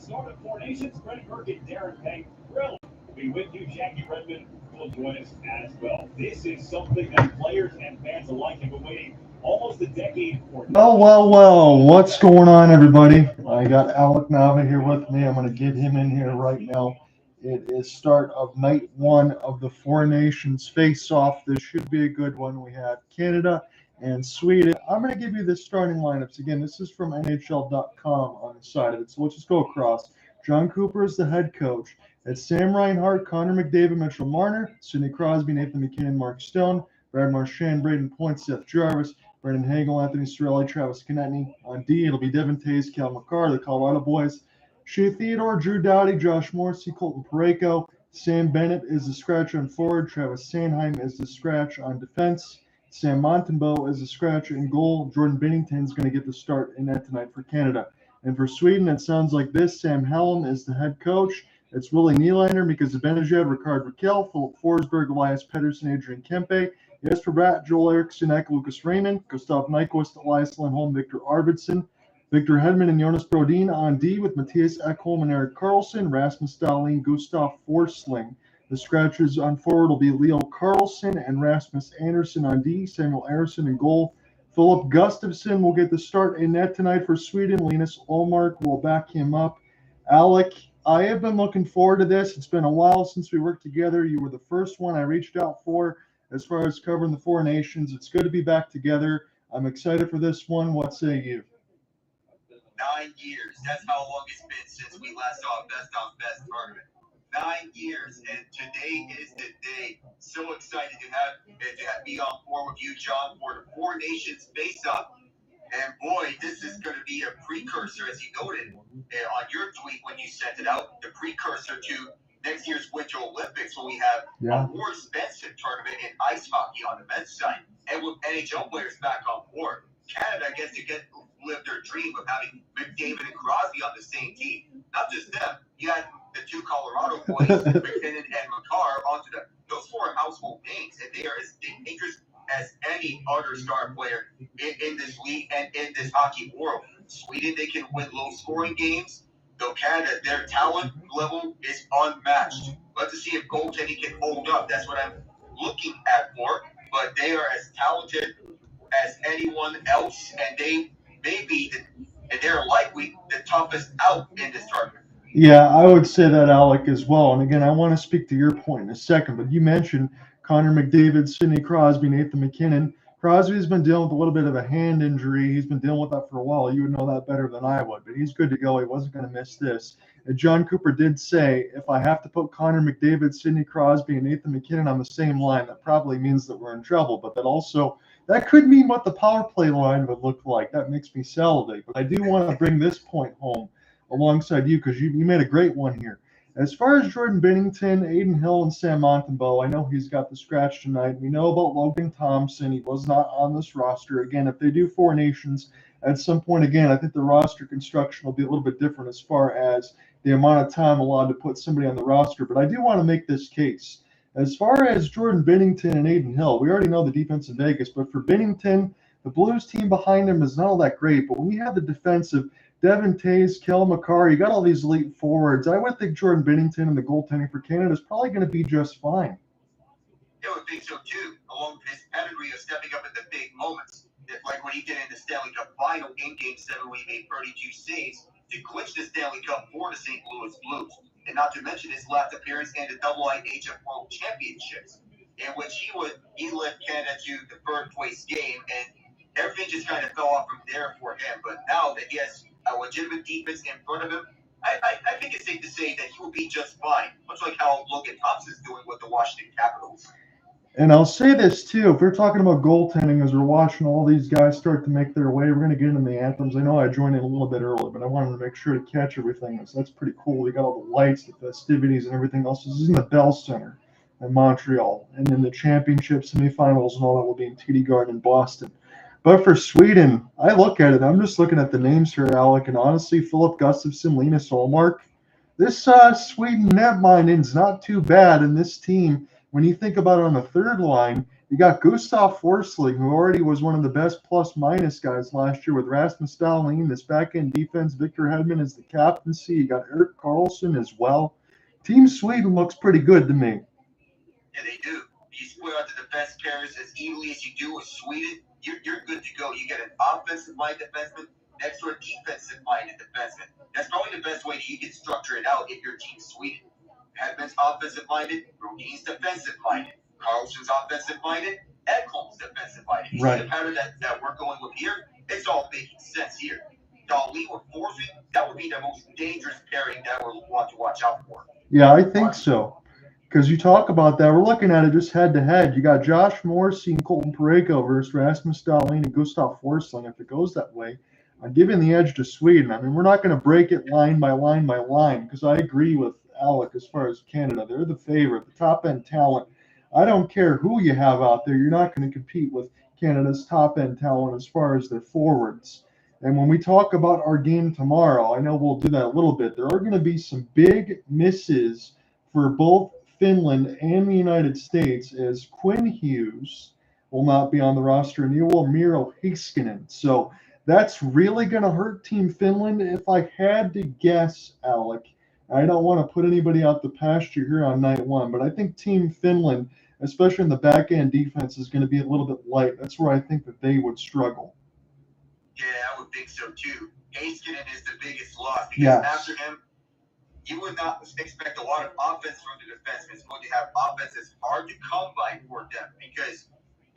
start of Four Nations. Brent Burke and Darren Pang will be with you. Jackie Redmond will join us as well. This is something that players and fans alike have been waiting almost a decade for. Well. What's going on, everybody? I got Alec Nava here with me. I'm going to get him in here right now. It is start of night one of the Four Nations face-off. This should be a good one. We have Canada and Sweden. I'm going to give you the starting lineups. Again, this is from NHL.com on the side of it. So let's just go across. John Cooper is the head coach. It's Sam Reinhart-Connor, McDavid-Mitchell, Marner, Sidney Crosby-Nathan, MacKinnon, Mark Stone, Brad Marchand, Brayden Point, Seth Jarvis, Brnadon, Hagel-Anthony, Cirelli, Travis-Konecny. On D, it'll be Devon, Toews-Cale, Makar, the Colorado boys. Shea, Theodore-Drew, Doughty, Josh Morrissey-Colton, Parayko. Sam Bennett is the scratch on forward. Travis Sanheim is the scratch on defense. Sam Montembeault is the scratch in goal. Jordan Binnington is going to get the start in net tonight for Canada. And for Sweden, it sounds like this. Sam Hallam is the head coach. It's Willie Nylander-Mika, Zibanejad-Rickard, Rakell, Philip Forsberg, Elias Pettersson, Adrian Kempe, Jesper Bratt, Joel Eriksson, Lucas Raymond, Gustav Nyquist, Elias Lindholm, Victor Arvidsson, Victor Hedman, and Jonas Brodin on D with Matthias Ekholm and Erik Karlsson, Rasmus Dahlin, Gustav Forsling. The scratchers on forward will be Leo Carlsson and Rasmus Andersson on D, Samuel Ersson in goal. Philip Gustafsson will get the start in net tonight for Sweden. Linus Ullmark will back him up. Alec, I have been looking forward to this. It's been a while since we worked together. You were the first one I reached out for as far as covering the Four Nations. It's good to be back together. I'm excited for this one. What say you? 9 years. That's how long it's been since we last saw a Best on Best tournament. 9 years, and today is the day. So excited to have me on board with you, John, for the Four Nations face-off. And boy, this is going to be a precursor, as you noted on your tweet when you sent it out, the precursor to next year's Winter Olympics, when we have a more expensive tournament in ice hockey on the men's side, and with NHL players back on board. Canada gets to live their dream of having McDavid and Crosby on the same team. Not just them, you had the two Colorado boys, MacKinnon and Makar, onto those four household names, and they are as dangerous as any other star player in this league and in this hockey world. Sweden, they can win low-scoring games. Though Canada, their talent level is unmatched. Let's see if goaltending can hold up. That's what I'm looking at for. But they are as talented as anyone else, and they may be, and they're likely the toughest out in this tournament. Yeah, I would say that, Alec, as well. And again, I want to speak to your point in a second, but you mentioned Connor McDavid, Sidney Crosby, Nathan MacKinnon. Crosby's been dealing with a little bit of a hand injury. He's been dealing with that for a while. You would know that better than I would, but he's good to go. He wasn't going to miss this. And John Cooper did say, if I have to put Connor McDavid, Sidney Crosby, and Nathan MacKinnon on the same line, that probably means that we're in trouble. But that could mean what the power play line would look like. That makes me salivate. But I do want to bring this point home alongside you, because you made a great one here. As far as Jordan Binnington, Adin Hill, and Sam Montembeault, I know he's got the scratch tonight. We know about Logan Thompson. He was not on this roster. Again, if they do Four Nations at some point, again, I think the roster construction will be a little bit different as far as the amount of time allowed to put somebody on the roster. But I do want to make this case. As far as Jordan Binnington and Adin Hill, we already know the defense in Vegas. But for Binnington, the Blues team behind him is not all that great. But when you have the defensive Devon, Toews-Cale, Makar, you got all these elite forwards. I would think Jordan Binnington and the goaltending for Canada is probably going to be just fine. I would think so too, along with his pedigree of stepping up at the big moments, like what he did in the Stanley Cup final in Game 7 when he made 32 saves to clinch the Stanley Cup for the St. Louis Blues. And not to mention his last appearance in the IIHF World Championships, in which he led Canada to the third place game, and everything just kind of fell off from there for him. But now that he has a legitimate defense in front of him, I think it's safe to say that he will be just fine, much like how Logan Thompson is doing with the Washington Capitals. And I'll say this too, if we're talking about goaltending, as we're watching all these guys start to make their way, we're going to get into the anthems. I know I joined in a little bit early, but I wanted to make sure to catch everything. So that's pretty cool. We got all the lights, the festivities, and everything else. This is in the Bell Center in Montreal. And then the championship semifinals and all that will be in TD Garden in Boston. But for Sweden, I look at it. I'm just looking at the names here, Alec, and honestly, Philip Gustafsson, Linus Ullmark. This Sweden net minding's not too bad in this team. When you think about it on the third line, You got Gustav Forsling, who already was one of the best plus-minus guys last year with Rasmus Dahlin, this back-end defense. Victor Hedman is the captaincy. You got Erik Karlsson as well. Team Sweden looks pretty good to me. Yeah, they do. You split out the defense pairs as evenly as you do with Sweden, you're good to go. You get an offensive-minded defenseman next to a defensive-minded defenseman. That's probably the best way that you can structure it out if you're Team Sweden. Hedman's offensive-minded, Brodin's defensive-minded. Carlson's offensive-minded, Ekholm's defensive-minded. You Right. see the pattern that we're going with here? It's all making sense here. Doughty or Forsling, that would be the most dangerous pairing that we'll want to watch out for. Yeah, I think so. Because you talk about that, we're looking at it just head-to-head. You got Josh Morrissey and Colton Parayko versus Rasmus Dahlin and Gustav Forsling. If it goes that way, I'm giving the edge to Sweden. I mean, we're not going to break it line by line by line because I agree with Alec as far as Canada. They're the favorite, the top-end talent. I don't care who you have out there. You're not going to compete with Canada's top-end talent as far as their forwards. And when we talk about our game tomorrow, I know we'll do that a little bit. There are going to be some big misses for both Finland and the United States, as Quinn Hughes will not be on the roster, and will Miro Heiskanen. So that's really going to hurt Team Finland. If I had to guess, Alec, I don't want to put anybody out the pasture here on night one, but I think Team Finland, especially in the back end defense, is going to be a little bit light. That's where I think that they would struggle. Yeah, I would think so too. Heiskanen is the biggest loss because Yes. after him, you would not expect a lot of offense from the defensemen. It's going to have offense that's hard to come by for them because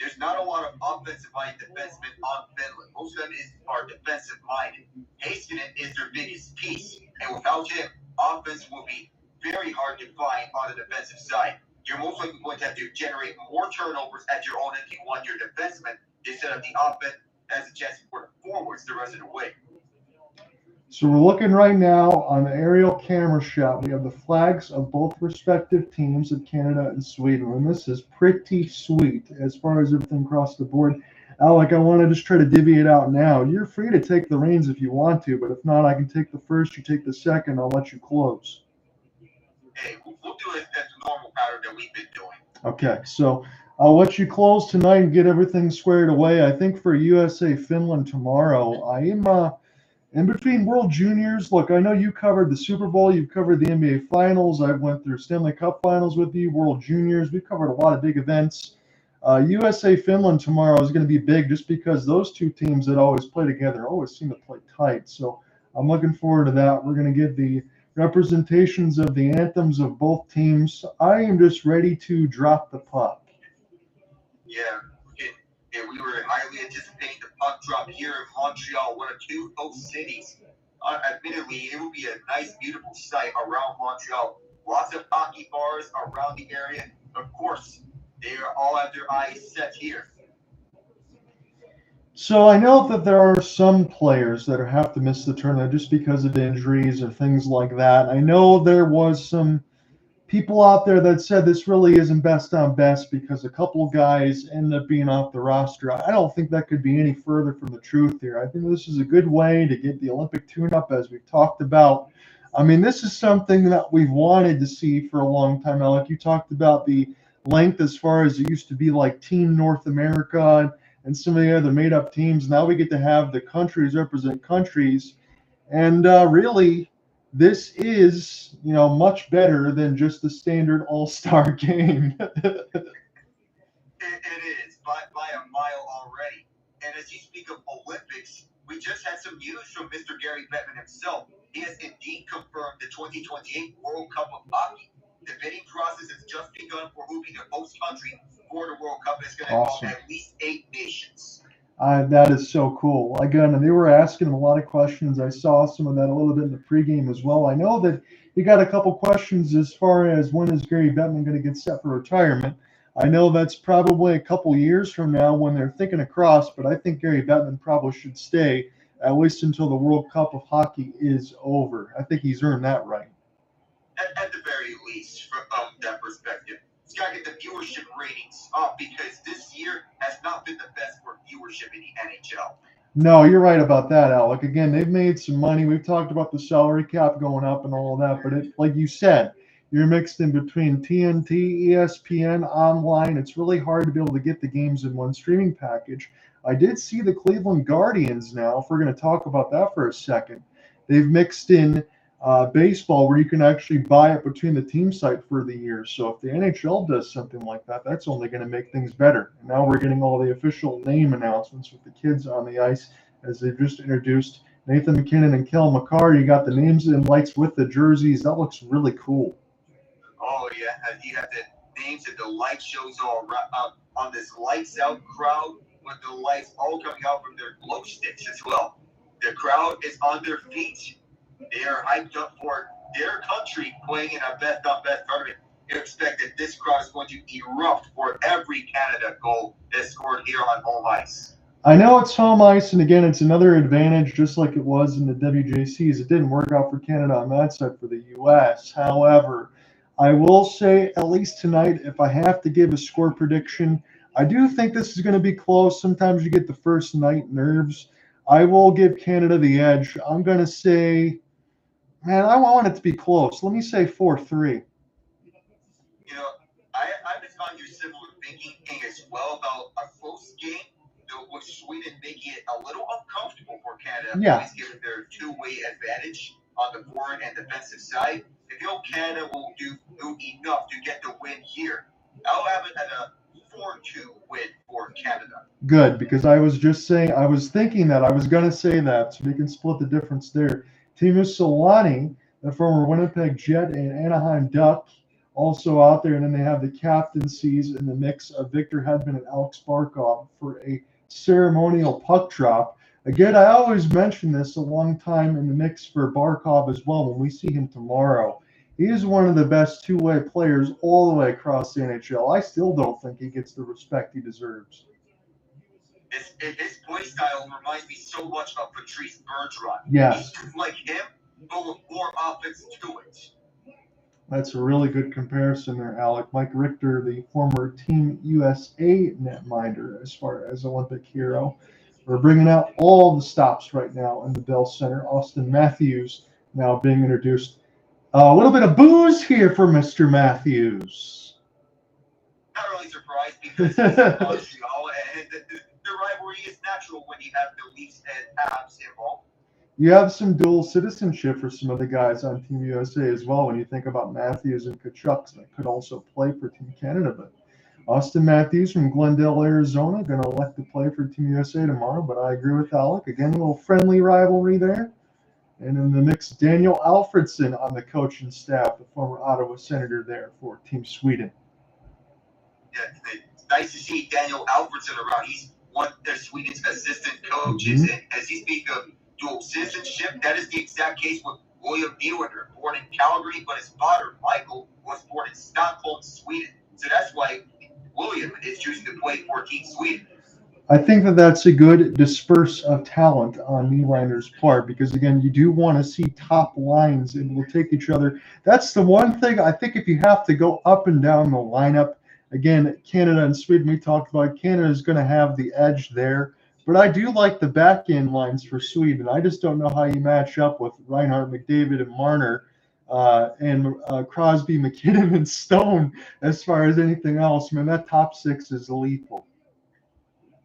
there's not a lot of offensive-minded defensemen on Finland. Most of them are defensive-minded. Heiskanen is their biggest piece, and without him, offense will be very hard to find on the defensive side. You're most likely going to have to generate more turnovers at your own end if you want your defensemen instead of the offense as a chance to work forwards the rest of the way. So we're looking right now on the aerial camera shot. We have the flags of both respective teams of Canada and Sweden. And this is pretty sweet as far as everything across the board. Alec, I want to just try to divvy it out now. You're free to take the reins if you want to, but if not, I can take the first, you take the second, I'll let you close. Hey, we'll do it at the normal pattern that we've been doing. Okay, so I'll let you close tonight and get everything squared away. I think for USA-Finland tomorrow, I am in between World Juniors. Look, I know you covered the Super Bowl, you've covered the NBA Finals, I went through Stanley Cup Finals with you, World Juniors. We've covered a lot of big events. USA-Finland tomorrow is going to be big just because those two teams that always play together always seem to play tight. So I'm looking forward to that. We're going to get the representations of the anthems of both teams. I am just ready to drop the puck. Yeah, we were highly anticipating the puck drop here in Montreal, one of two host cities. Admittedly, it will be a nice, beautiful sight around Montreal. Lots of hockey bars around the area. Of course, they are all have their eyes set here. So I know that there are some players that have to miss the tournament just because of injuries or things like that. I know there was some people out there that said this really isn't best on best because a couple guys ended up being off the roster. I don't think that could be any further from the truth here. I think this is a good way to get the Olympic tune-up as we've talked about. I mean, this is something that we've wanted to see for a long time. Alec, you talked about the length as far as it used to be like Team North America and some of the other made-up teams. Now we get to have the countries represent countries. And really, this is, much better than just the standard all-star game. It is, by a mile already. And as you speak of Olympics, we just had some news from Mr. Gary Bettman himself. He has indeed confirmed the 2028 World Cup of Hockey. The bidding process has just begun for who will be the host country for the World Cup. It's going to involve at least 8 nations. That is so cool. Again, and they were asking him a lot of questions. I saw some of that a little bit in the pregame as well. I know that he got a couple questions as far as when is Gary Bettman going to get set for retirement. I know that's probably a couple years from now when they're thinking across, but I think Gary Bettman probably should stay at least until the World Cup of Hockey is over. I think he's earned that right. At the very least, from that perspective. It's got to get the viewership ratings up because this year has not been the best for viewership in the NHL. No, you're right about that, Alec. Again, they've made some money. We've talked about the salary cap going up and all of that, but like you said, You're mixed in between TNT, ESPN, online. It's really hard to be able to get the games in one streaming package. I did see the Cleveland Guardians now, if we're going to talk about that for a second. They've mixed in baseball where you can actually buy it between the team site for the year. So if the NHL does something like that, that's only going to make things better. And now we're getting all the official name announcements with the kids on the ice as they've just introduced Nathan MacKinnon and Kel Makar. You got the names and lights with the jerseys. That looks really cool. Oh, yeah. You have the names and the light shows all on this lights out crowd with the lights all coming out from their glow sticks as well. The crowd is on their feet. They are hyped up for their country playing in a best-on-best tournament. You expect that this crowd is going to erupt for every Canada goal that's scored here on home ice. I know it's home ice, and again, it's another advantage, just like it was in the WJCs. It didn't work out for Canada on that side for the U.S. However, I will say, at least tonight, if I have to give a score prediction, I do think this is going to be close. Sometimes you get the first night nerves. I will give Canada the edge. I'm going to say, man, I want it to be close. Let me say 4-3. You know, I was on your similar thinking as well about a close game, with Sweden making it a little uncomfortable for Canada. Yeah. Given their two-way advantage on the forward and defensive side. I feel Canada will do enough to get the win here. I'll have it at a 4-2 win for Canada. Good, because I was thinking that I was going to say that, so we can split the difference there. Teemu Selanne, the former Winnipeg Jet and Anaheim Duck, also out there, and then they have the captaincies in the mix of Victor Hedman and Alex Barkov for a ceremonial puck drop. Again, I always mention this a long time in the mix for Barkov as well when we see him tomorrow. He is one of the best two-way players all the way across the NHL. I still don't think he gets the respect he deserves. His play style reminds me so much of Patrice Bergeron. Yes. He's like him, but with more offense to it. That's a really good comparison there, Alec. Mike Richter, the former Team USA netminder as far as Olympic hero. We're bringing out all the stops right now in the Bell Center. Austin Matthews now being introduced. A little bit of booze here for Mr. Matthews. Not really surprised because it's Montreal, and the rivalry is natural when you have the Leafs and Habs involved. You have some dual citizenship for some of the guys on Team USA as well when you think about Matthews and Tkachuk that could also play for Team Canada. But Austin Matthews from Glendale, Arizona, going to elect to play for Team USA tomorrow. But I agree with Alec. Again, a little friendly rivalry there. And in the mix, Daniel Alfredsson on the coaching staff, the former Ottawa Senator there for Team Sweden. Yeah, it's nice to see Daniel Alfredsson around. He's one of Sweden's assistant coaches. Mm-hmm. And as he speaks of dual citizenship, that is the exact case with William Nylander, born in Calgary, but his father, Michael, was born in Stockholm, Sweden. So that's why William is choosing to play for Team Sweden. I think that that's a good disperse of talent on Nylander's part because, again, you do want to see top lines able to take each other. That's the one thing I think if you have to go up and down the lineup, again, Canada and Sweden, we talked about, Canada is going to have the edge there. But I do like the back-end lines for Sweden. I just don't know how you match up with Reinhart, McDavid, and Marner and Crosby, MacKinnon, and Stone as far as anything else. Man, that top six is lethal.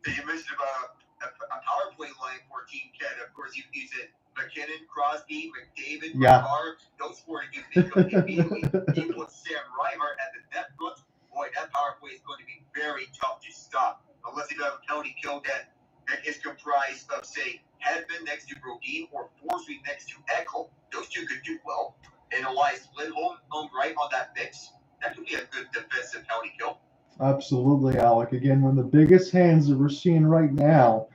You mentioned about a power play line for Team Canada. Of course, you said MacKinnon, Crosby, McDavid, Makar. Those four you think of immediately. You put Sam Reinhart at the net front. Boy, that power play is going to be very tough to stop. Unless you have a penalty kill that is comprised of, say, Hedman next to Brnadon or Forsby next to Ekholm. Those two could do well. And Elias Lindholm right on that mix. That could be a good defensive penalty kill. Absolutely, Alec. Again, one of the biggest hands that we're seeing right now.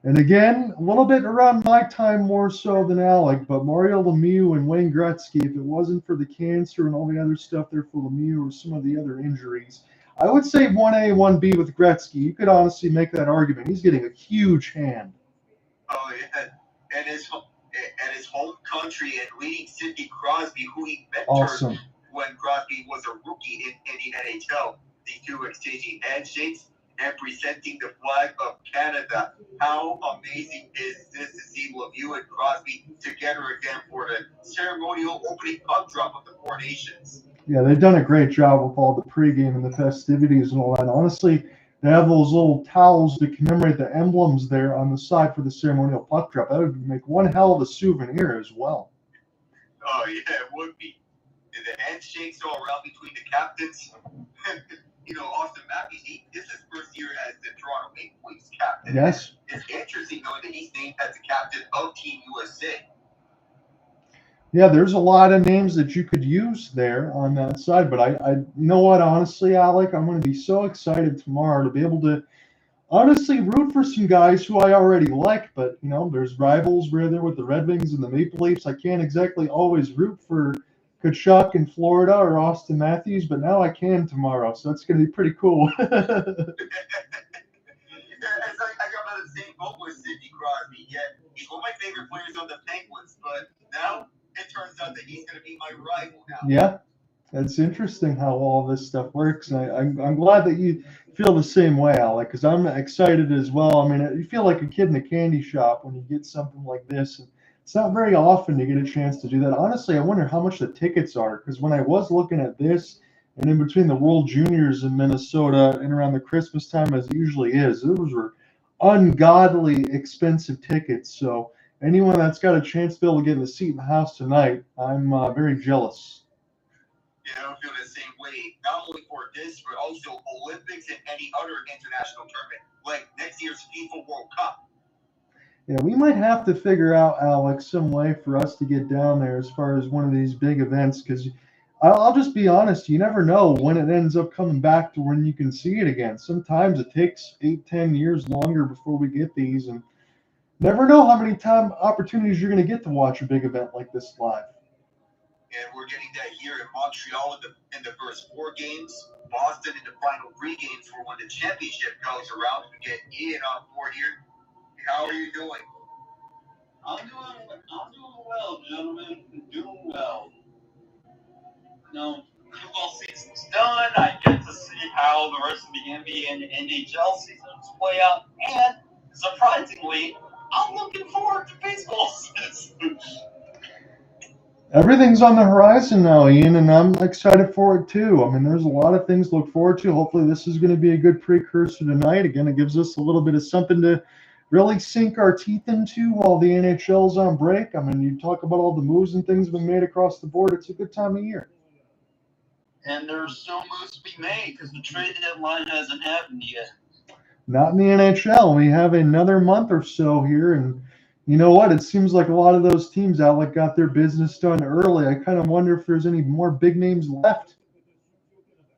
And again, a little bit around my time more so than Alec, but Mario Lemieux and Wayne Gretzky, if it wasn't for the cancer and all the other stuff there for Lemieux or some of the other injuries, I would say 1A, 1B with Gretzky. You could honestly make that argument. He's getting a huge hand. Oh, yeah. And his home country and leading Sidney Crosby, who he mentored when Crosby was a rookie in the NHL. The two exchanging handshakes and presenting the flag of Canada. How amazing is this to see Lemieux and Crosby together again for the ceremonial opening puck drop of the Four Nations? Yeah, they've done a great job with all the pregame and the festivities and all that. Honestly, they have those little towels to commemorate the emblems there on the side for the ceremonial puck drop. That would make one hell of a souvenir as well. Oh, yeah, it would be. And the handshakes all around between the captains. Austin Matthews, this is his first year as the Toronto Maple Leafs captain. Yes. It's interesting knowing that he's named as the captain of Team USA. Yeah, there's a lot of names that you could use there on that side. But I you know what, honestly, Alec, I'm going to be so excited tomorrow to be able to honestly root for some guys who I already like. But, there's rivals rather with the Red Wings and the Maple Leafs. I can't exactly always root for Tkachuk in Florida or Austin Matthews, but now I can tomorrow. So that's going to be pretty cool. I got on the same boat with Sidney Crosby. Yeah, he's one of my favorite players on the Penguins, but now it turns out that he's going to be my rival now. Yeah, it's interesting how all this stuff works. And I'm glad that you feel the same way, Alec, because I'm excited as well. I mean, you feel like a kid in a candy shop when you get something like this. And it's not very often to get a chance to do that. Honestly, I wonder how much the tickets are, because when I was looking at this, and in between the World Juniors in Minnesota and around the Christmas time, as it usually is, those were ungodly expensive tickets. So anyone that's got a chance to be able to get in the seat in the house tonight, I'm very jealous. Yeah, I feel the same way, not only for this, but also Olympics and any other international tournament, like next year's FIFA World Cup. Yeah, we might have to figure out, Alex, some way for us to get down there as far as one of these big events, because I'll just be honest, you never know when it ends up coming back to when you can see it again. Sometimes it takes 8-10 years longer before we get these, and never know how many opportunities you're going to get to watch a big event like this live. And we're getting that here in Montreal in the first 4 games, Boston in the final 3 games for when the championship comes around. We get Ian on board here. How are you doing? I'm doing well, gentlemen. Doing well. Football season's done. I get to see how the rest of the NBA and NHL seasons play out, and surprisingly, I'm looking forward to baseball season. Everything's on the horizon now, Ian, and I'm excited for it too. I mean, there's a lot of things to look forward to. Hopefully this is going to be a good precursor tonight. Again, it gives us a little bit of something to really sink our teeth into while the NHL's on break. I mean, you talk about all the moves and things been made across the board. It's a good time of year. And there's still moves to be made because the trade deadline hasn't happened yet. Not in the NHL. We have another month or so here, and you know what? It seems like a lot of those teams, Alec, got their business done early. I kind of wonder if there's any more big names left.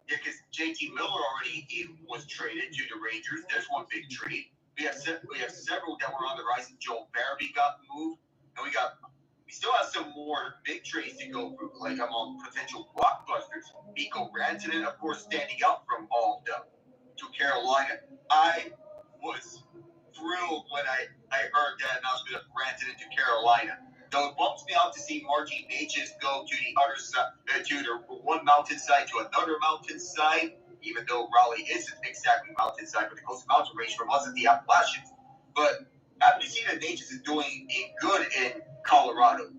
Yeah, because JT Miller already was traded to the Rangers. There's one big trade. We have several that were on the rise. Joel Barabee got moved, and we still have some more big trades to go through, like among potential blockbusters. Mikko Rantanen, of course, standing out from all of them to Carolina. I was thrilled when I heard that announcement of Brnadon to Carolina. Though it bumps me out to see Marchand go to the other side, to the one mountainside to another mountainside, even though Raleigh isn't exactly mountainside, but the Coastal Mountain Range from us is the Appalachians. But after seeing that Natchez is doing good in Colorado,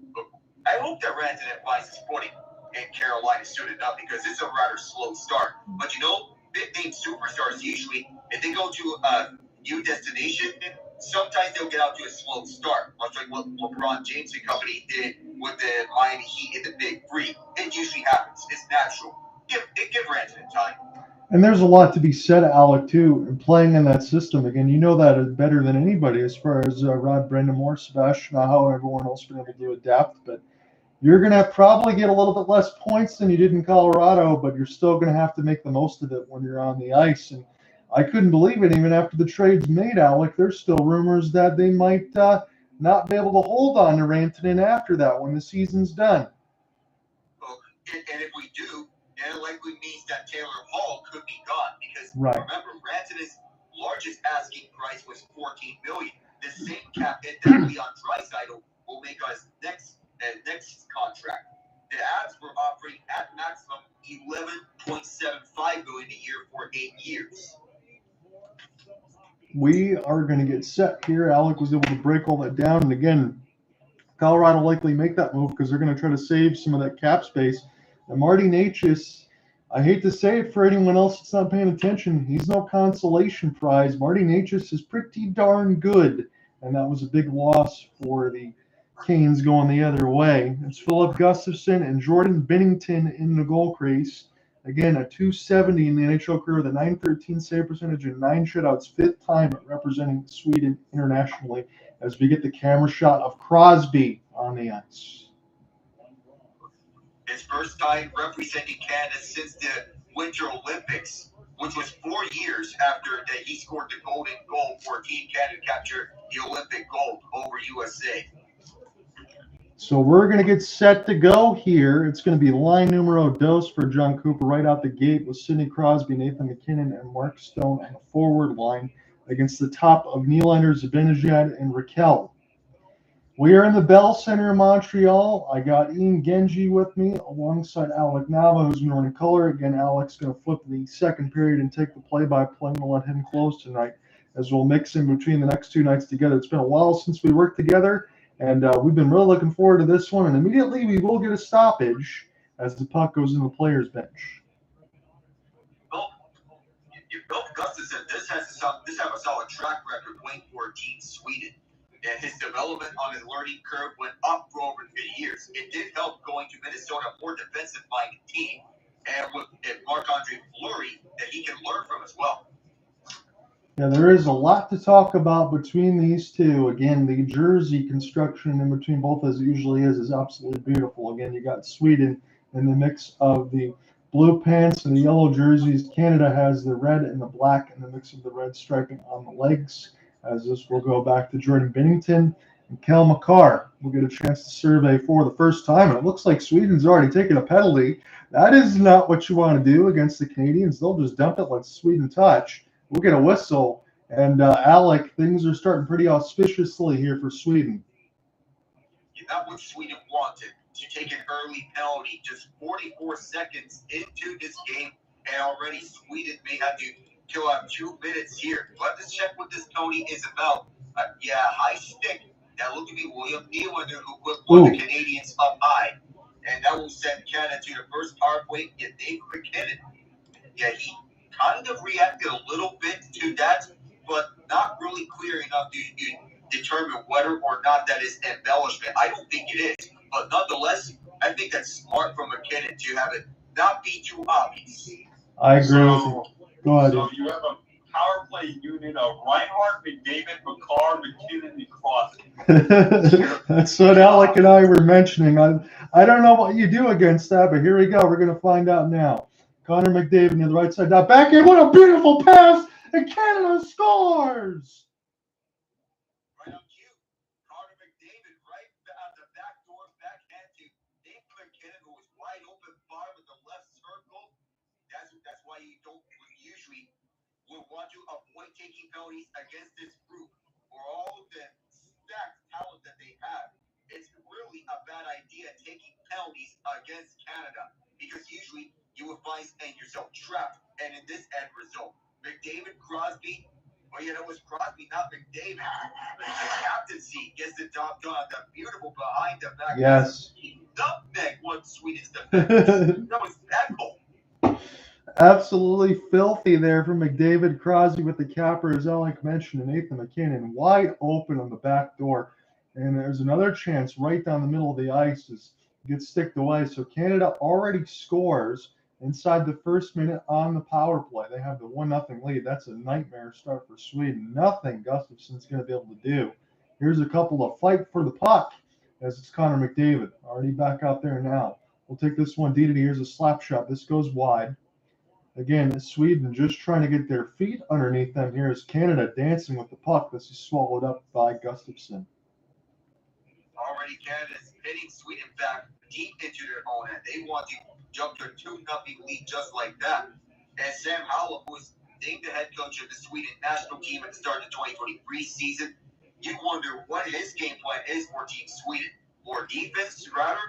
I hope that Rantanen finds his footing in Carolina soon enough, because it's a rather slow start. But big name superstars usually, if they go to a new destination, sometimes they'll get out to a slow start, much like what LeBron James and company did with the Miami Heat in the Big Three. It usually happens. It's natural. Give Rantanen time. And there's a lot to be said, Alec, too, in playing in that system. Again, you know that better than anybody as far as Rod Brind'Amour, Sebastian, how everyone else been able to adapt. But you're going to probably get a little bit less points than you did in Colorado, but you're still going to have to make the most of it when you're on the ice. And I couldn't believe it, even after the trade's made, Alec. There's still rumors that they might not be able to hold on to Rantanen after that when the season's done. Well, and if we do, it likely means that Taylor Hall could be gone, because remember, Rantanen's largest asking price was $14 million. The same cap hit that Leon Draisaitl will make us next contract. The Avs were offering at maximum $11.75 million a year for 8 years. We are going to get set here. Alec was able to break all that down, and again, Colorado likely make that move because they're going to try to save some of that cap space. And Marty Necas, I hate to say it for anyone else that's not paying attention, he's no consolation prize. Marty Necas is pretty darn good, and that was a big loss for the Canes going the other way. It's Philip Gustafson and Jordan Binnington in the goal crease. Again, a .270 in the NHL career with a .913 save percentage and 9 shutouts, 5th time representing Sweden internationally, as we get the camera shot of Crosby on the ice. His first time representing Canada since the Winter Olympics, which was 4 years after that he scored the golden goal for Team Canada to capture the Olympic gold over USA. So we're going to get set to go here. It's going to be line numero dos for John Cooper right out the gate with Sidney Crosby, Nathan MacKinnon, and Mark Stone on the forward line against the top of Nylander, Zibanejad, and Rakell. We are in the Bell Center in Montreal. I got Ian Genji with me alongside Alec Nava, who's going to run color. Again, Alec's going to flip the second period and take the play-by-play. I'm going to let him close tonight as we'll mix in between the next 2 nights together. It's been a while since we worked together, and we've been really looking forward to this one. And immediately we will get a stoppage as the puck goes in the player's bench. Bill Gustafson, this have a solid track record playing for Team Sweden. And his development on his learning curve went up for over 50 years. It did help going to Minnesota, a more defensive-minded team, and with Marc-Andre Fleury that he can learn from as well. Yeah, there is a lot to talk about between these two. Again, the jersey construction in between both, as it usually is absolutely beautiful. Again, you got Sweden in the mix of the blue pants and the yellow jerseys. Canada has the red and the black in the mix of the red striping on the legs. As this will go back to Jordan Binnington and Cale Makar. We'll get a chance to survey for the first time. And it looks like Sweden's already taken a penalty. That is not what you want to do against the Canadians. They'll just dump it, let Sweden touch. We'll get a whistle. And Alec, things are starting pretty auspiciously here for Sweden. Not what Sweden wanted, to take an early penalty just 44 seconds into this game. And already Sweden may have to kill out 2 minutes here. Let's check what this penalty is about. High stick. That looked to be William Nylander who put one of the Canadians up high. And that will send Canada to the first power play. Dave MacKinnon. Yeah, he kind of reacted a little bit to that, but not really clear enough to determine whether or not that is embellishment. I don't think it is. But nonetheless, I think that's smart from MacKinnon to have it not be too obvious. I agree with you. Go ahead. So you have a power play unit of Reinhart, McDavid, Makar, MacKinnon, and Crosby. That's what Alec and I were mentioning. I don't know what you do against that, but here we go. We're going to find out now. Connor McDavid to the right side. Now back in. What a beautiful pass. And Canada scores. Right on cue. Connor McDavid right at the back door, backhand to Dave MacKinnon, who was wide open far with the left circle. That's why you don't usually would want to avoid taking penalties against this group for all the stacked talent that they have. It's really a bad idea taking penalties against Canada because usually you will find yourself trapped. And in this end result, McDavid, Crosby, that was Crosby, not McDavid. The captaincy gets the job done. The beautiful behind the back. Yes. Nutmeg won Sweden's defense. That was that goal. Absolutely filthy there from McDavid. Crosby with the capper, as Alec mentioned, and Nathan MacKinnon wide open on the back door. And there's another chance right down the middle of the ice as it gets sticked away. So Canada already scores inside the first minute on the power play. They have the 1-0 lead. That's a nightmare start for Sweden. Nothing Gustafson's going to be able to do. Here's a couple of fight for the puck as it's Connor McDavid already back out there now. We'll take this one. Doughty. Here's a slap shot. This goes wide. Again, Sweden just trying to get their feet underneath them. Here is Canada dancing with the puck. This is swallowed up by Gustafson. Already Canada's hitting Sweden back deep into their own end. They want to jump to a 2-0 lead just like that. And Sam Hallam, who was named the head coach of the Sweden national team at the start of the 2023 season, you wonder what his game plan is for Team Sweden. More defense, rather,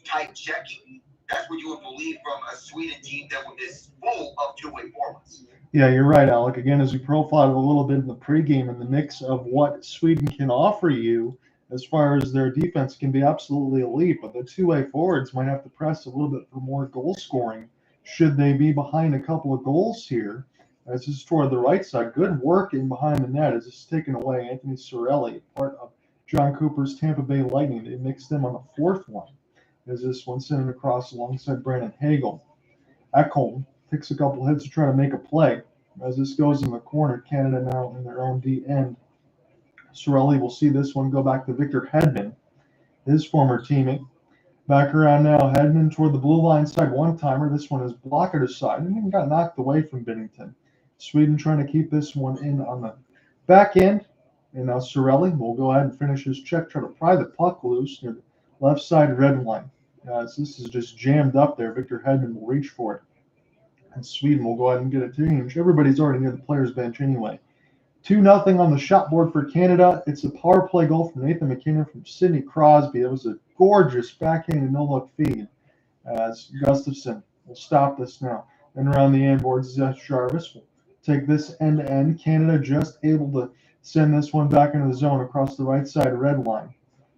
tight checking. That's what you would believe from a Sweden team that is full of two-way forwards. Yeah, you're right, Alec. Again, as we profiled a little bit in the pregame, in the mix of what Sweden can offer you, as far as their defense can be absolutely elite, but the two-way forwards might have to press a little bit for more goal scoring should they be behind a couple of goals here. As this is toward the right side. Good work in behind the net as this is taken away. Anthony Cirelli, part of John Cooper's Tampa Bay Lightning. They mixed them on the fourth one. As this one sent it across alongside Brandon Hagel. Ekholm takes a couple hits to try to make a play. As this goes in the corner, Canada now in their own D end. Cirelli will see this one go back to Victor Hedman, his former teammate. Back around now, Hedman toward the blue line side, one-timer. This one is blocked at his side and even got knocked away from Binnington. Sweden trying to keep this one in on the back end. And now Cirelli will go ahead and finish his check, try to pry the puck loose near the left side red line. As this is just jammed up there, Victor Hedman will reach for it. And Sweden will go ahead and get a change. Everybody's already near the players' bench anyway. 2-0 on the shot board for Canada. It's a power play goal from Nathan MacKinnon from Sidney Crosby. It was a gorgeous backhanded no-look feed. As Gustafsson will stop this now. And around the end boards, Seth Jarvis will take this end-to-end. Canada just able to send this one back into the zone across the right side red line.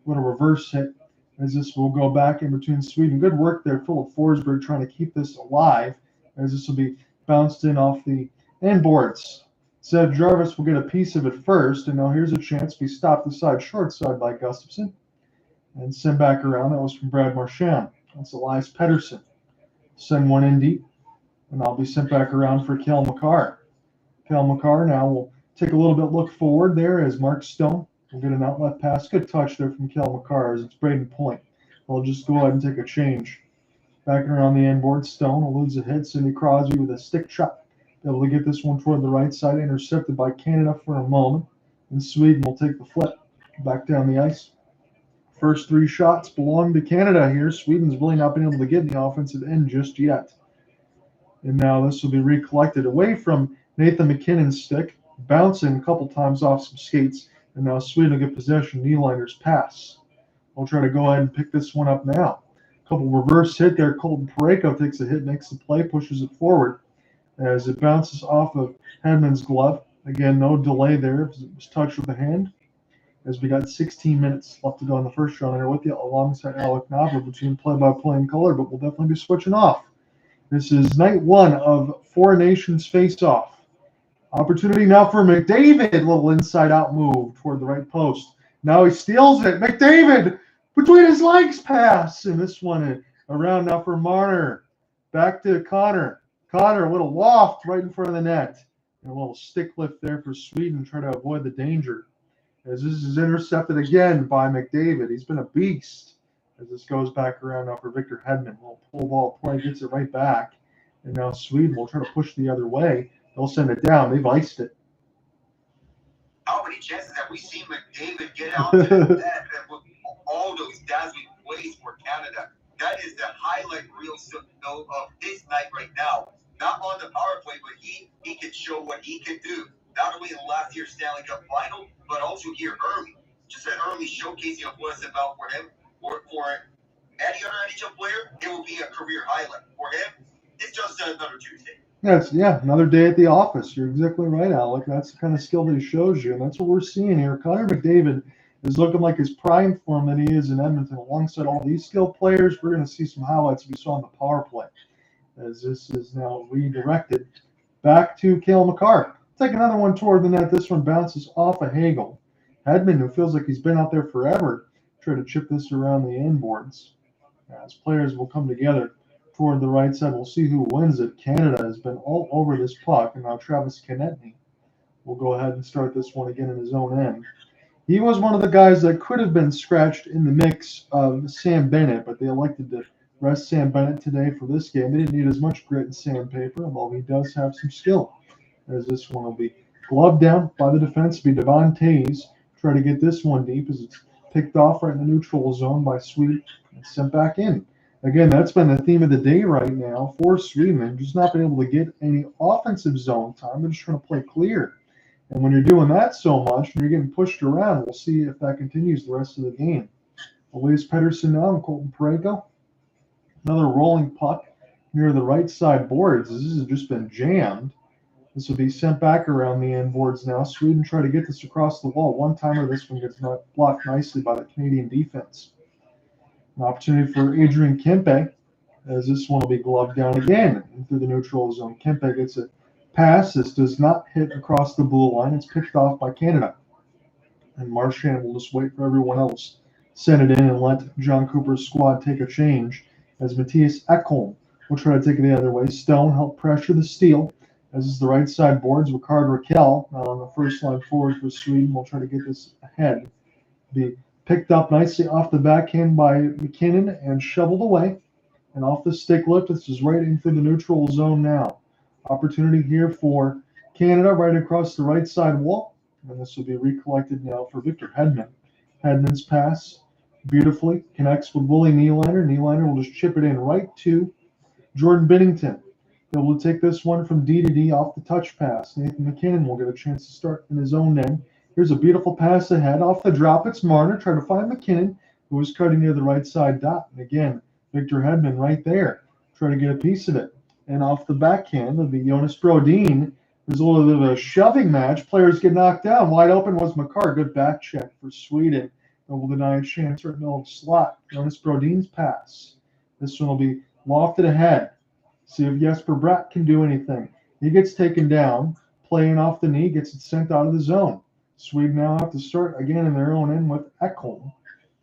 Little reverse hit as this will go back in between Sweden. Good work there, Philip Forsberg trying to keep this alive as this will be bounced in off the end boards. Seth Jarvis will get a piece of it first, and now here's a chance to be stopped aside short side by Gustafsson and sent back around. That was from Brad Marchand. That's Elias Pettersson. Send one in deep, and I'll be sent back around for Cale Makar. Cale Makar now will take a little bit look forward there as Mark Stone will get an outlet pass. Good touch there from Cale Makar as it's Brayden point. I'll just go ahead and take a change. Back around the end board, Stone will lose a hit. Sidney Crosby with a stick shot. Able to get this one toward the right side, intercepted by Canada for a moment. And Sweden will take the flip back down the ice. First three shots belong to Canada here. Sweden's really not been able to get in the offensive end just yet. And now this will be recollected away from Nathan MacKinnon's stick, bouncing a couple times off some skates. And now Sweden will get possession of Nylander's pass. We'll try to go ahead and pick this one up now. Couple reverse hit there. Colton Parayko takes a hit, makes the play, pushes it forward as it bounces off of Hedman's glove. Again, no delay there. It was touched with the hand. As we got 16 minutes left to go in the first round there with you, alongside Alec Nava between play-by-play and color, but we'll definitely be switching off. This is night one of Four Nations face-off. Opportunity now for McDavid. Little inside-out move toward the right post. Now he steals it. McDavid between his legs pass. And this one around now for Marner. Back to Connor. Connor, a little loft right in front of the net. And a little stick lift there for Sweden, trying to avoid the danger. As this is intercepted again by McDavid. He's been a beast. As this goes back around now for Victor Hedman. Little pull ball play, gets it right back. And now Sweden will try to push the other way. They'll send it down. They've iced it. How many chances have we seen McDavid get out to the net with all those dazzling plays for Canada? That is the highlight reel of this night right now. Not on the power play, but he can show what he can do. Not only in last year's Stanley Cup final, but also here early. Just an early showcasing of what it's about for him. For any other NHL player, it will be a career highlight. For him, it's just another Tuesday. Another day at the office. You're exactly right, Alec. That's the kind of skill that he shows you, and that's what we're seeing here. Connor McDavid is looking like his prime form that he is in Edmonton. Alongside all these skilled players, we're going to see some highlights we saw on the power play. As this is now redirected back to Cale Makar. Take another one toward the net. This one bounces off of Hagel. Hedman, who feels like he's been out there forever, try to chip this around the end boards. As players will come together toward the right side, we'll see who wins it. Canada has been all over this puck, and now Travis-Konecny will go ahead and start this one again in his own end. He was one of the guys that could have been scratched in the mix of Sam Bennett, but they elected to rest Sam Bennett today for this game. They didn't need as much grit and sandpaper, although he does have some skill. As this one will be gloved down by the defense, be Devon Toews. Try to get this one deep as it's picked off right in the neutral zone by Sweden and sent back in. Again, that's been the theme of the day right now for Sweden. They've just not been able to get any offensive zone time. They're just trying to play clear. And when you're doing that so much and you're getting pushed around, we'll see if that continues the rest of the game. Elias Pettersson now and Colton Parayko. Another rolling puck near the right side boards. This has just been jammed This will be sent back around the end boards now. Sweden try to get this across the wall. One-timer, this one gets blocked nicely by the Canadian defense. An opportunity for Adrian Kempe, as this one will be gloved down again through the neutral zone. Kempe gets a pass. This does not hit across the blue line. It's picked off by Canada. And Marchand will just wait for everyone else. Send it in and let John Cooper's squad take a change as Matthias Ekholm will try to take it the other way. Stone help pressure the steal. As is the right side boards, Rakell on the first line forward for Sweden will try to get this ahead. Be picked up nicely off the backhand by MacKinnon and shoveled away. And off the stick lift, this is right into the neutral zone now. Opportunity here for Canada right across the right side wall. And this will be recollected now for Victor Hedman. Hedman's pass beautifully connects with Willie Nylander. Nylander will just chip it in right to Jordan Binnington. Able to take this one from D to D off the touch pass. Nathan MacKinnon will get a chance to start in his own end. Here's a beautiful pass ahead. Off the drop, it's Marner trying to find MacKinnon, who was cutting near the right side dot. And again, Victor Hedman right there, trying to get a piece of it. And off the backhand, it'll be Jonas Brodin. There's a little bit of a shoving match. Players get knocked down. Wide open was Makar. Good back check for Sweden. And will deny a chance right in the middle of the slot. Jonas Brodin's pass. This one will be lofted ahead. See if Jesper Bratt can do anything. He gets taken down, playing off the knee, gets it sent out of the zone. Sweden now have to start again in their own end with Ekholm.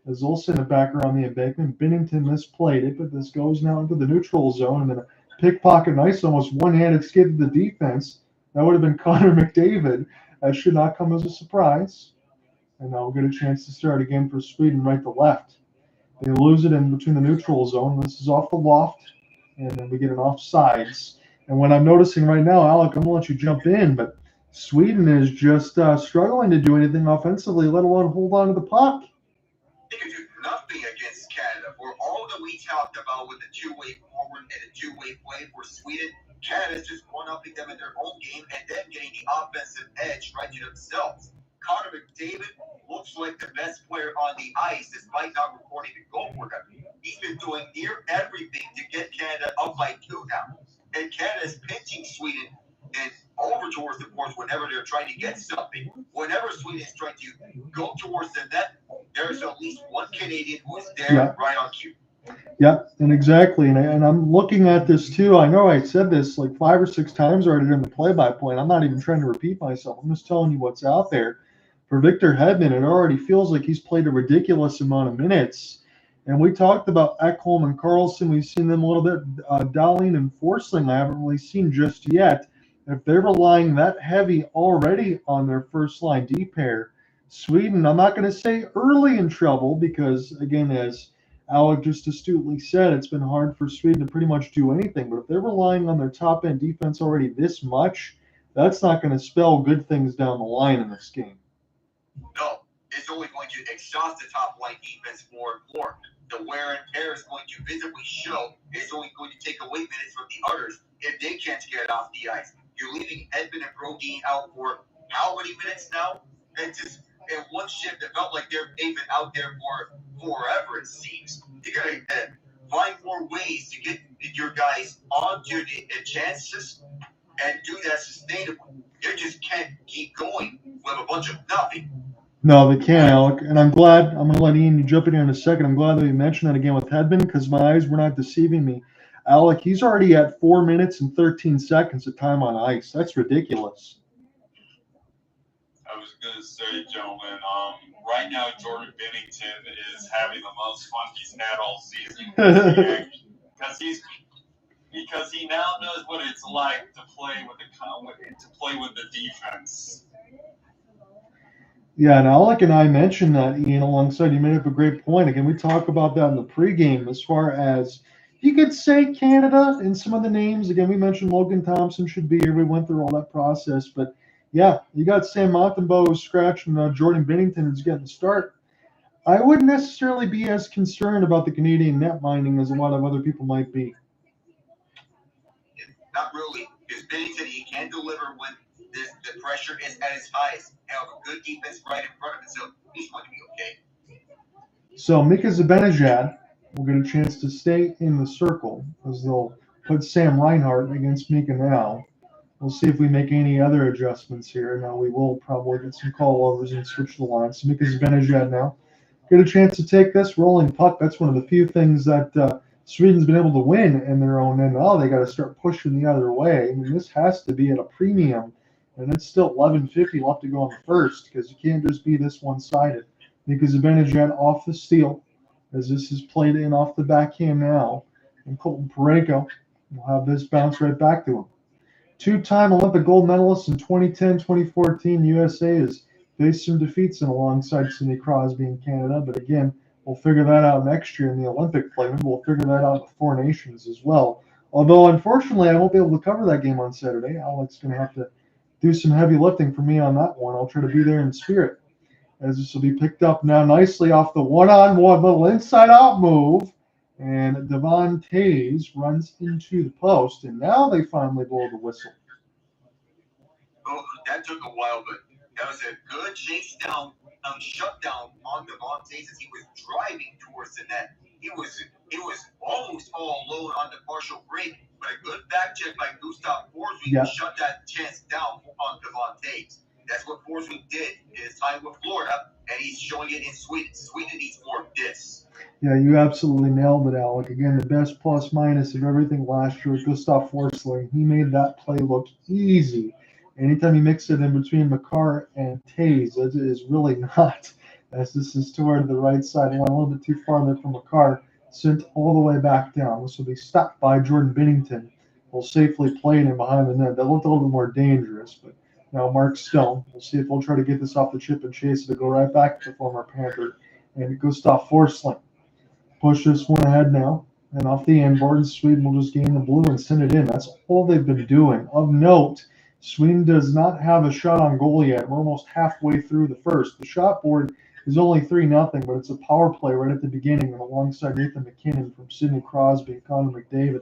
As Olsen it back around the embankment. Binnington misplayed it, but this goes now into the neutral zone. And then a pickpocket, nice, almost one-handed skid to the defense. That would have been Connor McDavid. That should not come as a surprise. And now we'll get a chance to start again for Sweden right to left. They lose it in between the neutral zone. This is off the loft. And then we get an offsides. And what I'm noticing right now, Alec, I'm going to let you jump in, but Sweden is just struggling to do anything offensively, let alone hold on to the puck. They could do nothing against Canada. For all that we talked about with the two-way forward and the two-way play for Sweden, Canada's just one-upping them in their own game and then getting the offensive edge right to themselves. Connor McDavid looks like the best player on the ice despite not recording the goal for them. He's been doing near everything to get Canada up by 2 now. And Canada's pinching Sweden and over towards the boards whenever they're trying to get something. Whenever Sweden is trying to go towards the net, there's at least one Canadian who is there right on cue. Yeah, and exactly. And I'm looking at this too. I know I said this like 5 or 6 times already during the play-by-play, and I'm not even trying to repeat myself. I'm just telling you what's out there. For Victor Hedman, it already feels like he's played a ridiculous amount of minutes. And we talked about Ekholm and Karlsson. We've seen them a little bit. Dahlin and Forsling I haven't really seen just yet. If they're relying that heavy already on their first-line D pair, Sweden, I'm not going to say early in trouble because, again, as Alec just astutely said, it's been hard for Sweden to pretty much do anything. But if they're relying on their top-end defense already this much, that's not going to spell good things down the line in this game. No, it's only going to exhaust the top-line defense more and more. The wear and tear is going to visibly show. It's only going to take away minutes from the others if they can't get it off the ice. You're leaving Hedman and Brodin out for how many minutes now? And just in one shift, it felt like they've been out there for forever, it seems. You got to find more ways to get your guys onto the chances and do that sustainably. You just can't keep going with a bunch of nothing. No, they can't, Alec. And I'm glad, I'm going to let Ian jump in here in a second. I'm glad that you mentioned that again with Hedman because my eyes were not deceiving me. Alec, he's already at 4 minutes and 13 seconds of time on ice. That's ridiculous. I was going to say, gentlemen, right now Jordan Binnington is having the most fun he's had all season because he now knows what it's like to play with the defense. Yeah, and Alec and I mentioned that, Ian, alongside you made up a great point. Again, we talk about that in the pregame as far as you could say Canada and some of the names. Again, we mentioned Logan Thompson should be here. We went through all that process. But, yeah, you got Sam Montembeault who's scratching Jordan Binnington who's getting the start. I wouldn't necessarily be as concerned about the Canadian net minding as a lot of other people might be. Not really, because Binnington, he can deliver when the pressure is at its highest. Have a good defense right in front of him, so he's going to be okay. So Mika Zibanejad will get a chance to stay in the circle as they'll put Sam Reinhart against Mika now. We'll see if we make any other adjustments here. Now we will probably get some call overs and switch the lines. So because Zibanejad now get a chance to take this rolling puck. That's one of the few things that Sweden's been able to win in their own end. Oh, they got to start pushing the other way. I mean, this has to be at a premium, and it's still 11:50 left to go on the first because you can't just be this one-sided. Because Zibanejad off the steal, as this is played in off the backhand now, and Colton Parayko will have this bounce right back to him. Two-time Olympic gold medalist in 2010, 2014, USA has faced some defeats in alongside Sidney Crosby in Canada, but again, we'll figure that out next year in the Olympic play. Maybe we'll figure that out with Four Nations as well. Although, unfortunately, I won't be able to cover that game on Saturday. Alec's going to have to do some heavy lifting for me on that one. I'll try to be there in spirit, as this will be picked up now nicely off the one-on-one little inside-out move. And Devon Toews runs into the post, and now they finally blow the whistle. Oh, that took a while, but that was a good chase down, shutdown on Devon Toews as he was driving towards the net. It was almost all alone on the partial break, but a good back check by Gustav Forsberg shut that chance down on Devon Toews. That's what Forsberg did in his time with Florida, and he's showing it in Sweden. Sweden needs more of this. Yeah, you absolutely nailed it, Alec. Again, the best plus-minus of everything last year was Gustav Forsberg. He made that play look easy. Anytime you mix it in between Makar and Toews, it is really not. As this is toward the right side, went a little bit too far there for Makar, sent all the way back down. This will be stopped by Jordan Binnington. Will safely play it in behind the net. That looked a little bit more dangerous, but now Mark Stone. We'll see if they'll try to get this off the chip and chase it to go right back to the former Panther. And Gustav Forsberg. Push this one ahead now. And off the end board, Sweden will just gain the blue and send it in. That's all they've been doing. Of note, Sweden does not have a shot on goal yet. We're almost halfway through the first. The shot board is only 3-0, but it's a power play right at the beginning and alongside Nathan MacKinnon from Sidney Crosby and Connor McDavid.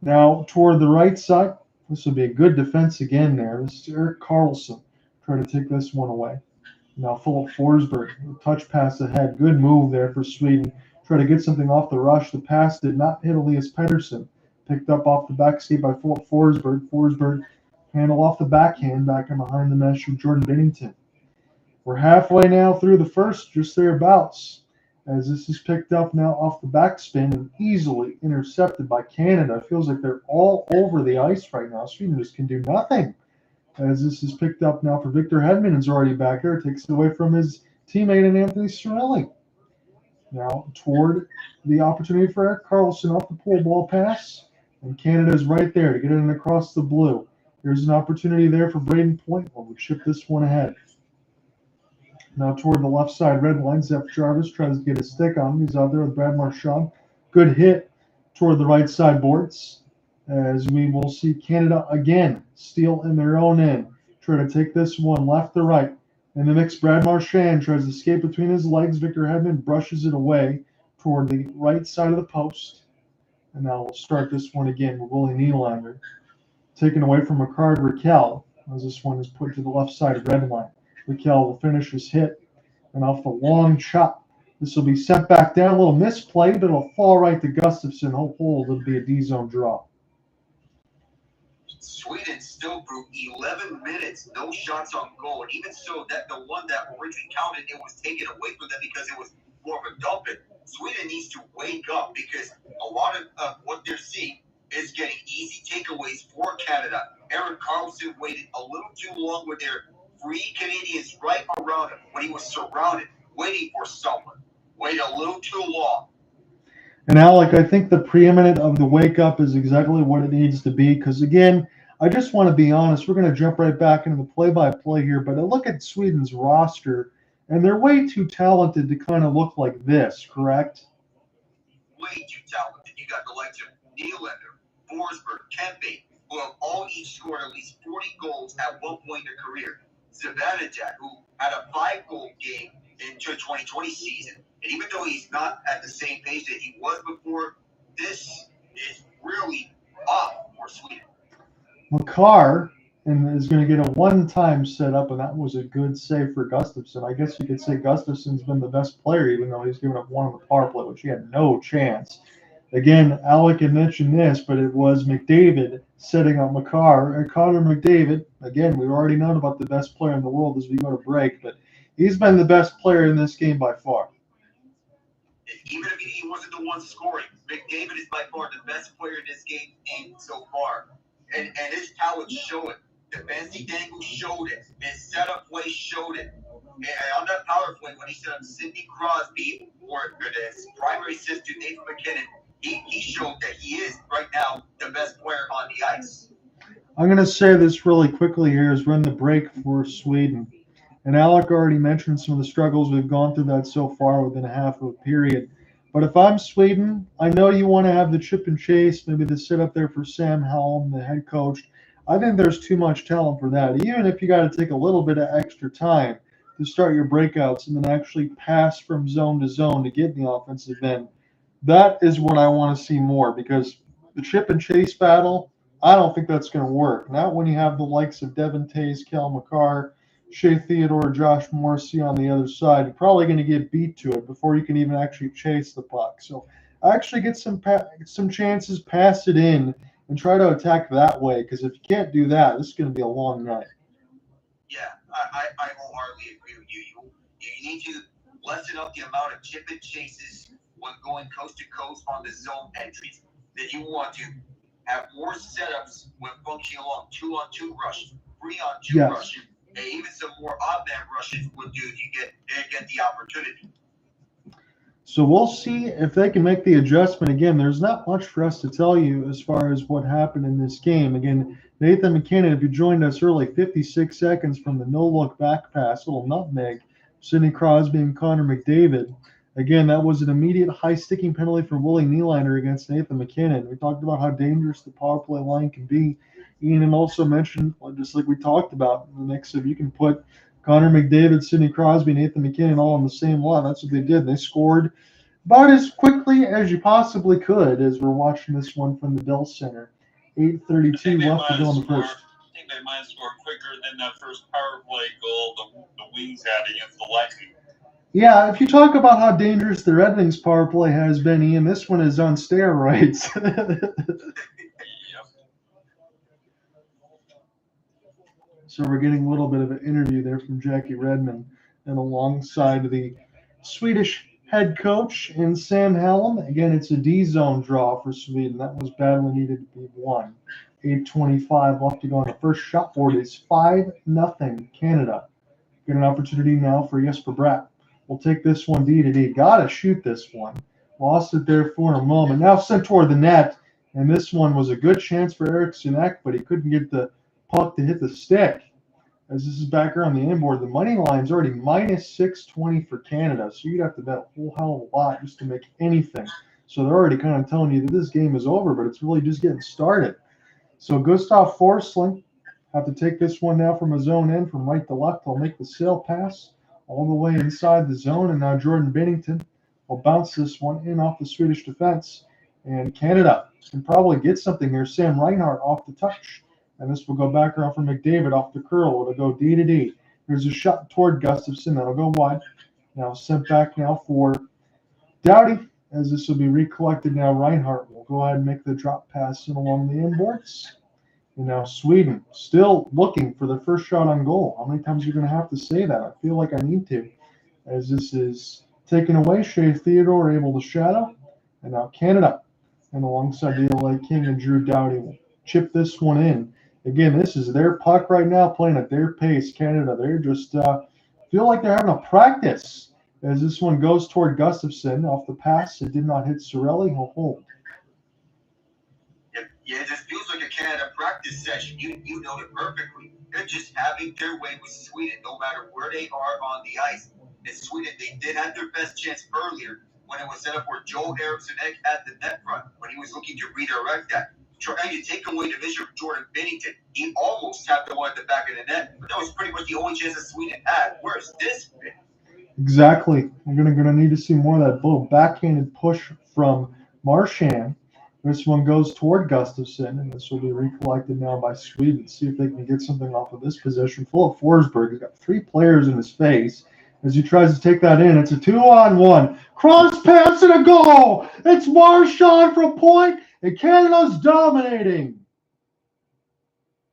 Now, toward the right side, this will be a good defense again there. This is Erik Karlsson. Try to take this one away. Now, Philip Forsberg, touch pass ahead. Good move there for Sweden. Try to get something off the rush. The pass did not hit Elias Pettersson. Picked up off the back skate by Philip Forsberg. Forsberg handle off the backhand back in behind the mesh of Jordan Binnington. We're halfway now through the first, just thereabouts, as this is picked up now off the backspin and easily intercepted by Canada. It feels like they're all over the ice right now. Sweden just can do nothing. As this is picked up now for Victor Hedman, is already back there. Takes it away from his teammate in Anthony Cirelli. Now toward the opportunity for Erik Karlsson off the pull ball pass. And Canada is right there to get it in across the blue. Here's an opportunity there for Brayden Point. We'll chip this one ahead. Now toward the left side red line, Seth Jarvis tries to get a stick on him. He's out there with Brad Marchand. Good hit toward the right side boards. As we will see Canada again steal in their own end. Try to take this one left to right. In the mix, Brad Marchand tries to escape between his legs. Victor Hedman brushes it away toward the right side of the post. And now we'll start this one again with Willie Nylander. Taken away from Makar Rakell as this one is put to the left side red line. Rakell will finish his hit. And off the long chop, this will be sent back down. A little misplay, but it'll fall right to Gustafsson. Hold. It'll be a D-zone draw. Sweden still through 11 minutes, no shots on goal. And even so, that the one that originally counted, it was taken away from them because it was more of a dumping. Sweden needs to wake up because a lot of what they're seeing is getting easy takeaways for Canada. Erik Karlsson waited a little too long with their three Canadians right around him when he was surrounded, waiting for someone. Waited a little too long. And Alec, I think the preeminent of the wake up is exactly what it needs to be. Because again, I just want to be honest. We're going to jump right back into the play-by-play here. But I look at Sweden's roster, and they're way too talented to kind of look like this, correct? Way too talented. You got the likes of Nylander, Forsberg, Kempe, who have all each scored at least 40 goals at one point in their career. Zibanejad, who had a 5-goal game in the 2020 season. And even though he's not at the same pace that he was before, this is really off for Sweden. Makar is going to get a one-time setup, and that was a good save for Gustafsson. I guess you could say Gustafsson's been the best player, even though he's given up one on the power play, which he had no chance. Again, Alec had mentioned this, but it was McDavid setting up Makar. And Connor McDavid, again, we've already known about the best player in the world as we go to break, but he's been the best player in this game by far. Even if he wasn't the one scoring, McDavid is by far the best player in this game so far. And his talents show it. The fancy dangle showed it. His setup play showed it. And on that power play, when he set up Sidney Crosby for his primary assist to Nathan MacKinnon, he showed that he is right now the best player on the ice. I'm going to say this really quickly here as we're in the break for Sweden. And Alec already mentioned some of the struggles we've gone through that so far within a half of a period. But if I'm Sweden, I know you want to have the chip and chase, maybe the sit up there for Sam Hallam, the head coach. I think there's too much talent for that. Even if you got to take a little bit of extra time to start your breakouts and then actually pass from zone to zone to get in the offensive end, that is what I want to see more, because the chip and chase battle, I don't think that's going to work. Not when you have the likes of Devon, Toews-Cale, Makar, Shea, Theodore, Josh Morrissey on the other side. You're probably going to get beat to it before you can even actually chase the puck. So actually get some chances, pass it in, and try to attack that way, because if you can't do that, this is going to be a long night. Yeah, I wholeheartedly agree with you. You need to lessen up the amount of chip and chases when going coast to coast on the zone entries. That you want to have more setups when functioning along 2-on-2 rushes, 3-on-2 rushes, and even some more odd man rushes would do if you get the opportunity. So we'll see if they can make the adjustment. Again, there's not much for us to tell you as far as what happened in this game. Again, Nathan MacKinnon, if you joined us early, 56 seconds from the no-look back pass, little nutmeg, Sidney Crosby and Connor McDavid. Again, that was an immediate high-sticking penalty for Willie Nylander against Nathan MacKinnon. We talked about how dangerous the power play line can be. Ian also mentioned, just like we talked about, the mix of you can put Connor McDavid, Sidney Crosby, Nathan MacKinnon all on the same line. That's what they did. They scored about as quickly as you possibly could as we're watching this one from the Bell Center. 8:32 left to go in the first. I think they might have scored quicker than that first power play goal the Wings had against the Lightning. Yeah, if you talk about how dangerous the Red Wings power play has been, Ian, this one is on steroids. So we're getting a little bit of an interview there from Jackie Redmond, and alongside the Swedish head coach and Sam Hallam. Again, it's a D-zone draw for Sweden. That was badly needed to be won. 8:25 left to go on the first. Shot board is 5-0 Canada. Get an opportunity now for Jesper Bratt. We'll take this one D to D. Got to shoot this one. Lost it there for a moment. Now sent toward the net, and this one was a good chance for Eriksson Ek, but he couldn't get the puck to hit the stick. As this is back around the inboard, the money line's already minus 620 for Canada, so you'd have to bet a whole hell of a lot just to make anything. So they're already kind of telling you that this game is over, but it's really just getting started. So Gustav Forsling have to take this one now from a zone end from right to left. He'll make the sail pass all the way inside the zone, and now Jordan Binnington will bounce this one in off the Swedish defense. And Canada can probably get something here. Sam Reinhart off the touch. And this will go back around for McDavid off the curl. It'll go D to D. Here's a shot toward Gustafsson. That'll go wide. Now sent back now for Doughty. As this will be recollected now, Reinhart will go ahead and make the drop pass in along the inboards. And now Sweden still looking for the first shot on goal. How many times are you going to have to say that? I feel like I need to. As this is taken away, Shea Theodore able to shadow. And now Canada. And alongside the LA King and Drew Doughty will chip this one in. Again, this is their puck right now, playing at their pace. Canada, they're just feel like they're having a practice. As this one goes toward Gustafsson off the pass, it did not hit Cirelli. He'll hold. Yeah, it just feels like a Canada practice session. You know it perfectly. They're just having their way with Sweden, no matter where they are on the ice. In Sweden, they did have their best chance earlier when it was set up where Joel Eriksson Ek had the net front, when he was looking to redirect that. Trying to take away the vision from Jordan Binnington. He almost tapped the one at the back of the net, but that was pretty much the only chance that Sweden had. Where's this been? Exactly. We're gonna need to see more of that little backhanded push from Marchand. This one goes toward Gustafsson, and this will be recollected now by Sweden. See if they can get something off of this possession. Full of Forsberg. He's got 3 players in his face. as he tries to take that in. It's a 2-on-1. Cross pass and a goal. It's Marchand from point, and Canada's dominating.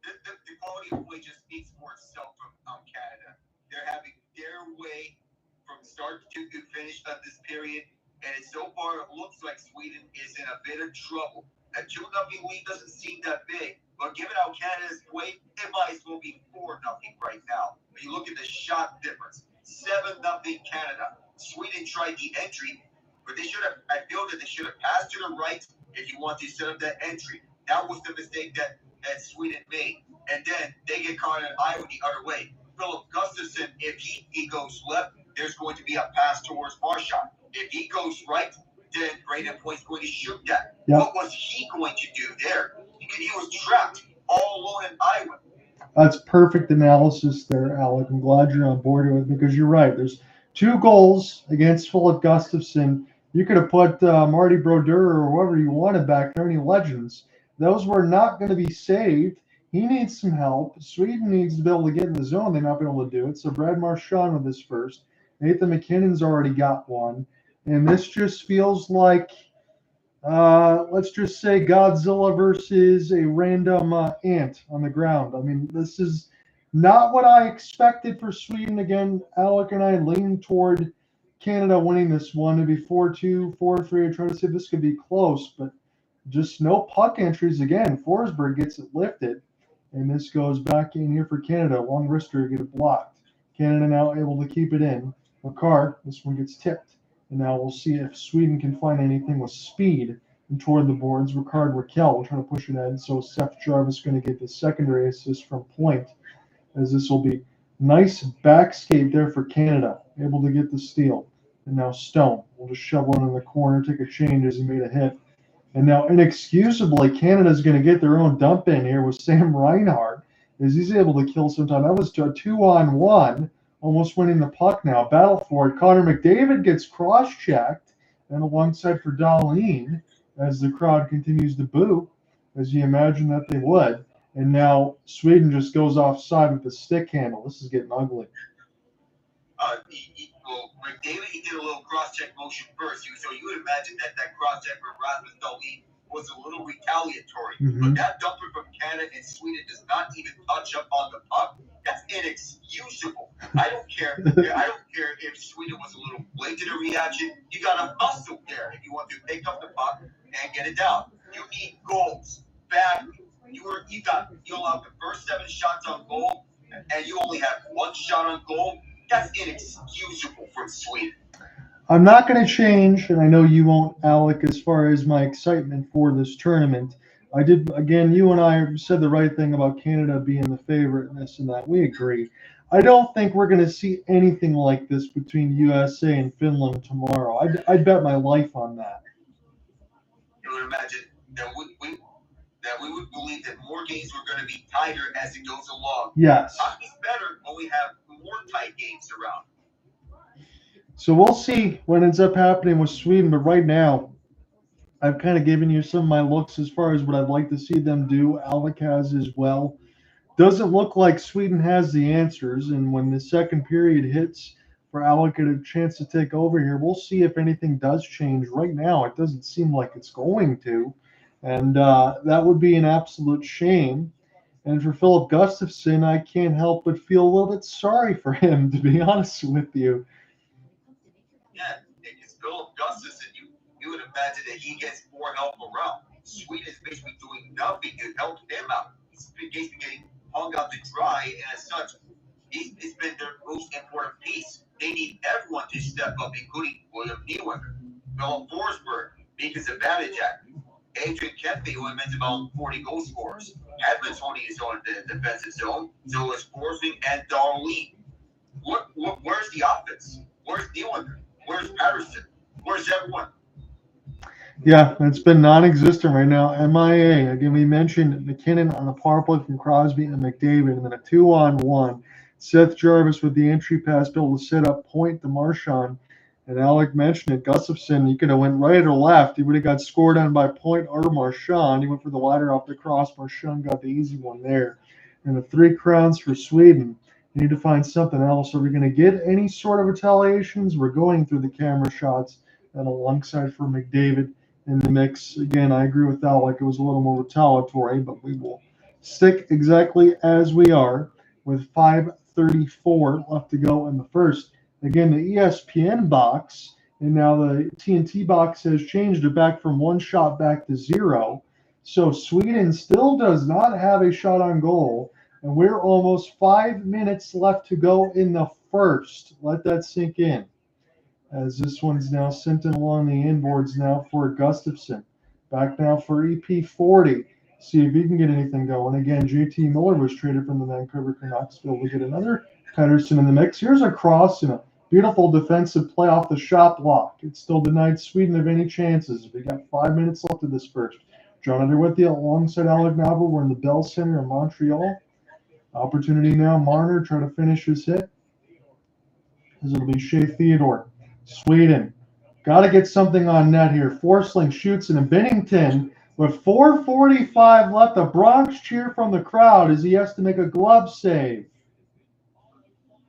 The quality of play just speaks for itself from Canada. They're having their way from start to finish of this period, and so far it looks like Sweden is in a bit of trouble. A 2-0 lead doesn't seem that big, but given how Canada's played, it might as well be 4-0 right now. When you look at the shot difference, 7-0 Canada. Sweden tried the entry, but they should have. I feel that they should have passed to the right if you want to set up that entry. That was the mistake that Sweden made, and then they get caught in an eye the other way. Philip Gustafsson, if he goes left, there's going to be a pass towards Marchand. If he goes right, then Brayden Point's going to shoot that. Yep. What was he going to do there? He was trapped all alone in Iowa. That's perfect analysis there, Alec. I'm glad you're on board with it because you're right. There's 2 goals against Philip Gustafsson. You could have put Marty Brodeur or whoever you wanted back there, any legends. Those were not going to be saved. He needs some help. Sweden needs to be able to get in the zone. They're not been able to do it. So Brad Marchand with his first. Nathan MacKinnon's already got one. And this just feels like, let's just say Godzilla versus a random ant on the ground. I mean, this is not what I expected for Sweden. Again, Alec and I lean toward Canada winning this one. It'd be 4-2, 4-3. I try to say this could be close, but just no puck entries again. Forsberg gets it lifted, and this goes back in here for Canada. Long wrister get it blocked. Canada now able to keep it in. Makar, this one gets tipped. And now we'll see if Sweden can find anything with speed and toward the boards. Rakell will try to push it in. So Seth Jarvis going to get the secondary assist from point, as this will be nice back skate there for Canada, able to get the steal. And now Stone will just shove one in the corner, take a change as he made a hit. And now inexcusably, Canada's going to get their own dump in here with Sam Reinhart, as he's able to kill some time. That was a 2-on-1. Almost winning the puck now. Battle for it. Connor McDavid gets cross-checked, and alongside for Dahlin as the crowd continues to boo, as you imagine that they would. And now Sweden just goes offside with the stick handle. This is getting ugly. Well, McDavid, he did a little cross-check motion first. So you would imagine that cross-check for Rasmus Dahlin was a little retaliatory. Mm-hmm. But that dumper from Canada and Sweden does not even touch up on the puck. That's inexcusable. I don't care if Sweden was a little late to the reaction. You got to hustle there if you want to pick up the puck and get it down. You need goals badly. You allowed the first 7 shots on goal, and you only have 1 shot on goal. That's inexcusable from Sweden. I'm not going to change, and I know you won't, Alec, as far as my excitement for this tournament. I did, again, you and I said the right thing about Canada being the favorite and this and that. We agree. I don't think we're going to see anything like this between USA and Finland tomorrow. I'd bet my life on that. You would imagine that we would believe that more games were going to be tighter as it goes along. Yes. Hockey's better when we have more tight games around. So we'll see what ends up happening with Sweden, but right now, I've kind of given you some of my looks as far as what I'd like to see them do. Alec has as well. Doesn't look like Sweden has the answers, and when the second period hits for Alec a chance to take over here, we'll see if anything does change. Right now, it doesn't seem like it's going to, and that would be an absolute shame. And for Philip Gustafsson, I can't help but feel a little bit sorry for him, to be honest with you. Yeah, it's Philip Gustafsson. You would imagine that he gets more help around. Sweden is basically doing nothing to help him out. He's basically getting hung out to dry, and as such, he's been their most important piece. They need everyone to step up, including William Nylander, Philip Forsberg, Mika Zibanejad, Adrian Kempe, who I mentioned about 40 goal scorers. Edmonds holding his own in the defensive zone. So is Forsberg and Dahlin. Where's the offense? Where's Nylander? Where's Patterson? Where's everyone? Yeah, it's been non-existent right now. MIA. Again, we mentioned MacKinnon on the power play from Crosby and McDavid, and then a 2-on-1. Seth Jarvis with the entry pass, able to set up point to Marchand. And Alec mentioned it, Gustafsson, he could have went right or left. He would have got scored on by point or Marchand. He went for the ladder off the cross. Marchand got the easy one there. And the 3 crowns for Sweden. We need to find something else. Are we going to get any sort of retaliations? We're going through the camera shots and alongside for McDavid in the mix. Again, I agree with Alec. It was a little more retaliatory, but we will stick exactly as we are with 5:34 left to go in the first. Again, the ESPN box and now the TNT box has changed it back from 1 shot back to 0. So Sweden still does not have a shot on goal. And we're almost 5 minutes left to go in the first. Let that sink in. As this one's now sent in along the inboards now for Gustafson. Back now for EP40. See if he can get anything going. Again, JT Miller was traded from the Vancouver Canucks. Be able to get another Pettersson in the mix. Here's a cross and a beautiful defensive play off the shot block. It still denied Sweden of any chances. We got 5 minutes left of this first. John Under with you alongside Alec Nava. We're in the Bell Center in Montreal. Opportunity now. Marner trying to finish his hit. As it'll be Shea Theodore. Sweden. Got to get something on net here. Forsling shoots and Binnington with 4:45 left. A Bronx cheer from the crowd as he has to make a glove save.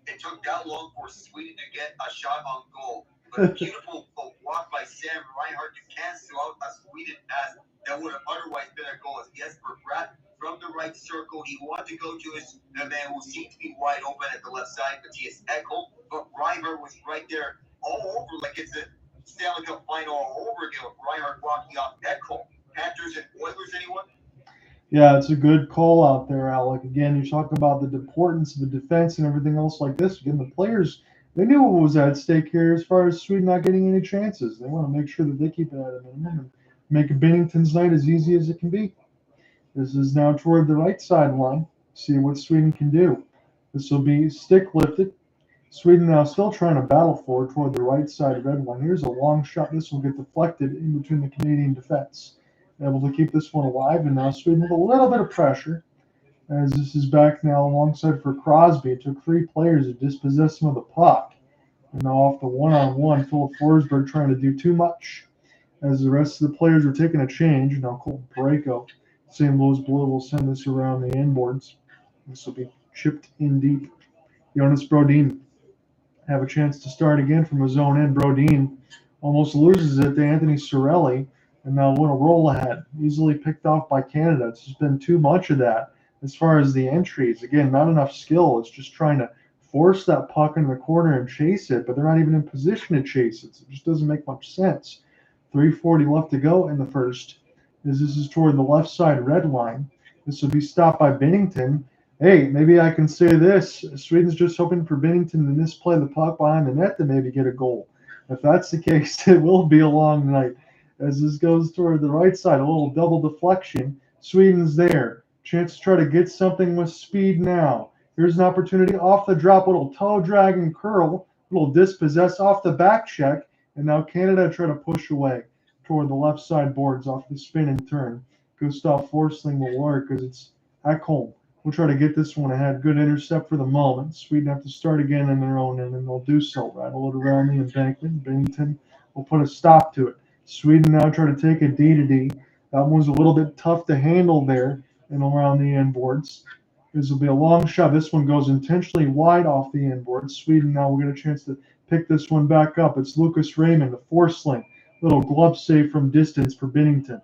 It took that long for Sweden to get a shot on goal. But a beautiful walk by Sam Reinhart to cancel out a Sweden pass that would have otherwise been a goal. As Jesper Bratt from the right circle, he wanted to go to his man who seemed to be wide open at the left side, Matthias Ekholm. But Reinhart was right there all over, like it's a Stanley Cup final all over again with Reinhart walking off Ekholm. Panthers and Oilers, anyone? Yeah, it's a good call out there, Alec. Again, you talk about the importance of the defense and everything else like this. Again, the players, they knew what was at stake here as far as Sweden not getting any chances. They want to make sure that they keep it at a minimum and make Binnington's night as easy as it can be. This is now toward the right sideline. See what Sweden can do. This will be stick lifted. Sweden now still trying to battle forward toward the right side red line. Here's a long shot. This will get deflected in between the Canadian defense. Able to keep this one alive, and now Sweden with a little bit of pressure as this is back now alongside for Crosby. It took 3 players to dispossess him of the puck. And now off the one-on-one, Philip Forsberg trying to do too much as the rest of the players are taking a change. Now Colton Parayko, St. Louis Blue will send this around the inboards. This will be chipped in deep. Jonas Brnadon have a chance to start again from his own end. Brnadon almost loses it to Anthony Cirelli. And now what a roll ahead. Easily picked off by Canada. It's just been too much of that as far as the entries. Again, not enough skill. It's just trying to force that puck into the corner and chase it, but they're not even in position to chase it. So it just doesn't make much sense. 3:40 left to go in the first. As this is toward the left side red line. This will be stopped by Binnington. Hey, maybe I can say this. Sweden's just hoping for Binnington to misplay the puck behind the net to maybe get a goal. If that's the case, it will be a long night. As this goes toward the right side, a little double deflection. Sweden's there. Chance to try to get something with speed now. Here's an opportunity off the drop, little toe drag and curl, little dispossess off the back check, and now Canada try to push away toward the left side boards off the spin and turn. Gustav Forsling will work because it's Ekholm. We'll try to get this one ahead. Good intercept for the moment. Sweden have to start again in their own end, and they'll do so. Rattle it around the embankment. Binnington will put a stop to it. Sweden now try to take a D-to-D. That one was a little bit tough to handle there and around the inboards. This will be a long shot. This one goes intentionally wide off the inboards. Sweden now will get a chance to pick this one back up. It's Lucas Raymond, the Forsling. Little glove save from distance for Binnington.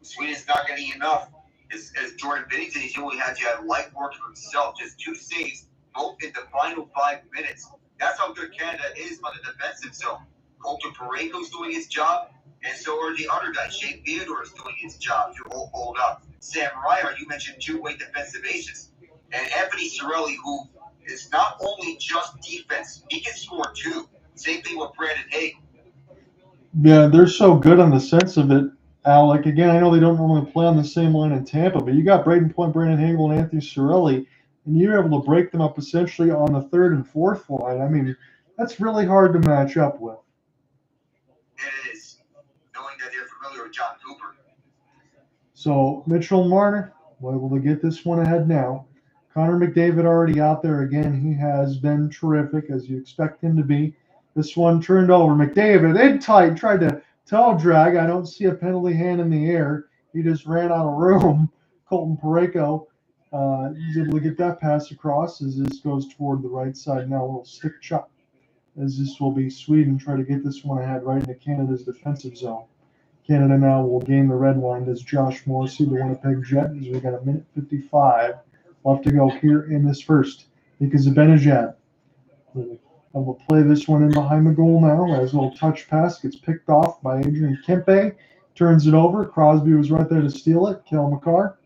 Sweden's not getting enough. As Jordan Binnington, he's only had to have light work for himself. Just 2 saves, both in the final 5 minutes. That's how good Canada is on the defensive zone. Colton Parayko's doing his job, and so are the other guys. Shea Theodore is doing his job to hold up. Sam Reinhart, you mentioned 2-way defensive aces. And Anthony Cirelli, who is not only just defense, he can score too. Same thing with Brandon Hagel. Yeah, they're so good on the sense of it, Alec. Again, I know they don't normally play on the same line in Tampa, but you got Braden Point, Brandon Hagel, and Anthony Cirelli, and you're able to break them up essentially on the 3rd and 4th line. I mean, that's really hard to match up with. It is, knowing that they're familiar with John Cooper. So Mitchell and Marner will able to get this one ahead now. Connor McDavid already out there again. He has been terrific, as you expect him to be. This one turned over. McDavid in tight, tried to toe drag. I don't see a penalty hand in the air. He just ran out of room. Colton Parayko He's able to get that pass across as this goes toward the right side. Now a little stick chop as this will be Sweden try to get this one ahead right into Canada's defensive zone. Canada now will gain the red line as Josh Morrissey, the Winnipeg Jet, as we got a minute 55 left to go here in this first. Because Zibanejad will play this one in behind the goal now as a little touch pass gets picked off by Adrian Kempe. Turns it over. Crosby was right there to steal it. Makar.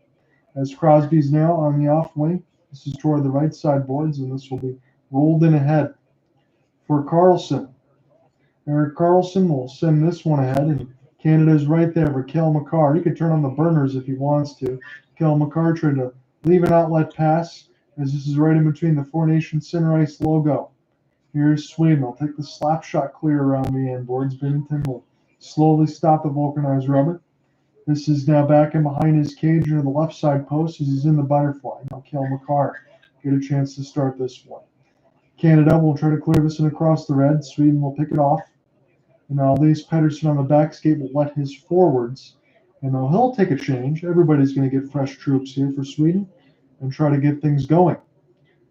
As Crosby's now on the off wing. This is toward the right side boards, and this will be rolled in ahead for Karlsson. Erik Karlsson will send this one ahead, and Canada's right there for Makar. He could turn on the burners if he wants to. Makar tried to leave an outlet pass, as this is right in between the Four Nations Center Ice logo. Here's Sweden. They'll take the slap shot clear around the end boards. Binnington will slowly stop the vulcanized rubber. This is now back in behind his cage near the left side post as he's in the butterfly. Now Makar get a chance to start this one. Canada will try to clear this one across the red. Sweden will pick it off. And now Elias Pettersson on the back skate will let his forwards. And now he'll take a change. Everybody's going to get fresh troops here for Sweden and try to get things going.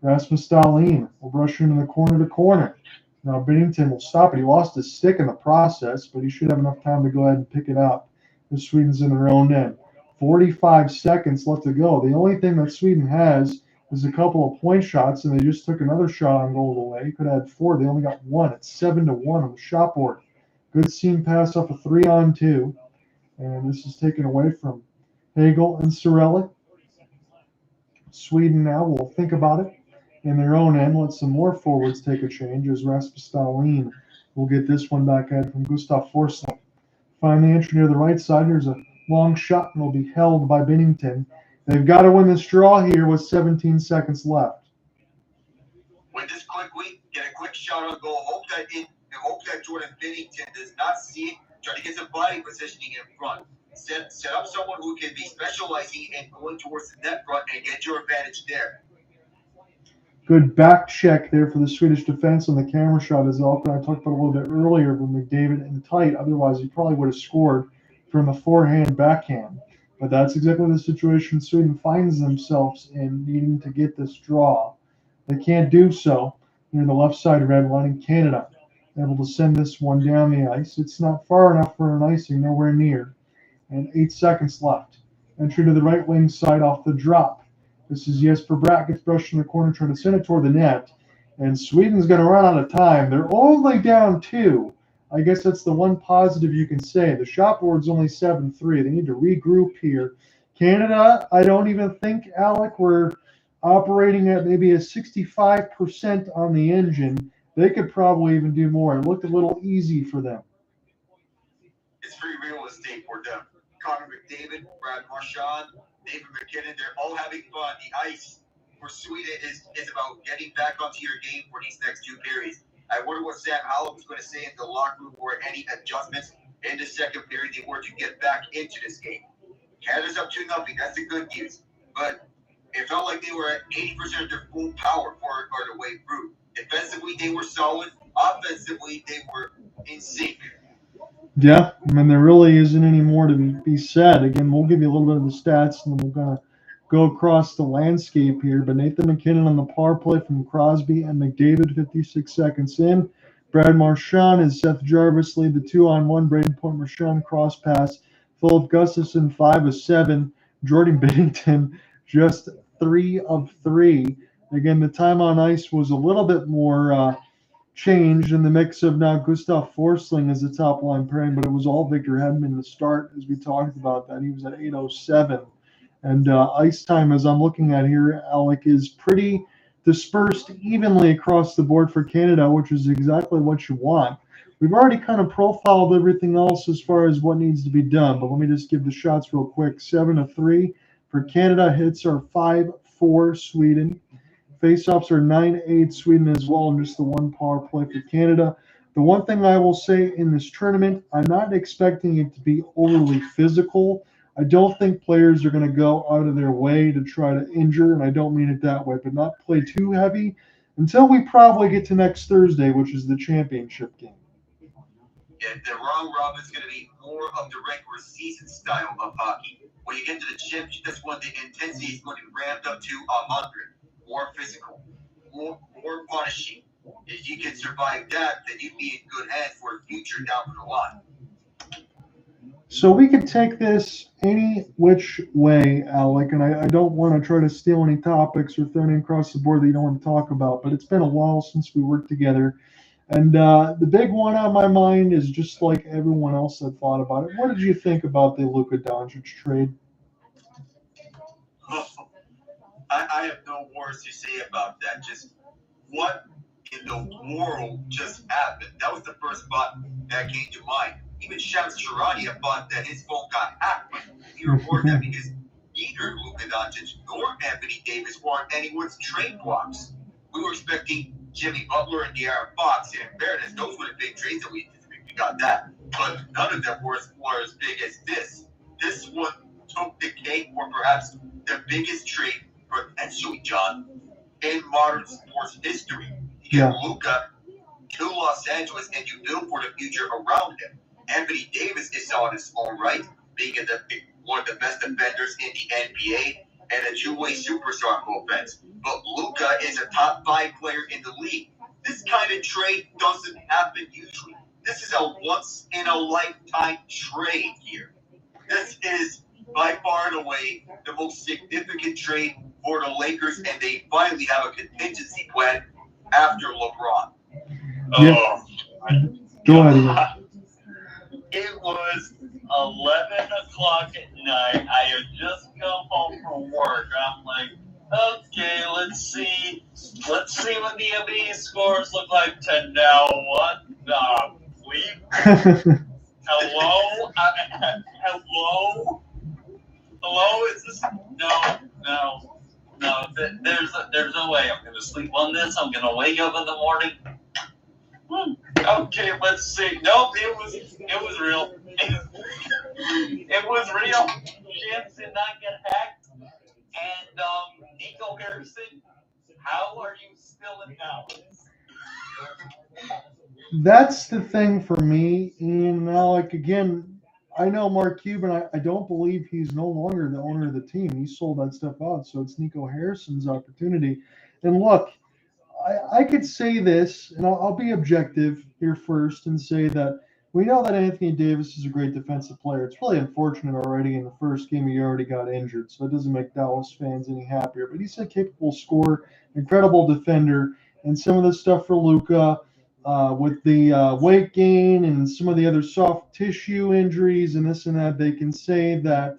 Rasmus Dahlin will rush into the corner to corner. Now Binnington will stop it. He lost his stick in the process, but he should have enough time to go ahead and pick it up. The Sweden's in their own end. 45 seconds left to go. The only thing that Sweden has is a couple of point shots, and they just took another shot on goal away. Could have had 4. They only got 1. It's 7-1 on the shot board. Good seam pass off a 3-on-2. And this is taken away from Hagel and Cirelli. Sweden now will think about it in their own end. Let some more forwards take a change as Rasmus Dahlin will get this one back ahead from Gustav Forsling. Find the entry near the right side. There's a long shot and will be held by Binnington. They've got to win this draw here with 17 seconds left. Win this quickly, get a quick shot on goal. Hope that Jordan Binnington does not see it. Try to get some body positioning in front. Set up someone who can be specializing in going towards the net front and get your advantage there. Good back check there for the Swedish defense on the camera shot, as Alec and I talked about a little bit earlier with McDavid in tight. Otherwise, he probably would have scored from the forehand backhand. But that's exactly the situation Sweden finds themselves in, needing to get this draw. They can't do so near the left side red line in Canada. Able to send this one down the ice. It's not far enough for an icing, nowhere near. And 8 seconds left. Entry to the right wing side off the drop. This is Jesper Bratt gets brushed in the corner trying to send it toward the net. And Sweden's going to run out of time. They're only down 2. I guess that's the one positive you can say. The shot board's only 7-3. They need to regroup here. Canada, I don't even think, Alec, we're operating at maybe a 65% on the engine. They could probably even do more. It looked a little easy for them. It's free real estate for them. Connor McDavid, Brad Marchand, David MacKinnon, they're all having fun. The ice for Sweden is about getting back onto your game for these next 2 periods. I wonder what Sam Hallam was going to say in the locker room or any adjustments in the second period in order to get back into this game. Canada's up 2-0. That's the good news. But it felt like they were at 80% of their full power for the way through. Defensively, they were solid. Offensively, they were in sync. Yeah, I mean, there really isn't any more to be said. Again, we'll give you a little bit of the stats, and then we're going to go across the landscape here. But Nathan MacKinnon on the power play from Crosby and McDavid, 56 seconds in. Brad Marchand and Seth Jarvis lead the 2-on-1. Braden Point Marchand cross pass. Philip Gustafson, 5 of 7. Jordan Binnington, just 3 of 3. Again, the time on ice was a little bit more changed in the mix of now Gustav Forsling as the top line pairing, but it was all Victor Hedman to start, as we talked about that. He was at 8:07. And ice time, as I'm looking at here, Alec, is pretty dispersed evenly across the board for Canada, which is exactly what you want. We've already kind of profiled everything else as far as what needs to be done, but let me just give the shots real quick. 7 of 3 for Canada. Hits are 5-4 Sweden. Faceoffs are 9-8 Sweden as well, and just the 1 power play for Canada. The one thing I will say in this tournament, I'm not expecting it to be overly physical. I don't think players are going to go out of their way to try to injure, and I don't mean it that way, but not play too heavy until we probably get to next Thursday, which is the championship game. Yeah, the round robin is going to be more of the regular season style of hockey, when you get to the championship, that's when the intensity is going to be ramped up to 100. More physical, more punishing. If you can survive that, then you'd be in good hands for a future down the line. So we could take this any which way, Alec, and I don't want to try to steal any topics or throw anything across the board that you don't want to talk about, but it's been a while since we worked together. And the big one on my mind is just like everyone else that thought about it. What did you think about the Luka Doncic trade? I have no words to say about that. Just what in the world just happened? That was the first thought that came to mind. Even Shams Charania thought that his phone got hacked. He reported that because neither Luka Doncic nor Anthony Davis were on anyone's trade blocks. We were expecting Jimmy Butler and De'Aaron Fox, and in fairness, those were the big trades that we got that. But none of them were as big as this. This one took the cake, or perhaps the biggest trade potentially, John, in modern sports history. You get Luka to Los Angeles, and you build for the future around him. Anthony Davis is on his own right, being one of the best defenders in the NBA and a two-way superstar offense. But Luka is a top 5 player in the league. This kind of trade doesn't happen usually. This is a once-in-a-lifetime trade here. This is by far and away the most significant trade for the Lakers, and they finally have a contingency plan after LeBron. Yeah. Go ahead. It was 11 o'clock at night. I had just come home from work. I'm like, okay, let's see what the NBA scores look like to now. What the bleep? Hello? Hello? Is this? No. There's no way I'm going to sleep on this. I'm going to wake up in the morning. Okay, let's see. Nope, it was real. It was real. Chips did not get hacked. And Nico Harrison, how are you still in Dallas? That's the thing for me. And Alec, again, I know Mark Cuban. I don't believe he's no longer the owner of the team. He sold that stuff out, so it's Nico Harrison's opportunity. And look, I could say this, and I'll be objective here first and say that we know that Anthony Davis is a great defensive player. It's really unfortunate already in the first game he already got injured, so it doesn't make Dallas fans any happier. But he's a capable scorer, incredible defender, and some of the stuff for Luka with the weight gain and some of the other soft tissue injuries and this and that, they can say that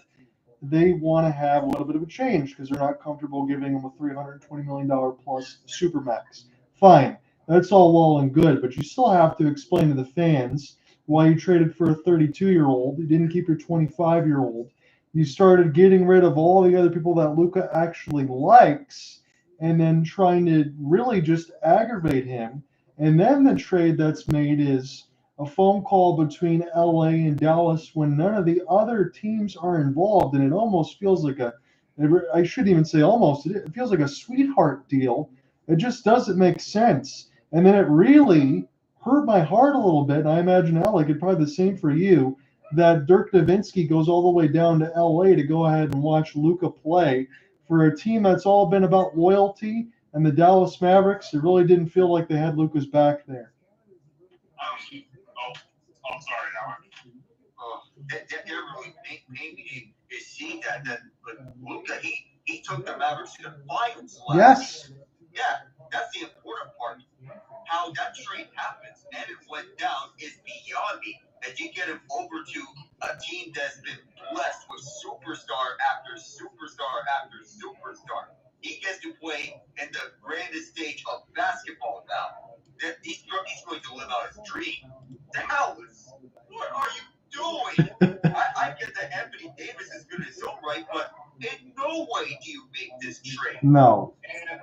they want to have a little bit of a change because they're not comfortable giving him a $320 million plus supermax. Fine. That's all well and good, but you still have to explain to the fans why you traded for a 32-year-old. You didn't keep your 25-year-old. You started getting rid of all the other people that Luka actually likes and then trying to really just aggravate him. And then the trade that's made is a phone call between LA and Dallas when none of the other teams are involved. And it almost feels like I shouldn't even say almost, it feels like a sweetheart deal. It just doesn't make sense. And then it really hurt my heart a little bit. And I imagine, Alec, it's probably the same for you, that Dirk Nowitzki goes all the way down to LA to go ahead and watch Luka play for a team that's all been about loyalty. And the Dallas Mavericks, it really didn't feel like they had Luka's back there. I'm sorry, Alec. That really made me see that but Luka, he took the Mavericks to the finals last season. Yeah, that's the important part. How that trade happens and it went down is beyond me. That you get him over to a team that's been blessed with superstar after superstar after superstar. He gets to play in the grandest stage of basketball now. He's going to live out his dream. Dallas, what are you doing? I get that Anthony Davis is good in his own right, but in no way do you make this trade. No. And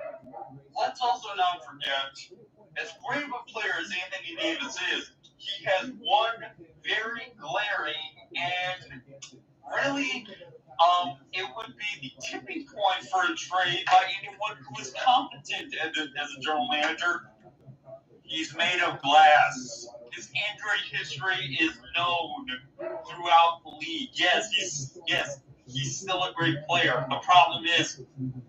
let's also not forget, as great of a player as Anthony Davis is, he has one very glaring and really it would be the tipping point for a trade by anyone who is competent as a general manager. He's made of glass. His injury history is known throughout the league. Yes, he's still a great player. The problem is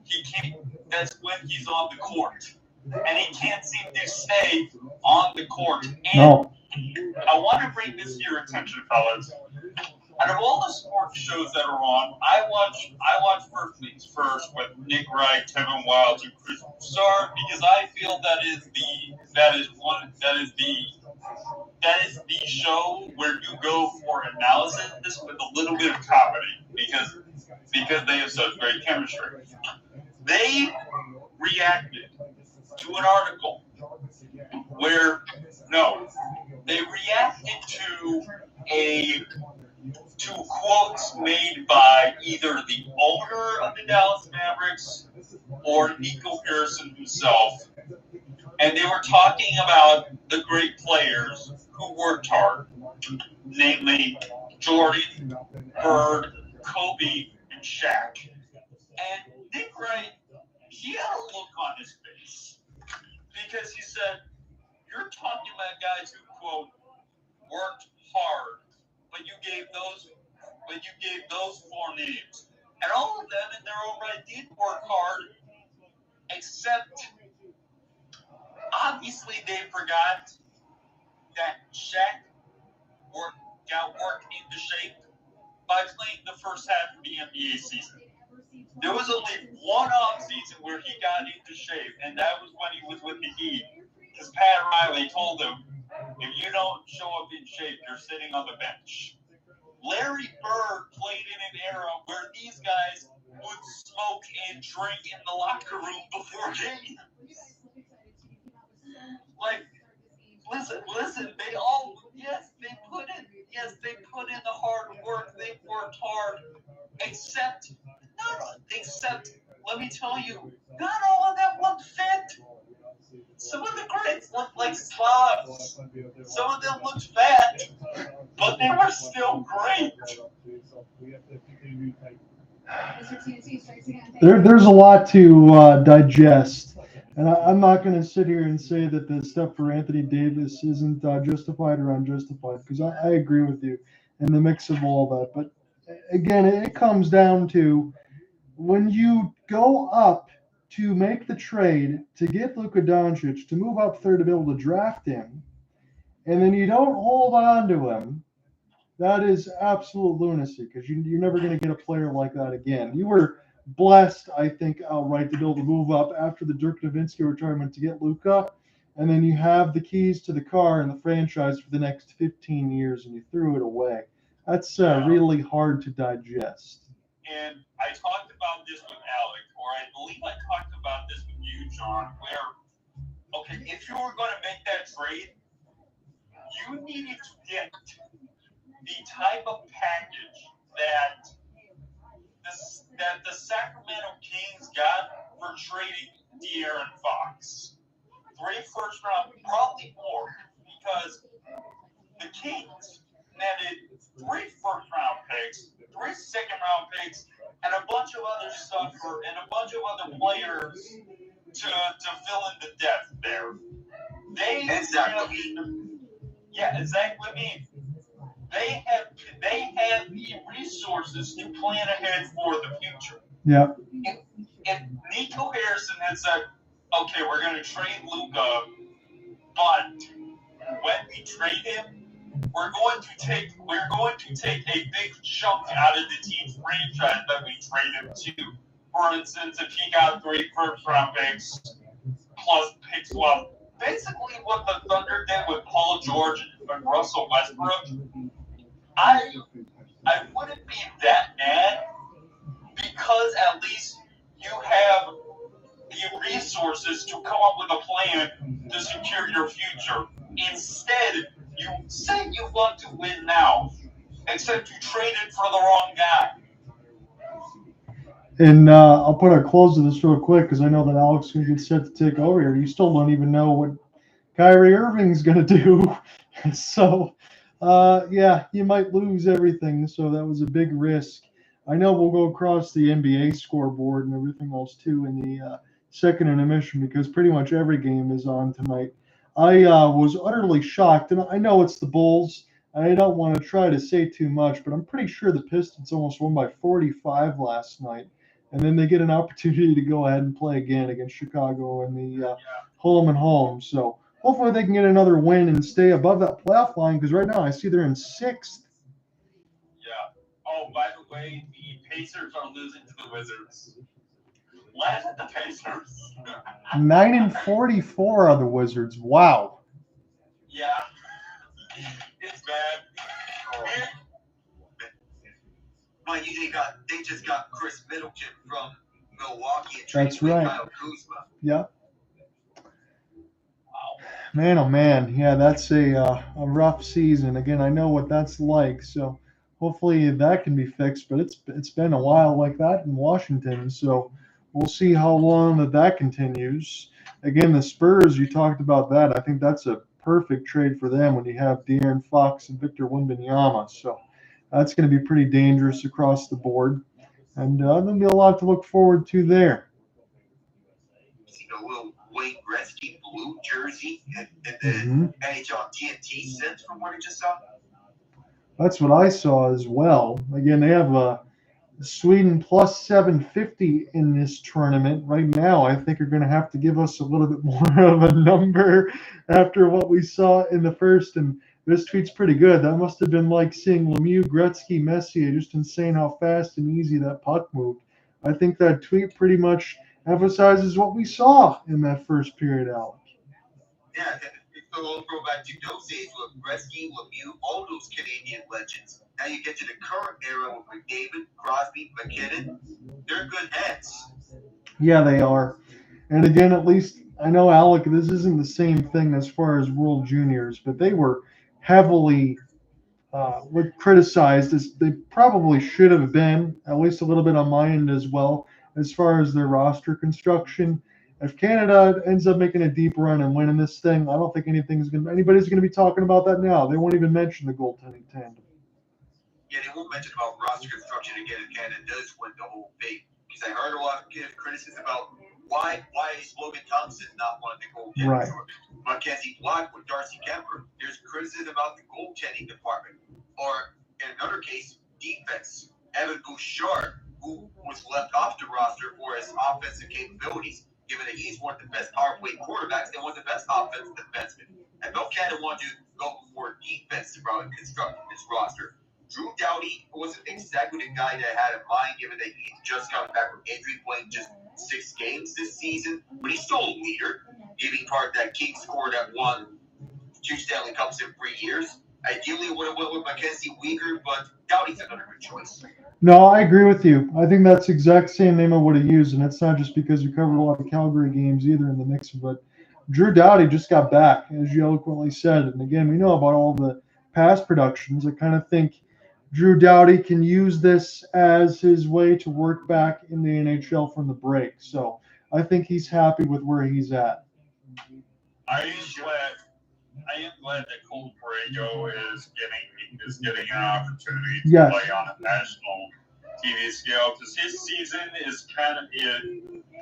he can't. That's when he's on the court, and he can't seem to stay on the court. And No. I want to bring this to your attention, fellas. Out of all the sports shows that are on, I watch First Things First with Nick Wright, Kevin Wilde, and Chris Broussard because I feel that is the show where you go for analysis with a little bit of comedy because they have such great chemistry. They reacted to an article they reacted to quotes made by either the owner of the Dallas Mavericks or Nico Pearson himself. And they were talking about the great players who worked hard, namely Jordan, Bird, Kobe, and Shaq. And Nick Wright, he had a look on his face because he said, "You're talking about guys who, quote, worked hard, but you gave those four names. And all of them in their own right did work hard, except obviously they forgot that Shaq got worked into shape by playing the first half of the NBA season. There was only one off season where he got into shape, and that was when he was with the Heat. Because Pat Riley told him, if you don't show up in shape, you're sitting on the bench. Larry Bird played in an era where these guys would smoke and drink in the locker room before games. Like, listen, they put in the hard work, they worked hard, except, let me tell you, not all of them looked fit. Some of the greats looked like slobs. Some of them looked fat, but they were still great. There's a lot to digest. And I'm not going to sit here and say that the stuff for Anthony Davis isn't justified or unjustified, because I agree with you in the mix of all that. But again, it comes down to when you go up to make the trade to get Luka Doncic, to move up third to be able to draft him, and then you don't hold on to him, that is absolute lunacy, because you're never going to get a player like that again. You were blessed, I think, outright to be able to move up after the Dirk Nowitzki retirement to get Luka, and then you have the keys to the car and the franchise for the next 15 years, and you threw it away. That's really hard to digest. And I talked about this with Alec, or I believe I talked about this with you, John, where, okay, if you were going to make that trade, you needed to get the type of package that the Sacramento Kings got for trading De'Aaron Fox. 3 first-round, probably more, because the Kings netted 3 first-round picks, 3 second-round picks, and a bunch of other stuff and a bunch of other players to fill in the depth there. Exactly. They have the resources to plan ahead for the future. Yeah. If Nico Harrison had said, okay, we're going to trade Luka, but when we trade him, we're going to take a big chunk out of the team's franchise that we trade him to. For instance, if he got 3 first-round picks plus picks, well, basically what the Thunder did with Paul George and Russell Westbrook, I wouldn't be that mad, because at least you have the resources to come up with a plan to secure your future. Instead, you say you want to win now, except you traded for the wrong guy. And I'll put a close to this real quick, because I know that Alex is going to get set to take over here. You still don't even know what Kyrie Irving's going to do. So, you might lose everything. So that was a big risk. I know we'll go across the NBA scoreboard and everything else, too, in the second intermission, because pretty much every game is on tonight. I was utterly shocked, and I know it's the Bulls. I don't want to try to say too much, but I'm pretty sure the Pistons almost won by 45 last night. And then they get an opportunity to go ahead and play again against Chicago in the home and home. So hopefully they can get another win and stay above that playoff line, because right now I see they're in 6th. Yeah. Oh, by the way, the Pacers are losing to the Wizards. Laugh at the Pacers. 9-44 are the Wizards. Wow. Yeah. It's bad. Mind you, they just got Chris Middleton from Milwaukee and That's traded right. Kyle Kuzma. Yeah. Man, oh man, yeah, that's a rough season. Again, I know what that's like, so hopefully that can be fixed. But it's been a while like that in Washington, so we'll see how long that continues. Again, the Spurs, you talked about that. I think that's a perfect trade for them when you have De'Aaron Fox and Victor Wembanyama. So that's going to be pretty dangerous across the board, and there'll be a lot to look forward to there. See a little Wayne Gretzky blue jersey and the NHL TNT sent from what I just saw. That's what I saw as well. Again, they have Sweden plus 750 in this tournament. Right now, I think are going to have to give us a little bit more of a number after what we saw in the first. And this tweet's pretty good. That must have been like seeing Lemieux, Gretzky, Messier. Just insane how fast and easy that puck moved. I think that tweet pretty much emphasizes what we saw in that first period, Alec. Yeah, we'll go back to those days with Gretzky, Lemieux, all those Canadian legends. Now you get to the current era with McDavid, Crosby, MacKinnon. They're in good hands. Yeah, they are. And again, at least I know, Alec, this isn't the same thing as far as World Juniors, but they were heavily criticized, as they probably should have been, at least a little bit on my end as well, as far as their roster construction. If Canada ends up making a deep run and winning this thing, I don't think anybody's going to be talking about that now. They won't even mention the goaltending tandem. Yeah, they won't mention about roster construction again if Canada does win the whole thing. Because I heard a lot of criticism about why is Logan Thompson not one of the goaltenders? Right. Or Mackenzie Block with Darcy Kemper. There's criticism about the goaltending department. Or in another case, defense. Evan Bouchard, who was left off the roster for his offensive capabilities, given that he's one of the best power play quarterbacks and one of the best offensive defensemen. I felt Canada wanted to go for defense to probably construct this roster. Drew Doughty wasn't exactly the guy that I had in mind, given that he just got back from injury, playing just 6 games this season. But he's still a leader, giving part of that King score that won 2 Stanley Cups in 3 years. Ideally, would have went with Mackenzie Weegar, but Doughty's another good choice. No, I agree with you. I think that's the exact same name I would have used, and it's not just because we covered a lot of Calgary games either in the mix, but Drew Doughty just got back, as you eloquently said. And again, we know about all the past productions. I kind of think Drew Doughty can use this as his way to work back in the NHL from the break. So I think he's happy with where he's at. I am glad that Cole Parayko is getting an opportunity to play on a national TV scale, because his season is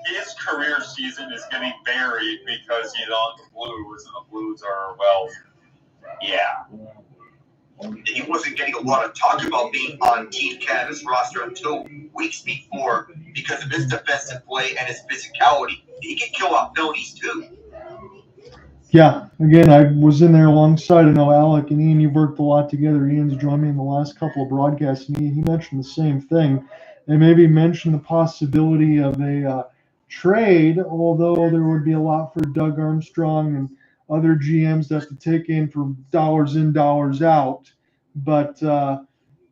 his career season is getting buried because he's on the Blues, and the Blues are, well, yeah. He wasn't getting a lot of talk about being on Team Canada's roster until weeks before, because of his defensive play and his physicality. He can kill off penalties too. Yeah, again, I was in there alongside. I know Alec and Ian, you've worked a lot together. Ian's joined me in the last couple of broadcasts, and he mentioned the same thing. And maybe mentioned the possibility of a trade, although there would be a lot for Doug Armstrong and other GMs that have to take in for dollars in, dollars out. But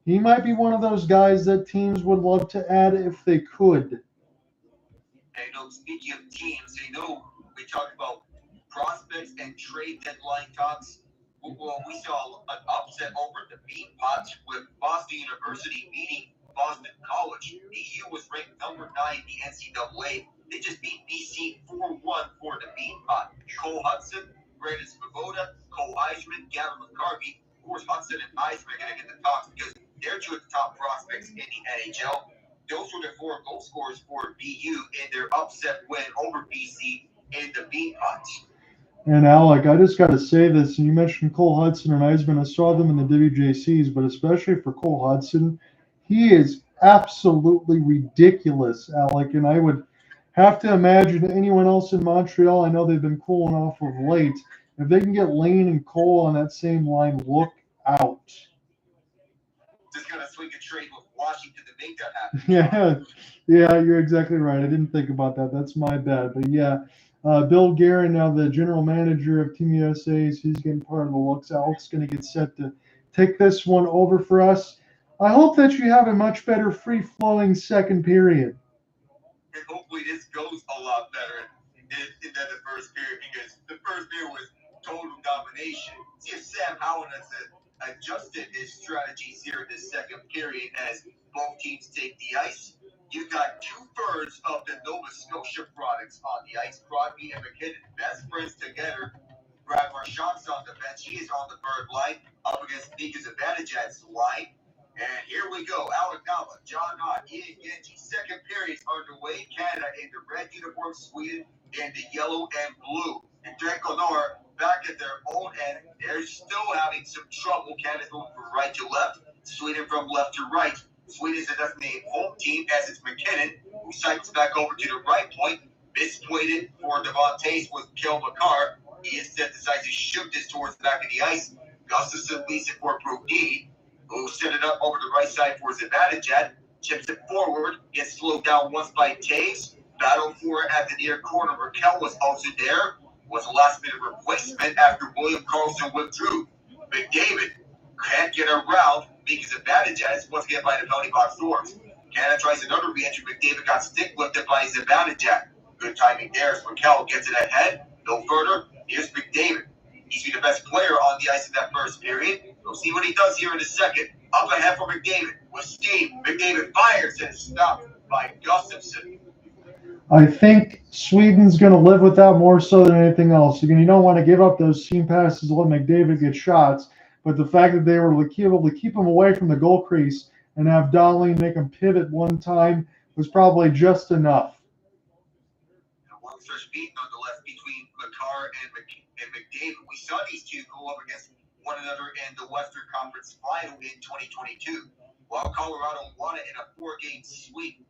he might be one of those guys that teams would love to add if they could. And speaking of teams, we talked about prospects and trade deadline talks. Well, we saw an upset over the Bean Pot with Boston University beating Boston College. BU was ranked number 9 in the NCAA. They just beat BC 4-1 for the Bean Pot. Cole Hudson, Brandon Svoboda, Cole Eisman, Gavin McCarvey. Of course, Hudson and Eisman are going to get the talks because they're 2 of the top prospects in the NHL. Those were the 4 goal scorers for BU in their upset win over BC in the Bean Pot. And Alec, I just got to say this. You mentioned Cole Hudson and Eisman. I saw them in the WJCs, but especially for Cole Hudson, he is absolutely ridiculous, Alec. And I would have to imagine anyone else in Montreal. I know they've been cooling off of late. If they can get Lane and Cole on that same line, look out. Just gonna swing a trade with Washington to make that happen. Yeah, you're exactly right. I didn't think about that. That's my bad. But yeah, Bill Guerin, now the general manager of Team USA, he's getting part of the looks. Alec's going to get set to take this one over for us. I hope that you have a much better free-flowing second period. And hopefully this goes a lot better than the first period, because the first period was total domination. See if Sam Howell has adjusted his strategies here in the second period as both teams take the ice. You got 2/3 of the Nova Scotia products on the ice. Crosby and MacKinnon, best friends together. Brad Marchand's on the bench. He is on the third line up against Zibanejad-Rickard's line. And here we go. Alec Nava, John Knott, Ian Genji. Second period's underway. Canada in the red uniform, Sweden in the yellow and blue. And Reinhart-Connor back at their own end. They're still having some trouble. Canada's moving from right to left. Sweden from left to right. Sweden is a designated home team, as it's MacKinnon, who cycles back over to the right point. Misplayed for Devon with Makar. He instead decides to shoot this towards the back of the ice. Gustafsson leads it for Brnadon, who set it up over the right side for Zibanejad. Chips it forward, gets slowed down once by Toews. Battle for it at the near corner. Rakell was also there. Was a last-minute replacement after William Karlsson withdrew. McDavid can't get around because Zibanejad is once again by the penalty box doors. Canada tries another re-entry. McDavid got stick lifted by Zibanejad. Good timing there as Rakell gets it ahead. No further. Here's McDavid. He's been the best player on the ice in that first period. We'll see what he does here in the second. Up ahead for McDavid with steam. McDavid fires and stopped by Gustafsson. I think Sweden's going to live with that more so than anything else. Again, you don't want to give up those seam passes to let McDavid get shots, but the fact that they were able to keep him away from the goal crease and have Donnelly make him pivot one time was probably just enough. A long stretch beat nonetheless between Makar and McDavid. We saw these two go up against one another in the Western Conference Final in 2022, while Colorado won it in a 4-game sweep.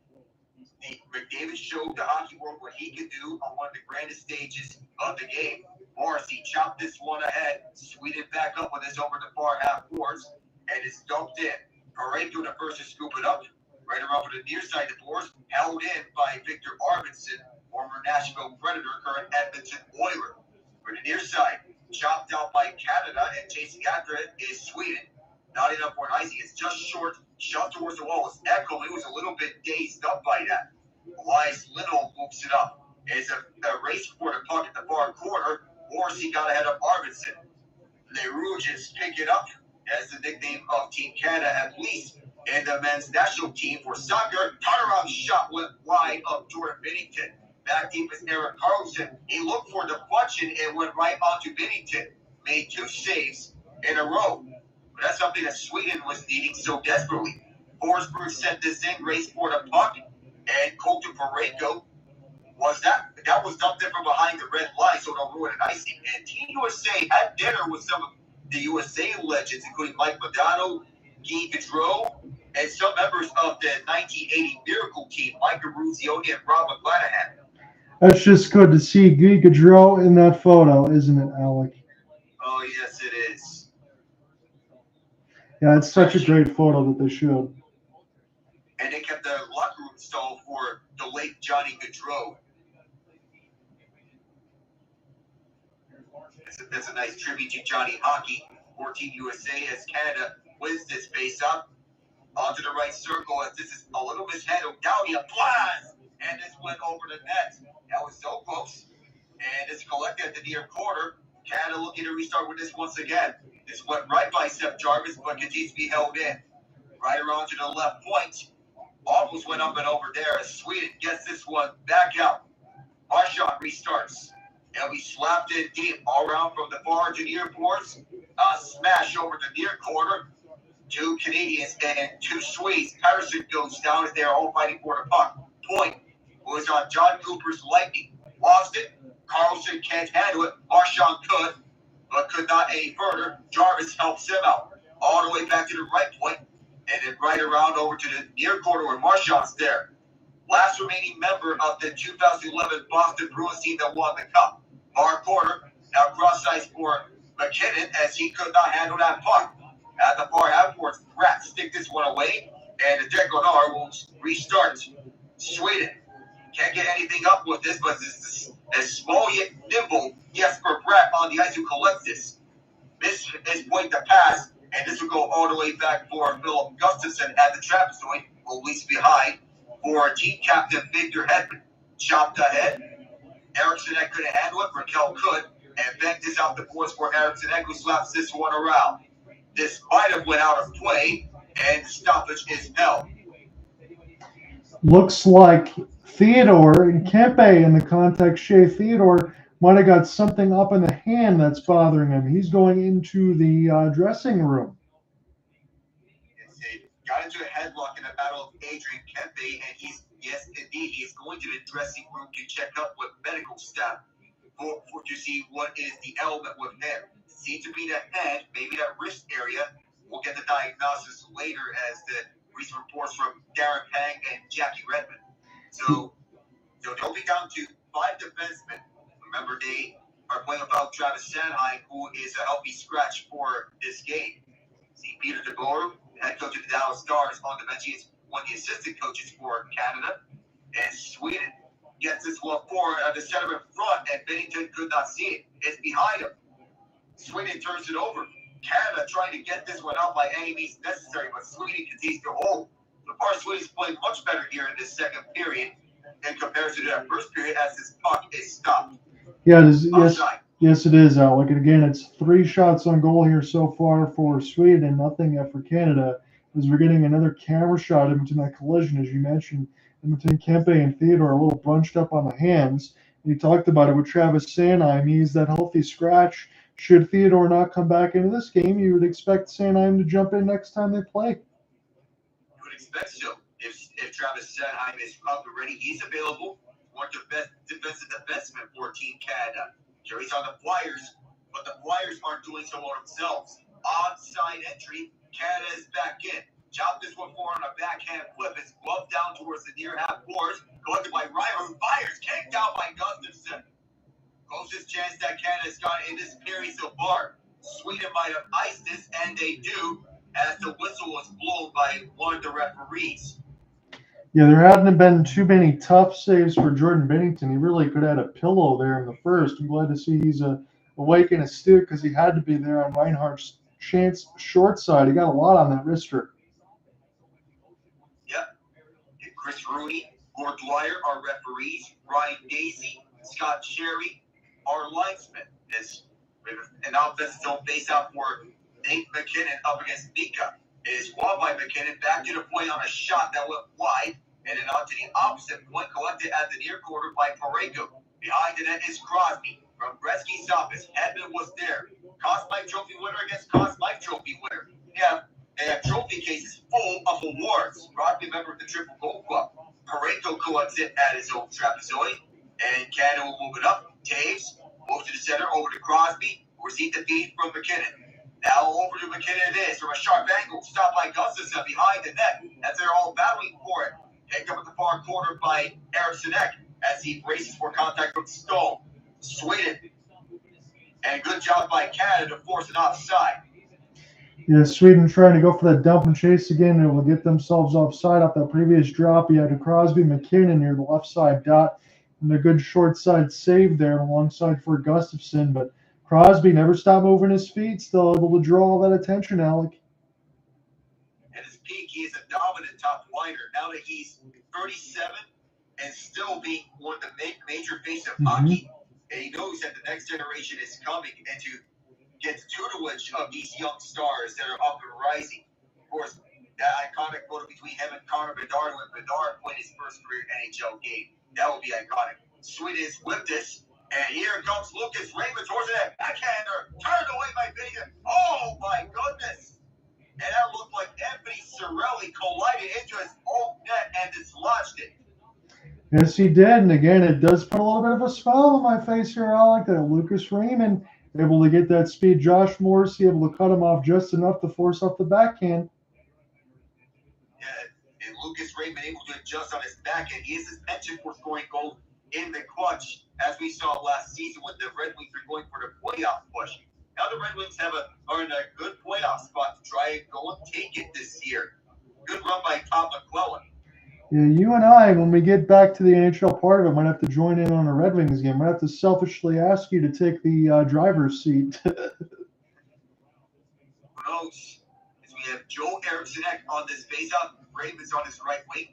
McDavid showed the hockey world what he could do on one of the grandest stages of the game. Morrissey chopped this one ahead, Sweden back up with this over the far half boards, and it's dumped in. Parayko the first to scoop it up, right around for the near side of the boards, held in by Victor Arvidsson, former Nashville Predator, current Edmonton Oiler. For the near side, chopped out by Canada, and chasing after it is Sweden. Not enough for an icing. It's just short. Shot towards the wall. It's Ekholm. He was a little bit dazed up by that. Elias Lindholm books it up. It's a race for the puck at the far corner. Morrissey got ahead of Arvidsson. Les Rouges pick it up as the nickname of Team Canada, at least in the men's national team for soccer. Turnaround shot went wide of Jordan Binnington. Back deep is Erik Karlsson. He looked for deflection and went right onto Binnington. Made 2 saves in a row. But that's something that Sweden was needing so desperately. Forsberg sent this in, raced for the puck, and Colton Parayko was that was dumped in from behind the red line, so don't ruin an icing. And Team USA had dinner with some of the USA legends, including Mike Modano, Guy Gaudreau, and some members of the 1980 Miracle team, Mike Ruzio and Rob McClanahan. That's just good to see Guy Gaudreau in that photo, isn't it, Alec? Oh, yes, it is. Yeah, it's such a great photo that they showed. And they kept the locker room installed for the late Johnny Gaudreau. That's a nice tribute to Johnny Hockey for Team USA as Canada wins this face-off. Onto the right circle as this is a little mishandled. Doughty applies, and this went over the net. That was so close. And it's collected at the near corner. Canada looking to restart with this once again. This went right by Seth Jarvis, but continues to be held in. Right around to the left point. Almost went up and over there as Sweden gets this one back out. Marchand restarts. And we slapped it deep all around from the far to near boards. Smash over the near corner. 2 Canadians and 2 Swedes. Patterson goes down as they are all fighting for the puck. Point was on John Cooper's Lightning. Lost it. Carlson can't handle it. Marchand could, but could not any further. Jarvis helps him out. All the way back to the right point, and then right around over to the near corner where Marchand's there. Last remaining member of the 2011 Boston Bruins team that won the Cup. Far corner, now cross-ice for MacKinnon as he could not handle that puck. At the far half court, Pratt stick this one away, and the Deconar will restart. Sweden can't get anything up with this, but this is small yet nimble Jesper Pratt on the ice who collects this. This is point to pass, and this will go all the way back for Philip Gustafsson at the trapezoid, who leaves behind for team captain Victor Hedman. Chopped ahead. Eriksson couldn't handle it. Rakell could, and banked this out the boards for Eriksson, who slaps this one around. This might have went out of play, and the stoppage is held. Looks like Theodore and Kempe in the context. Shea Theodore might have got something up in the hand that's bothering him. He's going into the dressing room. It got into a headlock in the battle of Adrian Kempe, and yes, indeed, he's going to the dressing room to check up with medical staff to see what is the ailment with him. Seems to be the head, maybe that wrist area. We'll get the diagnosis later as the recent reports from Darren Pang and Jackie Redmond. So they'll be down to 5 defensemen. Remember, they are playing without Travis Sanheim, who is a healthy scratch for this game. See Peter DeBoer, head coach of the Dallas Stars, on the bench. He is one of the assistant coaches for Canada. And Sweden gets this one forward at the center in front, and Binnington could not see it. It's behind him. Sweden turns it over. Canada trying to get this one out by any means necessary, but Sweden continues to hold. So far, Sweden's played much better here in this second period in comparison to that first period as this puck is stopped. Yeah, yes, it is, Alec. And again, it's 3 shots on goal here so far for Sweden and nothing yet for Canada, as we're getting another camera shot in between that collision, as you mentioned, in between Kempe and Theodore, a little bunched up on the hands. You talked about it with Travis Sanheim. He's that healthy scratch. Should Theodore not come back into this game, you would expect Sanheim to jump in next time they play. You would expect so. If Travis Sanheim is up and ready, he's available. One of the best defensive defensemen for Team Canada. Jerry's on the Flyers, but the Flyers aren't doing so well themselves. Onside entry, Canada is back in. Chop this one forward on a backhand flip. It's gloved down towards the near half boards. Collected by Reinhart, who fires, kicked out by Gustafsson. Closest chance that Canada's got in this period so far. Sweden might have iced this, and they do, as the whistle was blown by one of the referees. Yeah, there hadn't been too many tough saves for Jordan Binnington. He really could have had a pillow there in the first. I'm glad to see he's awake and astute because he had to be there on Reinhardt's chance short side. He got a lot on that wrister. Yep. Chris Rooney, Gord Dwyer are referees. Ryan Daisy, Scott Sherry are linesmen. This an offensive zone face-out for Nate MacKinnon up against Mika. It is won by MacKinnon, back to the point on a shot that went wide, and then on to the opposite point, collected at the near corner by Parayko. Behind the net is Crosby. From Gretzky's office, Hedman was there. Conn Smythe Trophy winner against Conn Smythe Trophy winner. They have trophy cases full of awards. Crosby, member of the Triple Gold Club. Parayko collects it at his own trapezoid, and Canada will move it up. Toews moves to the center, over to Crosby, who received the feed from MacKinnon. Now over to MacKinnon it is, from a sharp angle, stopped by Gustafsson behind the net, as they're all battling for it. Picked up at the far corner by Eriksson as he braces for contact from Stone. Sweden. And good job by Canada to force an offside. Yeah, Sweden trying to go for that dump and chase again, and will get themselves offside off that previous drop. You had Crosby, MacKinnon near the left side dot, and a good short side save there alongside for Gustafsson, but Crosby never stopped moving his feet, still able to draw all that attention, Alec. At his peak, he is a dominant top liner. Now that he's 37 and still being one of the major face of hockey, and he knows that the next generation is coming, and to get the tutelage of these young stars that are up and rising. Of course, that iconic photo between him and Connor Bedard when Bedard played his first career NHL game. That would be iconic. Sweden is with this. And here comes Lucas Raymond towards that backhander. Turned away by Binnington. Oh, my goodness. And that looked like Anthony Cirelli collided into his own net and dislodged it. Yes, he did. And again, it does put a little bit of a smile on my face here, Alec, that Lucas Raymond able to get that speed. Josh Morrissey able to cut him off just enough to force up the backhand. Yeah, and Lucas Raymond able to adjust on his backhand. He is his penchant for scoring goals in the clutch, as we saw last season when the Red Wings were going for the playoff push. Now the Red Wings are in a good playoff spot to try and go and take it this year. Good run by Tom McClellan. Yeah, you and I, when we get back to the NHL part of it, might have to join in on a Red Wings game. Might have to selfishly ask you to take the driver's seat. Who knows? As we have Joe Eriksson on this faceoff, Ravens on his right wing.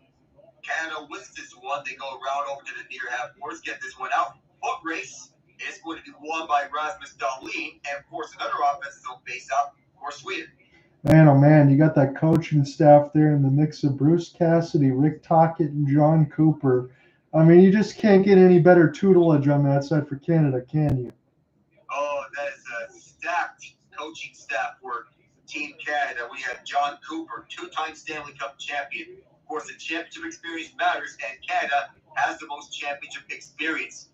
Canada wins this one. They go around over to the near half boards, get this one out. Foot race is going to be won by Rasmus Dahlin and force another offensive zone faceoff for Sweden. Man, oh man, you got that coaching staff there in the mix of Bruce Cassidy, Rick Tocchet, and John Cooper. I mean, you just can't get any better tutelage on that side for Canada, can you? Oh, that is a stacked coaching staff for Team Canada. We have John Cooper, two-time Stanley Cup champion. Of course, the championship experience matters, and Canada has the most championship experience.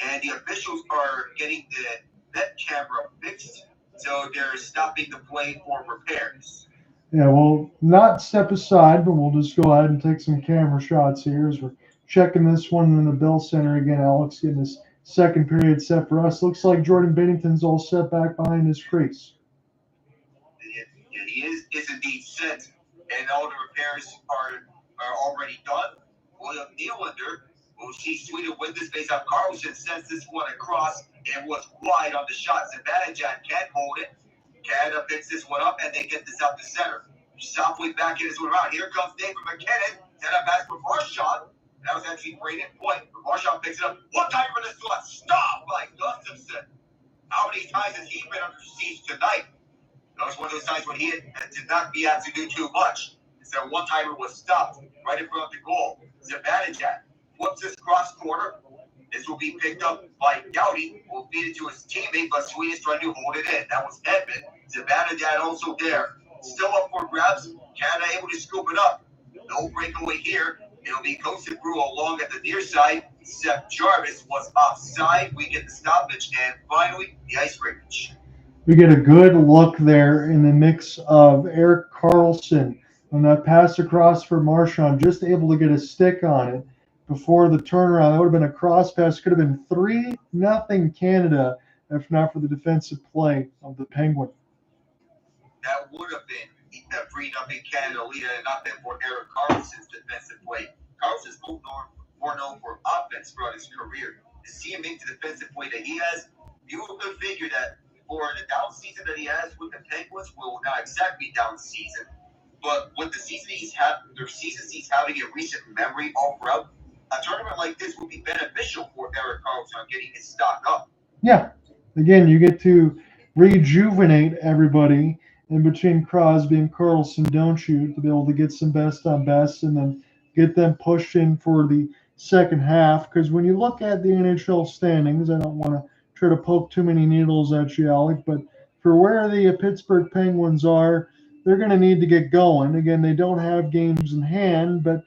And the officials are getting the net camera fixed, so they're stopping the play for repairs. Yeah, we'll not step aside, but we'll just go ahead and take some camera shots here as we're checking this one in the Bell Center again. Alex getting his second period set for us. Looks like Jordan Binnington's all set back behind his crease. He is indeed set, and all the repairs are already done. William Nylander will see Sweden win this faceoff. Carlson sends this one across and was wide on the shot. Zibanejad can't hold it. Canada picks this one up, and they get this out to center. Softly back in this one around. Here comes David MacKinnon. Set up back for Marchand. That was actually Brayden point. Marchand picks it up. One time for this one. Stop by Gustafsson. How many times has he been under siege tonight? That was one of those times when he did not be asked to do too much. So one-timer was stopped right in front of the goal. Zibanejad flips this cross corner. This will be picked up by Doughty. Will feed it to his teammate, but Sweden is trying to hold it in. That was Edmund. Zibanejad also there. Still up for grabs. Canada able to scoop it up. No breakaway here. It'll be Kosovo along at the near side. Seth Jarvis was offside. We get the stoppage, and finally, the ice breakage. We get a good look there in the mix of Erik Karlsson on that pass across for Marchand, just able to get a stick on it before the turnaround. That would have been a cross pass. Could have been 3-0 Canada if not for the defensive play of the Penguin. That would have been a 3-0 Canada lead had it not been for Erik Karlsson's defensive play. Karlsson's more known for offense throughout his career. To see him make the defensive play that he has, you would figure that for the down season that he has with the Penguins, well, not exactly down season, but with the season he's having in recent memory all throughout, a tournament like this would be beneficial for Erik Karlsson getting his stock up. Yeah. Again, you get to rejuvenate everybody in between Crosby and Karlsson, don't you, to be able to get some best on best and then get them pushed in for the second half. Because when you look at the NHL standings, I don't want to try to poke too many needles at you, Alec, but for where the Pittsburgh Penguins are, they're going to need to get going. Again, they don't have games in hand, but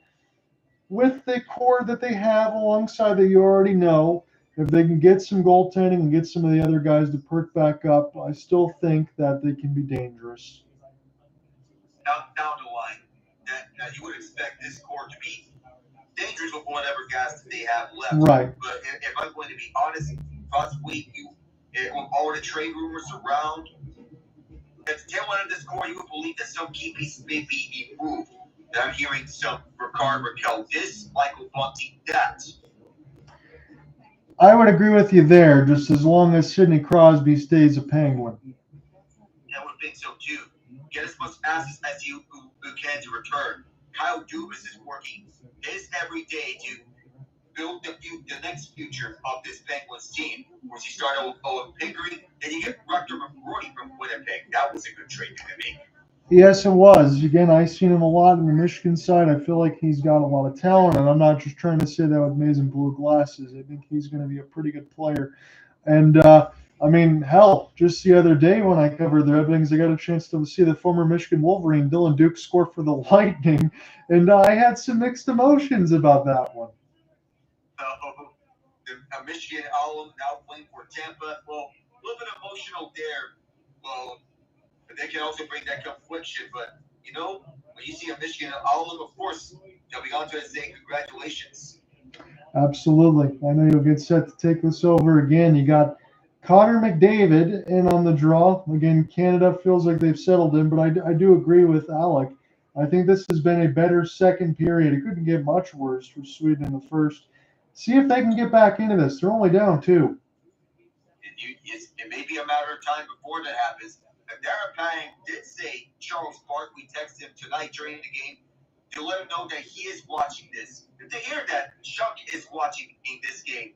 with the core that they have alongside that you already know, if they can get some goaltending and get some of the other guys to perk back up, I still think that they can be dangerous. Down the line, that you would expect this core to be dangerous with whatever guys that they have left. Right. But if I'm going to be honest, possibly with all the trade rumors around, at the tail end of this core, you would believe that some key pieces may be improved. I'm hearing some Ricard, Rakell, this, Michael Bunting, that. I would agree with you there, just as long as Sidney Crosby stays a Penguin. I would think so too. Get as much assets as you can to return. Kyle Dubas is working his every day to build the next future of this Penguins team. Of course, you start out with Owen Pickering, then you get Rutger McGrory from Winnipeg. That was a good trade to make. Yes, it was. Again, I've seen him a lot on the Michigan side. I feel like he's got a lot of talent, and I'm not just trying to say that with amazing blue glasses. I think he's going to be a pretty good player. And, I mean, hell, just the other day when I covered the Red Wings, I got a chance to see the former Michigan Wolverine, Dylan Duke, score for the Lightning, and I had some mixed emotions about that one. Michigan Hallam now playing for Tampa. Well, a little bit emotional there. Well, but they can also bring that confliction. But, you know, when you see a Michigan Hallam, of course, they'll be on to it saying congratulations. Absolutely. I know you'll get set to take this over again. You got Connor McDavid in on the draw. Again, Canada feels like they've settled in, but I do agree with Alec. I think this has been a better second period. It couldn't get much worse for Sweden in the first. See if they can get back into this. They're only down 2. It may be a matter of time before that happens. Darren Pang did say Charles Barkley texted him tonight during the game to let him know that he is watching this. If they hear that Chuck is watching in this game,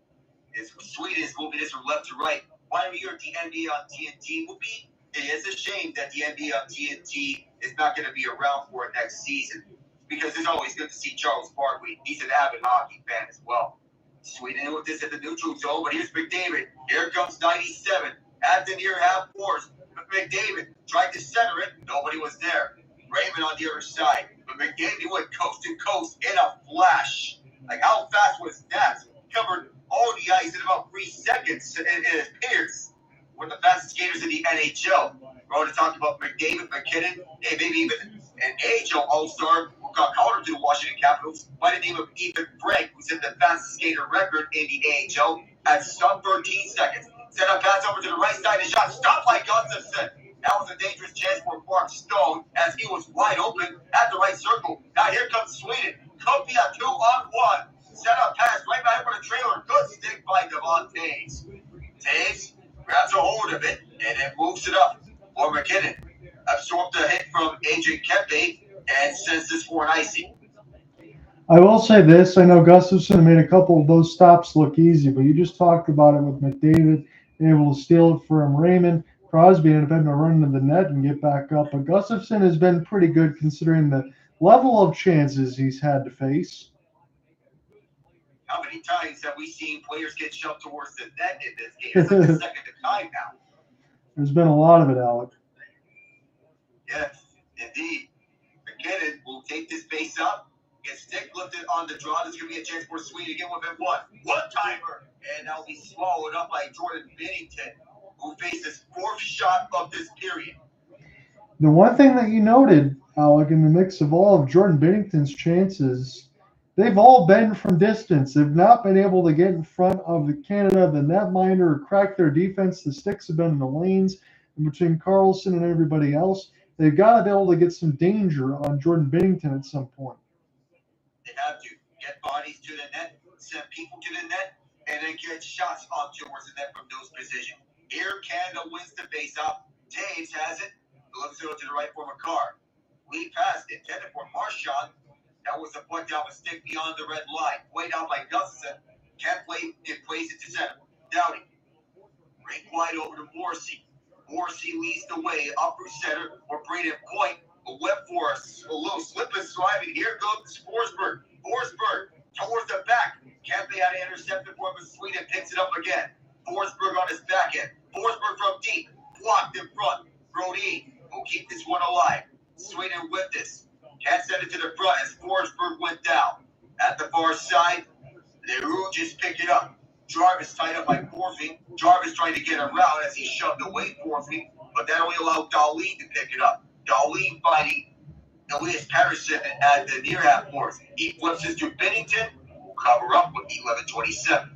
Sweden is moving this from left to right. Why are we here at the NBA on TNT will be? It is a shame that the NBA on TNT is not going to be around for it next season because it's always good to see Charles Barkley. He's an avid hockey fan as well. Sweden with this at the neutral zone, but here's McDavid. Here comes 97. At the near half force. McDavid tried to center it. Nobody was there. Raymond on the other side. But McDavid went coast to coast in a flash. Like, how fast was that? Covered all the ice in about 3 seconds. And it appears one of the fastest skaters in the NHL. We're going to talk about McDavid, MacKinnon, and maybe even an AHL All-Star who got called up to the Washington Capitals by the name of Ethan Frank, who set the fastest skater record in the AHL at sub 13 seconds. Set a pass over to the right side and shot stopped by Gustafsson. That was a dangerous chance for Mark Stone as he was wide open at the right circle. Now here comes Sweden. Could be a 2-on-1. Set up pass right back for the trailer. Good stick by Devon Toews. Toews grabs a hold of it and then moves it up for MacKinnon. Absorbed the hit from Adrian Kempe and sends this for an icing. I will say this. I know Gustafsson made a couple of those stops look easy, but you just talked about it with McDavid able to steal it from Raymond. Crosby ended up having to run into the net and get back up. But Gustafsson has been pretty good considering the level of chances he's had to face. How many times have we seen players get shoved towards the net in this game? It's like the second time now. There's been a lot of it, Alec. Yes, indeed. MacKinnon will take this face up. Get stick lifted on the draw. There's going to be a chance for Sweden to get one-timer. And that'll be swallowed up by Jordan Binnington, who faces 4th shot of this period. The one thing that you noted, Alec, in the mix of all of Jordan Binnington's chances, they've all been from distance. They've not been able to get in front of the Canada, the netminder, or crack their defense. The sticks have been in the lanes in between Karlsson and everybody else. They've got to be able to get some danger on Jordan Binnington at some point. They have to get bodies to the net, send people to the net, and then get shots on towards the net from those positions. Here, Canada wins the face-off. Toews has it. Looks to the right for Makar. Lead pass intended for Marchand. That was a puck down with stick beyond the red line. Played out by Gustafsson. Can't play it, plays it to center. Doughty. Right wide over to Morrissey. Morrissey leads the way up through center for Brayden Point. A whip for us. A little slip and slide. And here goes Forsberg. Forsberg towards the back. Kempe had an intercepted for him, but Sweden picks it up again. Forsberg on his back end. Forsberg from deep. Blocked in front. Brody will keep this one alive. Sweden with this. Can't send it to the front as Forsberg went down. At the far side, Leroux just picked it up. Jarvis tied up by Forfeit. Jarvis trying to get around as he shoved away Forfeit, but that only allowed Doughty to pick it up. Doughty fighting Elias Pettersson at the near half force. He flips this to Binnington, who will cover up with 11:27.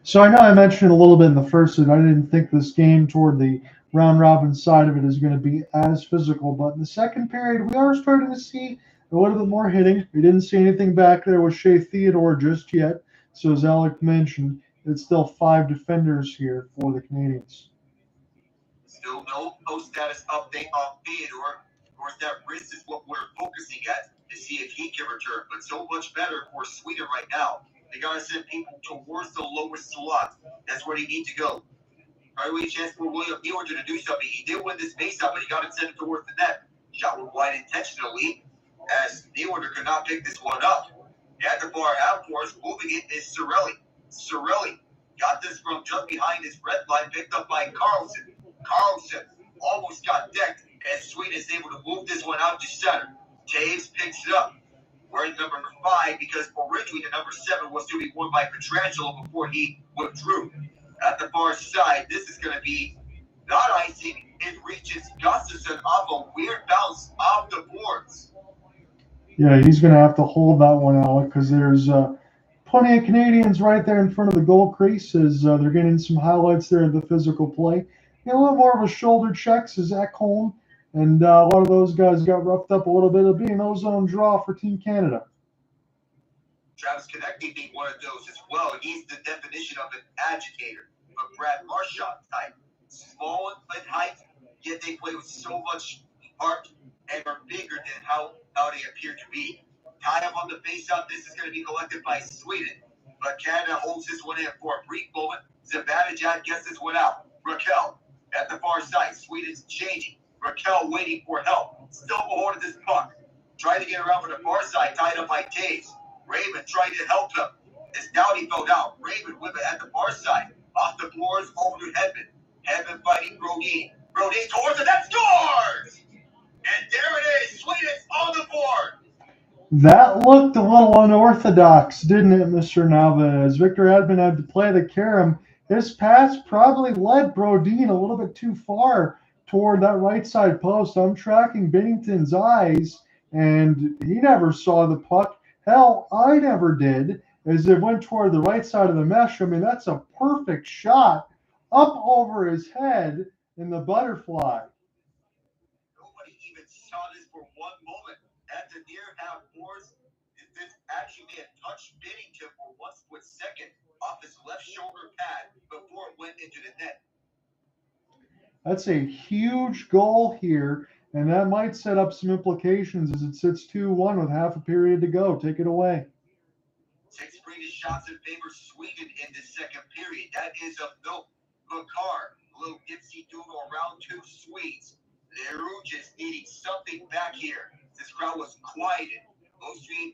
So I know I mentioned a little bit in the first set. I didn't think this game toward the round-robin side of it is going to be as physical, but in the second period, we are starting to see a little bit more hitting. We didn't see anything back there with Shea Theodore just yet. So as Alec mentioned, it's still 5 defenders here for the Canadians. Still no status update on Theodore. Of course, that wrist is what we're focusing at to see if he can return. But so much better for Sweden right now. They got to send people towards the lowest slot. That's where they need to go. Probably a chance for William Nylander to do something. He did win this face-up, but he got to send it towards the net. Shot was wide intentionally, as Nylander could not pick this one up. At the far half course, moving it is Cirelli. Cirelli got this from just behind his red line, picked up by Karlsson. Karlsson almost got decked, as Sweden is able to move this one out to center. Toews picks it up. wearing number 5 because originally the number 7 was to be worn by Pietrangelo before he withdrew. At the far side, this is going to be not icing. It reaches Gustafsson off a weird bounce off the boards. Yeah, he's going to have to hold that one, Alec, because there's plenty of Canadians right there in front of the goal crease as they're getting some highlights there of the physical play. A little more of a shoulder checks as Ekholm, and a lot of those guys got roughed up a little bit of being an ozone draw for Team Canada. Travis Konecny being one of those as well. He's the definition of an agitator, a Brad Marchand type. Small in height, yet they play with so much heart and are bigger than how they appear to be. Tie up on the faceoff. This is going to be collected by Sweden, but Canada holds this one in for a brief moment. Zibanejad gets this one out. Rakell at the far side. Sweden's changing. Rakell waiting for help. Still beholding this puck. Trying to get around for the far side. Tied up by Toews. Raymond trying to help him. As Doughty fell down. Raymond with it at the far side. Off the boards over to Hedman. Hedman fighting Brody. Brody towards it. That scores! And there it is. Sweden's on the board. That looked a little unorthodox, didn't it, Mr. Nava? As Victor Hedman had to play the carom, his pass probably led Brody a little bit too far toward that right side post. I'm tracking Binnington's eyes, and he never saw the puck. Hell, I never did, as it went toward the right side of the mesh. I mean, that's a perfect shot up over his head in the butterfly. Nobody even saw this for one moment. At the near half boards, this actually may have touched Binnington for 1 split second off his left shoulder pad before it went into the net. That's a huge goal here, and that might set up some implications as it sits 2-1 with half a period to go. Take it away. 6 previous shots in favor of Sweden in the second period. That is of note. Makar, a little dipsy-doodle around 2 Swedes. They're just needing something back here. This crowd was quieted. Most being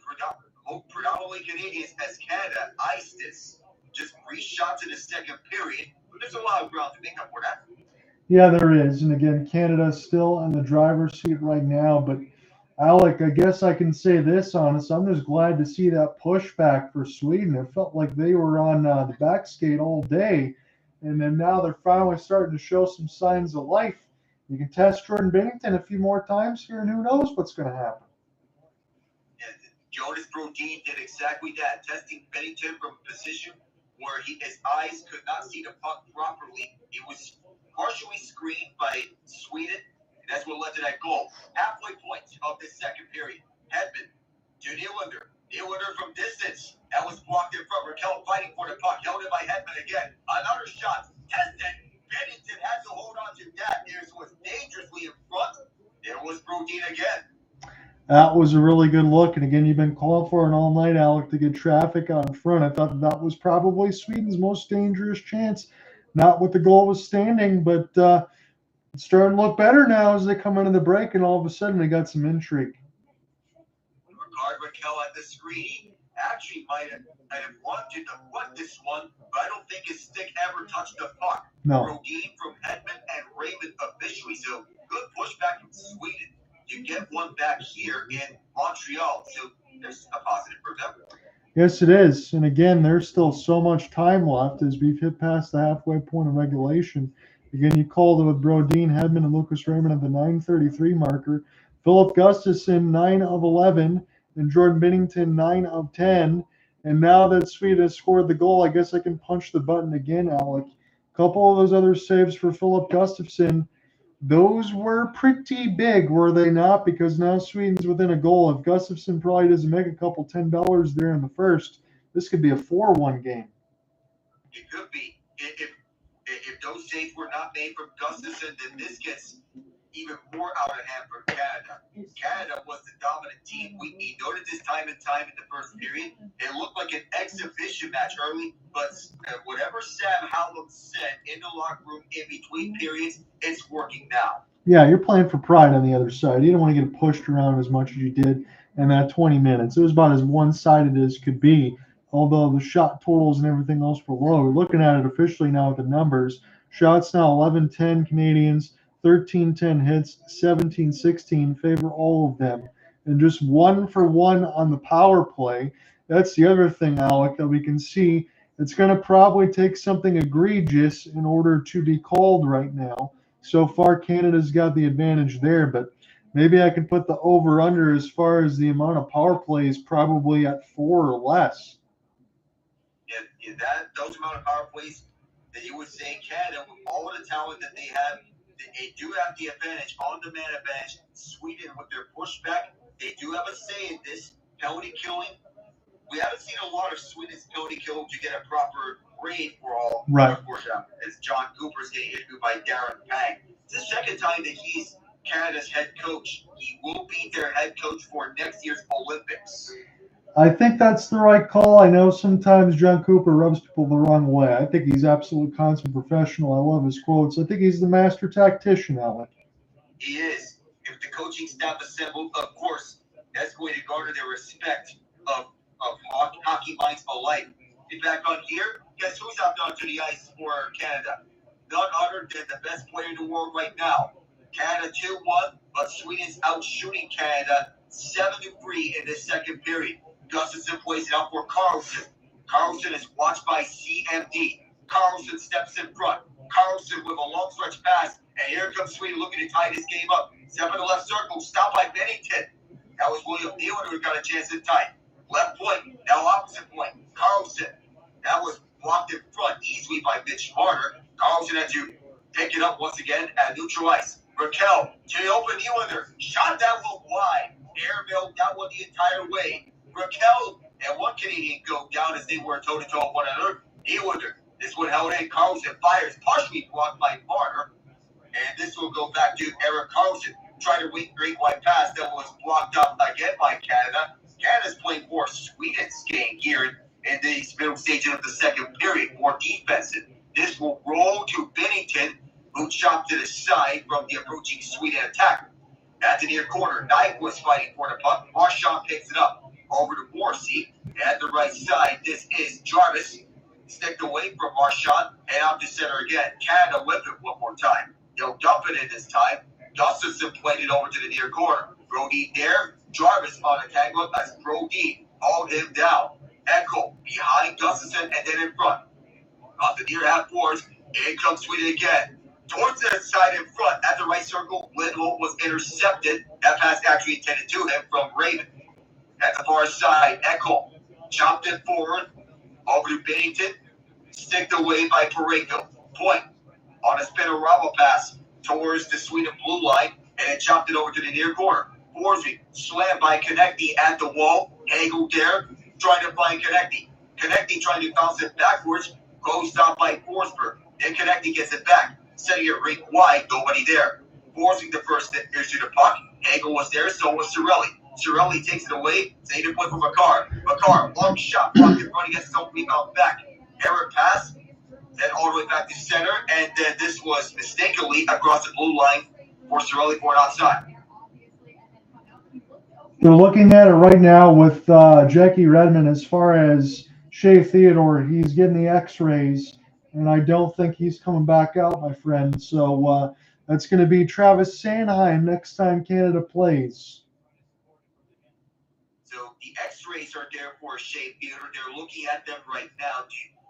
predominantly Canadians as Canada iced this. Just 3 shots in the second period, but there's a lot of ground to make up for that. Yeah, there is. And again, Canada's still in the driver's seat right now. But, Alec, I guess I can say this, honest. I'm just glad to see that pushback for Sweden. It felt like they were on the back skate all day. And then now they're finally starting to show some signs of life. You can test Jordan Binnington a few more times here, and who knows what's going to happen. And Jonas Brodin did exactly that, testing Binnington from a position where his eyes could not see the puck properly. It was partially screened by Sweden, and that's what led to that goal. Halfway point of the second period. Hedman to Nylander. Nylander from distance. That was blocked in front. Rakell fighting for the puck. Held it by Hedman again. Another shot. Tested. Binnington had to hold on to that. This was dangerously in front. There was Brodin again. That was a really good look. And again, you've been calling for it all night, Alec, to get traffic out in front. I thought that was probably Sweden's most dangerous chance. Not with the goal was standing, but it's starting to look better now as they come into the break, and all of a sudden they got some intrigue. Rakell at the screen actually might have wanted to punt this one, but I don't think his stick ever touched the puck. No. Brodin from Hedman and Raymond officially, so good pushback from Sweden. You get one back here in Montreal, so there's a positive for them. Yes, it is. And again, there's still so much time left as we've hit past the halfway point of regulation. Again, you called it with Brodin, Hedman, and Lucas Raymond at the 9:33 marker. Philip Gustafsson, 9 of 11, and Jordan Binnington, 9 of 10. And now that Sweden has scored the goal, I guess I can punch the button again, Alec. A couple of those other saves for Philip Gustafsson. Those were pretty big, were they not? Because now Sweden's within a goal. If Gustafsson probably doesn't make a couple $10 there in the first, this could be a 4-1 game. It could be. If those saves were not made from Gustafsson, then this gets even more out of hand for Canada. Canada was the dominant team. We noted this time and time in the first period. It looked like an exhibition match early, but whatever Sam Hallam said in the locker room in between periods, it's working now. Yeah, you're playing for pride on the other side. You don't want to get pushed around as much as you did in that 20 minutes. It was about as one-sided as could be, although the shot totals and everything else were low. We're looking at it officially now with the numbers. Shots now 11-10 Canadians, 13-10 hits, 17-16 favor all of them. and just 1-for-1 on the power play. That's the other thing, Alec, that we can see. It's going to probably take something egregious in order to be called right now. So far, Canada's got the advantage there, but maybe I can put the over-under as far as the amount of power plays probably at 4 or less. Yeah, those amount of power plays that you would say Canada, with all of the talent that they have, they do have the advantage on the man advantage. Sweden, with their pushback, they do have a say in this penalty killing. We haven't seen a lot of Sweden's penalty kill to get a proper grade for all. Right. Of course, as John Cooper's getting interviewed by Darren Pang. It's the second time that he's Canada's head coach. He will be their head coach for next year's Olympics. I think that's the right call. I know sometimes John Cooper rubs people the wrong way. I think he's absolute consummate professional. I love his quotes. I think he's the master tactician, Alec. He is. If the coaching staff assembled, of course, that's going to garner the respect of hockey minds alike. Get back on here. Guess who's out onto the ice for Canada? None other than the best player in the world right now. Canada 2-1, but Sweden's out shooting Canada 7-3 in this second period. Gustafsson plays it out for Karlsson. Karlsson is watched by CMD. Karlsson steps in front. Karlsson with a long stretch pass. And here comes Sweden looking to tie this game up. 7 to left circle, stopped by Binnington. That was William Nylander who got a chance to tie. Left point, now opposite point. Karlsson. That was blocked in front easily by Mitch Marner. Karlsson had to pick it up once again at neutral ice. Rakell to the open Nylander. Shot that one wide. Airmailed that one the entire way. Rakell and one Canadian go down as they were toe-to-toe with one another. Nylander. This one held in. Karlsson fires, partially blocked by Marner. And this will go back to Erik Karlsson. Trying to wait great wide pass that was blocked up again by Canada. Canada's playing more Sweden's game here in the middle stage of the second period, more defensive. This will roll to Binnington, who chopped to the side from the approaching Sweden attack. At the near corner, Knight was fighting for the puck. Marchand picks it up over to Morrissey. At the right side, this is Jarvis. Sticked away from Marchand and out to center again. Canada whip it one more time. They'll dump it in this time. Gustafsson played it over to the near corner. Brody there. Jarvis on a tag look as Brody hauled him down. Echo behind Gustafsson and then in front. Off the near half boards. In comes Sweden again. Towards the side in front at the right circle. Lindholm was intercepted. That pass actually intended to him from Raven. At the far side, Echo chopped it forward. Over to Binnington. Sticked away by Parayko. Point on a spinorama pass towards the Sweden blue line, and it chopped it over to the near corner. Forsby slammed by Konecny at the wall. Hagel there, trying to find Konecny. Konecny trying to bounce it backwards. Goes stopped by Forsberg. Then Konecny gets it back, setting it rink wide. Nobody there. Forsby the first issue to puck. Hagel was there, so was Cirelli. Cirelli takes it away. Saved it for Makar. Makar, long shot, blocked in front, gets his own rebound back. Error pass. Then all the way back to center, and then this was mistakenly across the blue line for Cirelli for an offside. They're looking at it right now with Jackie Redmond as far as Shea Theodore. He's getting the x-rays, and I don't think he's coming back out, my friend. So that's going to be Travis Sanheim next time Canada plays. So the x-rays are there for Shea Theodore. They're looking at them right now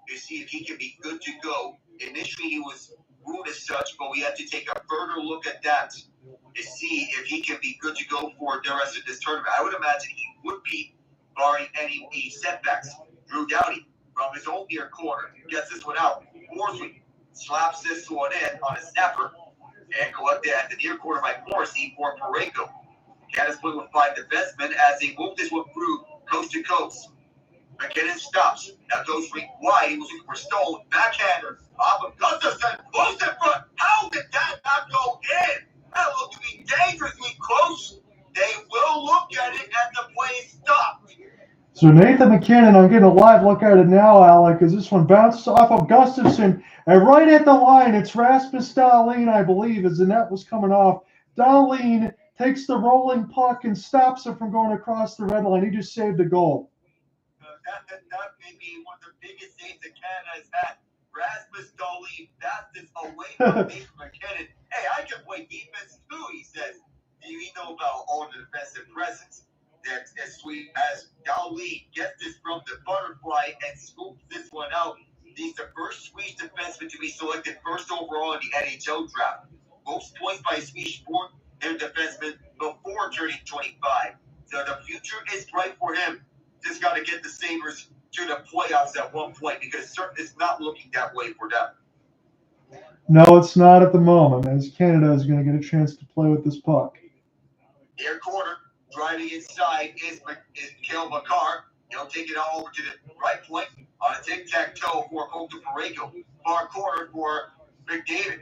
to see if he can be good to go. Initially, he was ruled as such, but we have to take a further look at that to see if he can be good to go for the rest of this tournament. I would imagine he would be, barring any setbacks. Drew Doughty from his own near corner gets this one out. Morrissey slaps this one in on a snapper and collected at the near corner by Morrissey for Parayko. Canada's playing with 5 defensemen as they move this one through coast to coast. MacKinnon stops. Now goes rink wide. He was looking for Stone. Backhander. Off of Gustafsson. Close in front. How did that not go in? That looked to be dangerously close. They will look at it and the play stopped. So Nathan MacKinnon, I'm getting a live look at it now, Alec, as this one bounced off of Gustafsson. And right at the line, it's Rasmus Dahlin, I believe, as the net was coming off. Dahlin takes the rolling puck and stops it from going across the red line. He just saved a goal. That may be one of the biggest saves that Canada has had. Rasmus Dahlin fastest away from Nathan MacKinnon. Hey, I can play defense too, he says. Do you know about all the defensive presence? Sweden as Doughty gets this from the butterfly and scoops this one out. He's the first Swedish defenseman to be selected first overall in the NHL draft. Most points by a Swedish-born defenseman before turning 25. So the future is bright for him. Just got to get the Sabres to the playoffs at one point because it's not looking that way for them. No, it's not at the moment, as Canada is going to get a chance to play with this puck. Near corner, driving inside is Makar. He'll take it all over to the right point on a tic-tac-toe for Colton Parayko. Far corner for McDavid.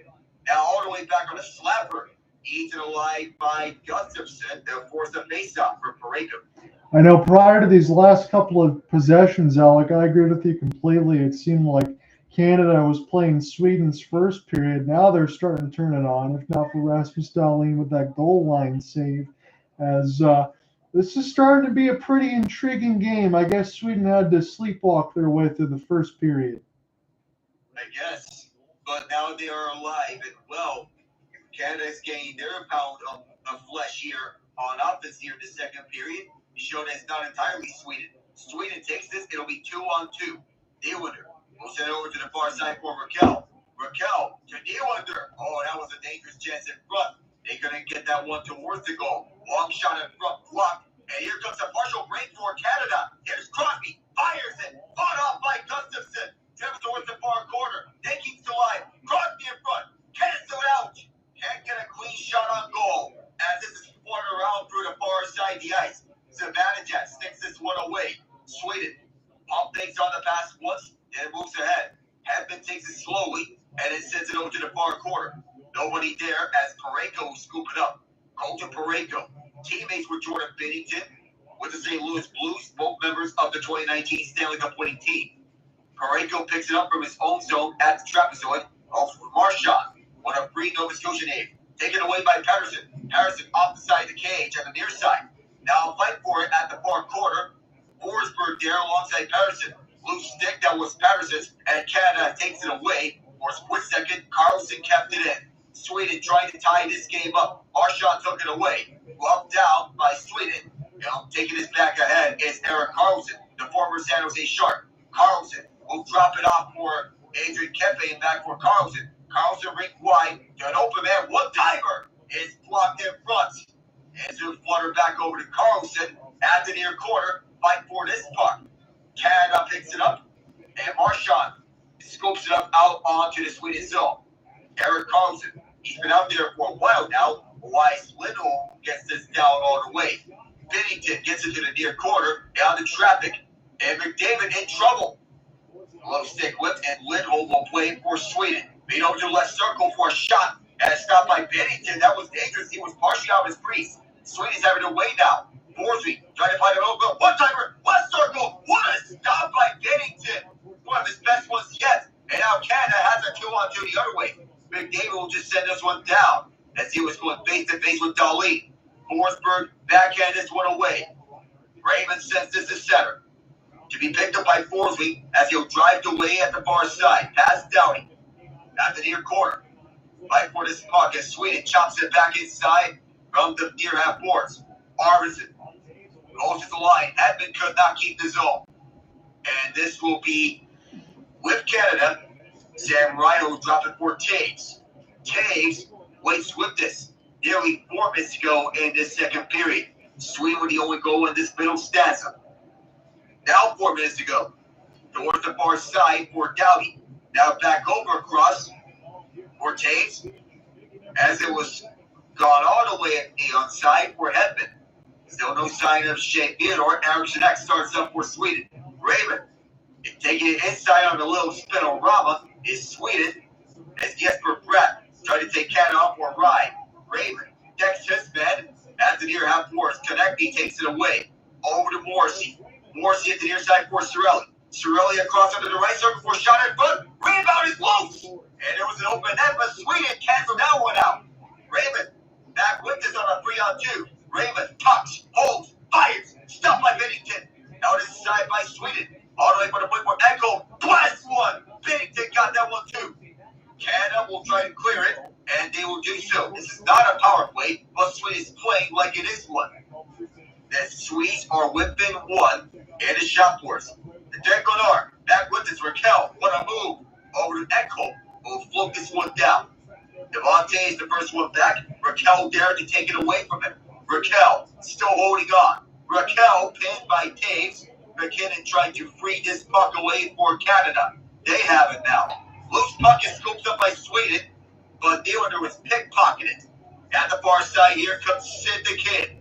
Now all the way back on a slapper. Eaten alive by Gustafsson to force a face-off for Parayko. I know prior to these last couple of possessions, Alec, I agree with you completely. It seemed like Canada was playing Sweden's first period. Now they're starting to turn it on, if not for Rasmus Dahlin with that goal line save. As this is starting to be a pretty intriguing game. I guess Sweden had to sleepwalk their way through the first period. I guess. But now they are alive and well. Canada is gaining their pound of flesh here on offense here in the second period. Showing it's not entirely Sweden. Sweden takes this. It'll be 2-on-2. Nylander will send it over to the far side for Rakell. Rakell to Nylander. Oh, that was a dangerous chance in front. They couldn't get that one towards the goal. Long shot in front, blocked. And here comes a partial break for Canada. Here's Crosby. Fires it. Fought off by Gustafsson. Tips towards the far corner. They keep to line. Crosby in front. Canceled out. Can't get a clean shot on goal. As this is flung around through the far side of the ice. Zibanejad sticks this one away. Sweden pump fakes on the pass once, and moves ahead. Hedman takes it slowly, and it sends it over to the far corner. Nobody there as Parayko will scoop it up. Colton Parayko. Teammates with Jordan Binnington with the St. Louis Blues, both members of the 2019 Stanley Cup winning team. Parayko picks it up from his own zone at the trapezoid, also with Marchand, one of free Nova Scotia native. Taken away by Patterson. Harrison off the side of the cage at the near side. Now fight for it at the far corner. Forsberg there alongside Patterson. Loose stick that was Patterson's, and Canada takes it away. For a split second, Carlson kept it in. Sweden trying to tie this game up. Marchand took it away. Gloved down by Sweden. Now taking this back ahead is Erik Karlsson, the former San Jose Shark. Karlsson will drop it off for Adrian Kempe and back for Karlsson. Karlsson rinked wide to an open man. One timer is blocked in front. As we flutter back over to Karlsson at the near corner. Fight for this puck. Canada picks it up. And Marchand scoops it up out onto the Swedish zone. Erik Karlsson, he's been out there for a while now. Weiss Lindholm gets this down all the way. Binnington gets it to the near corner. Down to traffic. And McDavid in trouble. Low stick whipped, and Lindholm will play for Sweden. Beat over to the left circle for a shot. And a stop by Binnington. That was dangerous. He was partially out of his crease. Sweden's having to wait now. Forsberg trying to find a little bit. One timer, left circle. What a stop by Binnington. One of his best ones yet. And now Canada has a 2-on-2 the other way. McDavid will just send this one down as he was going face to face with Dahlin. Forsberg backhand this one away. Raymond sends this to center. To be picked up by Forsberg as he'll drive away at the far side. Past Doughty. At the near corner. Fight for this puck as Sweden chops it back inside from the near half boards. Arvidsson goes to the line. Edmund could not keep the zone. And this will be with Canada. Sam Ryan will drop it for Toews. Toews waits with this. Nearly 4 minutes to go in this second period. Sweden with the only goal in this middle stanza. Now 4 minutes to go. Towards the far side for Doughty. Now back over across for Toews. As it was gone all the way at the onside for Hedman. Still no sign of Shea. Theodore. Eriksson starts up for Sweden. Raymond taking it inside on the little spinorama is Sweden. As Jesper Brett trying to take Canada off for a ride. Raymond decks his men at the near half boards. Konechny takes it away. Over to Morrissey. Morrissey at the near side for Cirelli. Cirelli across under the right circle for a shot in front. Rebound is loose. And there was an open net, but Sweden canceled that one out. Raymond back with this on a 3-on-2. Raymond tucks, holds, fires, stuffed by Binnington. Out inside by Sweden. All the way for the point for Echo. Blast one. Binnington got that one too. Canada will try to clear it, and they will do so. This is not a power play, but Sweden is playing like it is one. That's Swedes are within one and a shot force. The Declanar, back with this Rakell. What a move. Over to Ekholm, who will float this one down. Devontae is the first one back. Rakell dared to take it away from him. Rakell still holding on. Rakell pinned by Toews. MacKinnon trying to free this puck away for Canada. They have it now. Loose puck is scooped up by Sweden, but Nylander was pickpocketed. At the far side here comes Sid the Kid.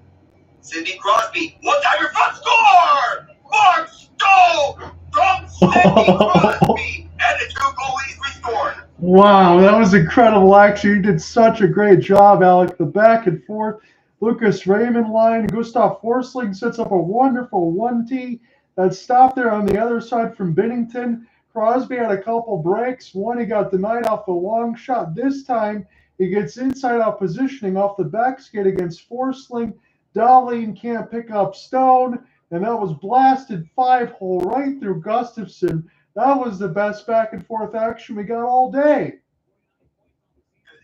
Sidney Crosby, one-timer front score! Mark Stone from Sidney Crosby, and the 2 goalies restored. Wow, that was incredible. Actually, you did such a great job, Alec. The back and forth. Lucas Raymond line. Gustav Forsling sets up a wonderful 1T. That stop there on the other side from Binnington. Crosby had a couple breaks. One, he got denied off the long shot. This time, he gets inside out positioning off the back skate against Forsling. Dahlin can't pick up Stone, and that was blasted 5-hole right through Gustafsson. That was the best back and forth action we got all day.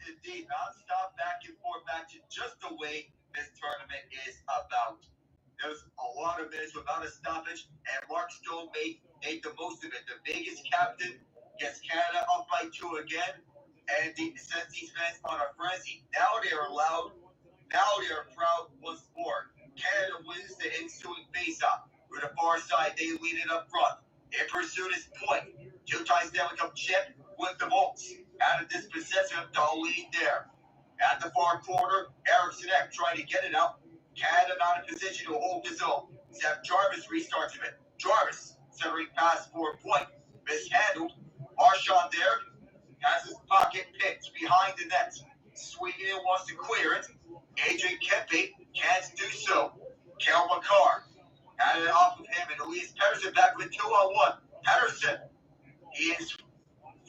Indeed, non-stop back and forth action, just the way this tournament is about. There's a lot of minutes without a stoppage, and Mark Stone made the most of it. The Vegas captain gets Canada up by 2 again, and sends these fans on a frenzy. Now they are loud. Now they are proud once more. Canada wins the ensuing face-off. With the far side, they lead it up front. In pursuit is Point. 2-time Stanley Cup champ with the Bolts. Out of this possession, the lead there. At the far corner, Eriksson trying to get it out. Canada not in position to hold his own. Seth Jarvis restarts it. Jarvis centering pass for Point. Mishandled. Marchand there has his pocket picked behind the net. Sweden wants to clear it. Adrian Kempe can't do so. Kel Makar had it off of him, and Elias Pettersson back with 2-on-1. Pettersson, he is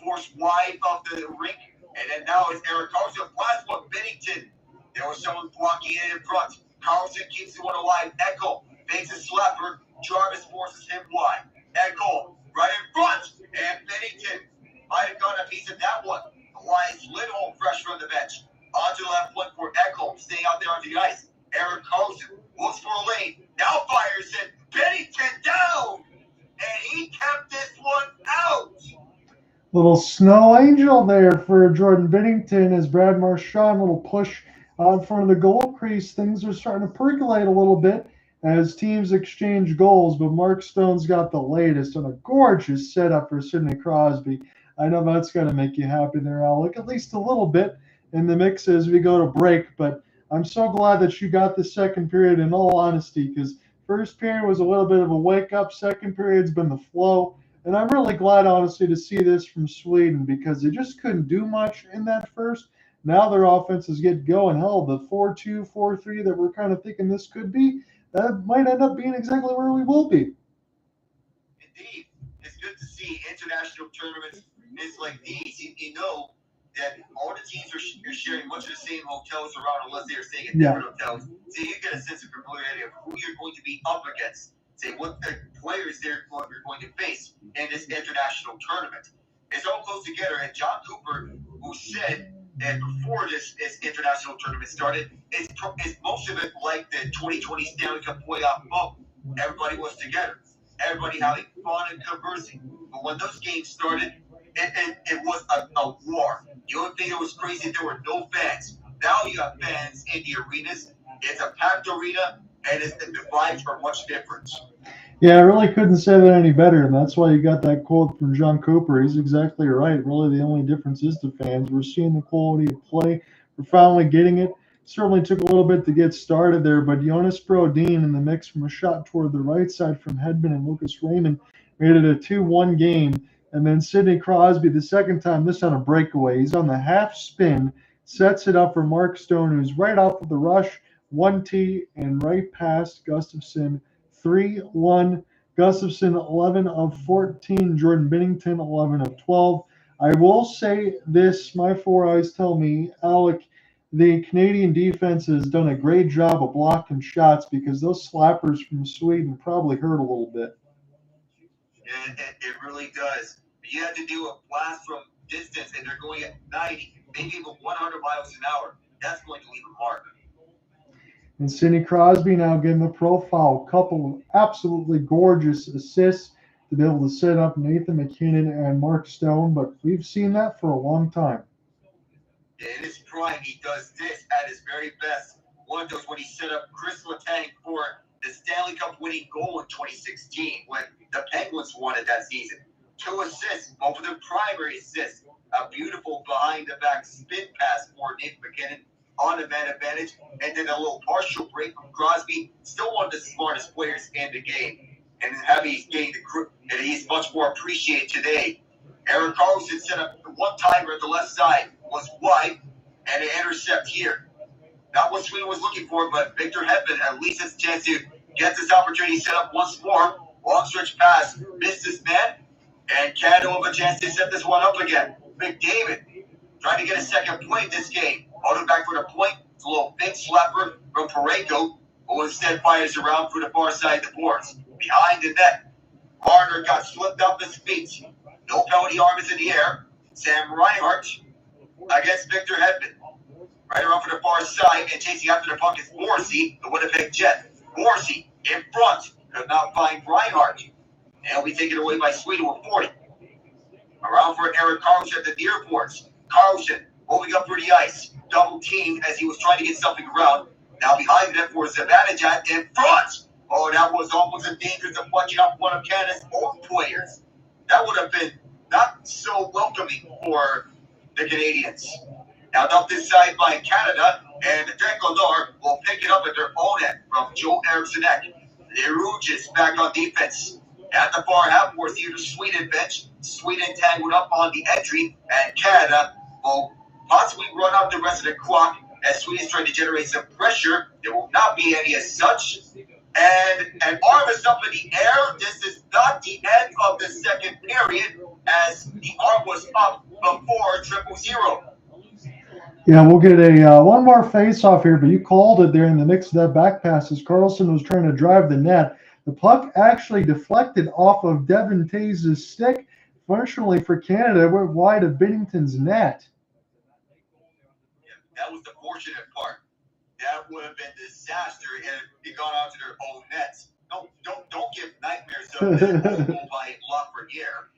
forced wide of the rink, and then now it's Erik Karlsson. Last one, Binnington. There was someone blocking it in front. Karlsson keeps the one alive. Ekholm fakes a slapper. Jarvis forces him wide. Ekholm right in front, and Binnington might have got a piece of that one. Elias Lindholm fresh from the bench. Onto the left point for Ekholm, staying out there on the ice. Erik Karlsson looks for a lane. Now fires it. Binnington down, and he kept this one out. Little snow angel there for Jordan Binnington as Brad Marchand, little push out in front of the goal crease. Things are starting to percolate a little bit as teams exchange goals, but Mark Stone's got the latest on a gorgeous setup for Sidney Crosby. I know that's going to make you happy there, Alec, at least a little bit in the mix as we go to break, but I'm so glad that you got the second period in all honesty, because first period was a little bit of a wake-up. Second period's been the flow, and I'm really glad, honestly, to see this from Sweden because they just couldn't do much in that first. Now their offenses get going. Hell, the 4-2, 4-3 that we're kind of thinking this could be, that might end up being exactly where we will be. Indeed. It's good to see international tournaments like these. You know that all the teams are sharing much of the same hotels around unless they are staying at different hotels. So you get a sense of familiarity of who you're going to be up against. Say what the players you're going to face in this international tournament. It's all close together. And John Cooper, who said that before this international tournament started, it's most of it like the 2020 Stanley Cup playoff bubble. Everybody was together. Everybody having fun and conversing. But when those games started, it was a war. The only thing that was crazy, there were no fans. Now you have fans in the arenas. It's a packed arena, and the vibes are much different. Yeah, I really couldn't say that any better, and that's why you got that quote from John Cooper. He's exactly right. Really, the only difference is the fans. We're seeing the quality of play. We're finally getting it. Certainly took a little bit to get started there, but Jonas Brodin in the mix from a shot toward the right side from Hedman and Lucas Raymond made it a 2-1 game. And then Sidney Crosby, the second time, this on a breakaway. He's on the half spin, sets it up for Mark Stone, who's right off of the rush, 1T, and right past Gustafsson, 3-1. Gustafsson, 11 of 14. Jordan Binnington, 11 of 12. I will say this, my four eyes tell me, Alec, the Canadian defense has done a great job of blocking shots because those slappers from Sweden probably hurt a little bit. It really does. You have to do a blast from distance, and they're going at 90, maybe even 100 miles an hour. That's going to leave a mark. And Sidney Crosby now getting the profile. Couple of absolutely gorgeous assists to be able to set up Nathan MacKinnon and Mark Stone, but we've seen that for a long time. In his prime, he does this at his very best. One of those when he set up Chris Letang for the Stanley Cup winning goal in 2016 when the Penguins won it that season. 2 assists, both of them primary assists. A beautiful behind-the-back spin pass for Nathan MacKinnon on a man advantage, and then a little partial break from Crosby. Still one of the smartest players in the game. And having he's gained and he's much more appreciated today. Erik Karlsson set up the one-timer at the left side, was wide, and an intercept here. Not what Sweden was looking for, but Victor Hedman at least has a chance to get this opportunity set up once more. Long stretch pass, missed his man, and Canada will have a chance to set this one up again. McDavid trying to get a second point this game. Out back for the point. It's a little big slapper from Parayko, who instead fires around for the far side of the boards. Behind the net, Marner got slipped up his feet. No penalty, arm is in the air. Sam Reinhart against Victor Hedman. Right around for the far side and chasing after the puck is Morrissey, the Winnipeg Jet. Morrissey in front, could not find Reinhart. And he'll be taken away by Sweden with 40. Around for Erik Karlsson at the near boards. Karlsson moving up through the ice. Double teamed as he was trying to get something around. Now behind it for Zibanejad in front. Oh, that was almost a dangerous deflection off one of Canada's own players. That would have been not so welcoming for the Canadians. Now up this side by Canada, and the Connor will pick it up at their own end from Joe Eriksson-Ek. The Rouges back on defense. At the far half, we're seeing the Sweden bench. Sweden tangled up on the entry, and Canada will possibly run out the rest of the clock as Sweden's trying to generate some pressure. There will not be any as such. And an arm is up in the air. This is not the end of the second period, as the arm was up before 0-0. Yeah, we'll get a one more face-off here, but you called it there in the mix of that back pass as Karlsson was trying to drive the net. The puck actually deflected off of Devon Toews' stick. Fortunately for Canada, it went wide of Binnington's net. Yeah, that was the fortunate part. That would have been disaster had it gone out to their own nets. Don't give nightmares of it by Lafreniere.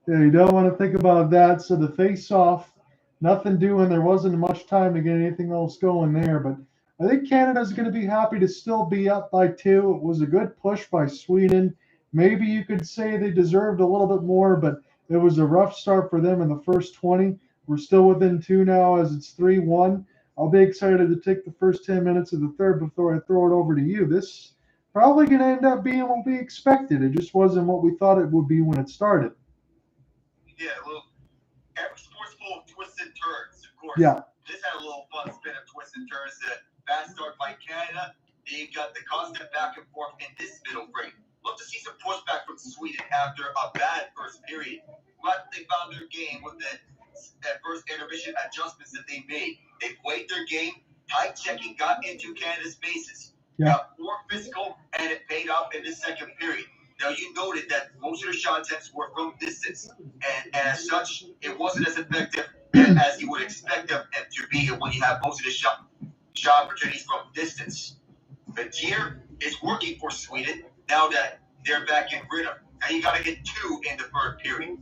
Yeah, you don't want to think about that. So the face-off, nothing doing. There wasn't much time to get anything else going there. But I think Canada's going to be happy to still be up by 2. It was a good push by Sweden. Maybe you could say they deserved a little bit more, but it was a rough start for them in the first 20. We're still within 2 now as it's 3-1. I'll be excited to take the first 10 minutes of the third before I throw it over to you. This probably going to end up being what we expected. It just wasn't what we thought it would be when it started. Yeah, well, every sport's full of twists and turns, of course. Yeah. This had a little fun spin of twists and turns. The fast start by Canada. They got the constant back and forth in this middle frame. Look to see some pushback from Sweden after a bad first period. But they found their game with the first intermission adjustments that they made. They played their game. Tight checking got into Canada's spaces. Yeah. Got more physical, and it paid off in this second period. Now, you noted that most of the shot attempts were from distance, and as such, it wasn't as effective as you would expect them to be when you have most of the shot opportunities from distance. The tier is working for Sweden now that they're back in rhythm. Now you got to get 2 in the third period.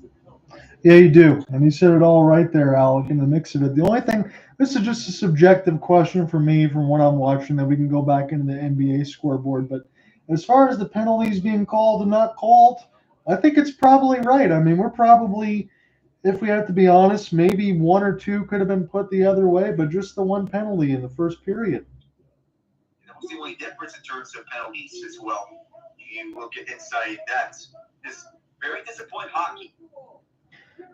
Yeah, you do. And you said it all right there, Alec, in the mix of it. The only thing, this is just a subjective question for me from what I'm watching, that we can go back into the NBA scoreboard. But as far as the penalties being called and not called, I think it's probably right. I mean, we're probably, if we have to be honest, maybe 1 or 2 could have been put the other way, but just the 1 penalty in the first period. That was the only difference in terms of penalties as well. You look at inside that. This very disappointing hockey.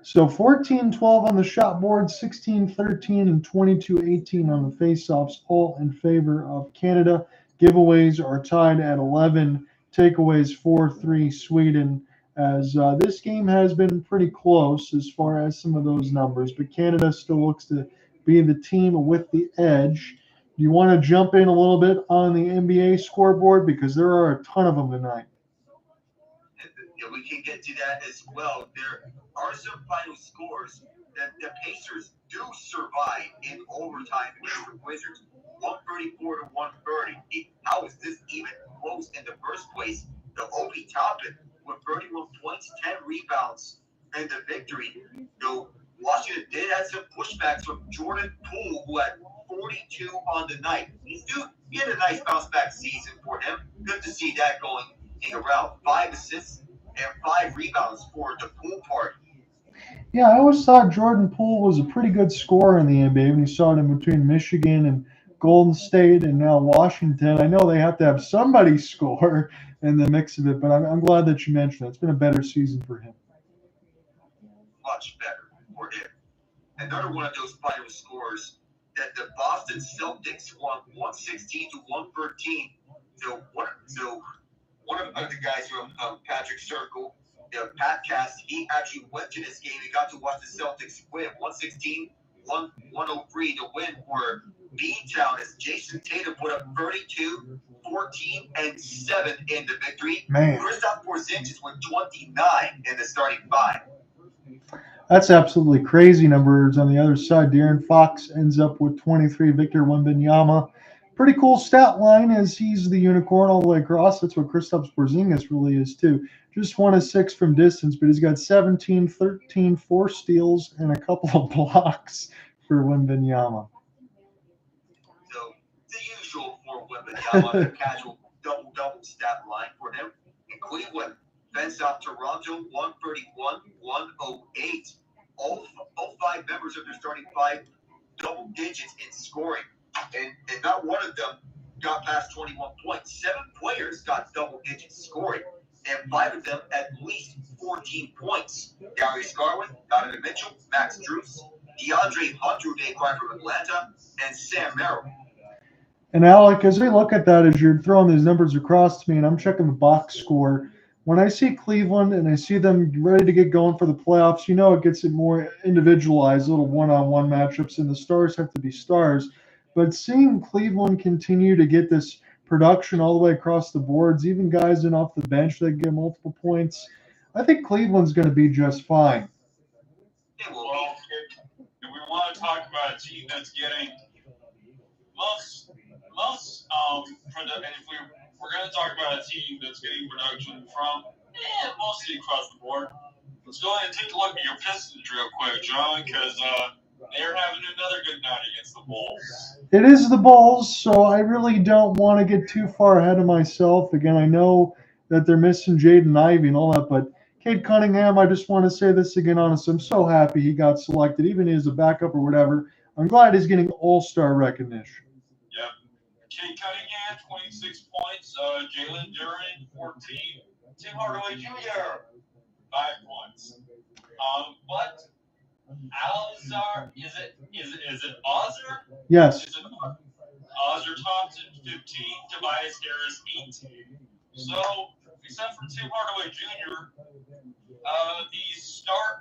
So 14-12 on the shot board, 16-13 and 22-18 on the faceoffs, all in favor of Canada. Giveaways are tied at 11, takeaways 4-3 Sweden, as this game has been pretty close as far as some of those numbers, but Canada still looks to be the team with the edge. Do you want to jump in a little bit on the NBA scoreboard, because there are a ton of them tonight? Yeah, we can get to that as well. There are some final scores that the Pacers do survive in overtime against the Wizards, 134 to 130. How is this even close in the first place? The Obi Toppin with 31 points, 10 rebounds, and the victory. Though Washington did have some pushbacks from Jordan Poole, who had 42 on the night. He had a nice bounce back season for him. Good to see that going around. 5 assists and 5 rebounds for the Poole part. Yeah, I always thought Jordan Poole was a pretty good scorer in the NBA when you saw it in between Michigan and Golden State and now Washington. I know they have to have somebody score in the mix of it, but I'm glad that you mentioned it. It's been a better season for him. Much better for him. Another one of those final scores that the Boston Celtics won 116 to 113. So one of the guys from Patrick Circle, Pat Cast, he actually went to this game. He got to watch the Celtics win 116-103 to win for Beantown as Jason Tatum put up 32, 14, and 7 in the victory. Man. Kristaps Porzingis with 29 in the starting 5. That's absolutely crazy numbers. On the other side, De'Aaron Fox ends up with 23. Victor Wembanyama, pretty cool stat line as he's the unicorn all the way across. That's what Kristaps Porzingis really is too. Just 1 of 6 from distance, but he's got 17, 13, 4 steals, and a couple of blocks for Wembanyama. So the usual for Wembanyama, the casual double stat line for him. In Cleveland, fenced off Toronto 131-108. All 5 members of their starting 5 double digits in scoring, and not one of them got past 21 points. 7 players got double digit scoring, and 5 of them at least 14 points. Darius Garland, Donovan-Mitchell, Max Strus, DeAndre Hunter, they acquired from Atlanta, and Sam Merrill. And Alec, as we look at that, as you're throwing these numbers across to me, and I'm checking the box score, when I see Cleveland and I see them ready to get going for the playoffs, you know it gets it more individualized, little one-on-one matchups, and the stars have to be stars. But seeing Cleveland continue to get this production all the way across the boards, even guys in off the bench that get multiple points, I think Cleveland's going to be just fine. Well, if we want to talk about a team that's getting most and if we're going to talk about a team that's getting production from mostly across the board, let's go ahead and take a look at your Pistons real quick, John, because they're having another good night against the Bulls. It is the Bulls, so I really don't want to get too far ahead of myself. Again, I know that they're missing Jaden Ivey and all that, but Cade Cunningham, I just want to say this again, honestly, I'm so happy he got selected, even as a backup or whatever. I'm glad he's getting all-star recognition. Yep. Cade Cunningham, 26 points. Jalen Duren, 14. Tim Hardaway Jr., 5 points. But Alzar, is it Ozzer? Yes. Is it Ozzer Thompson, 15. Tobias Harris, 18. So, except for Tim Hardaway Jr.,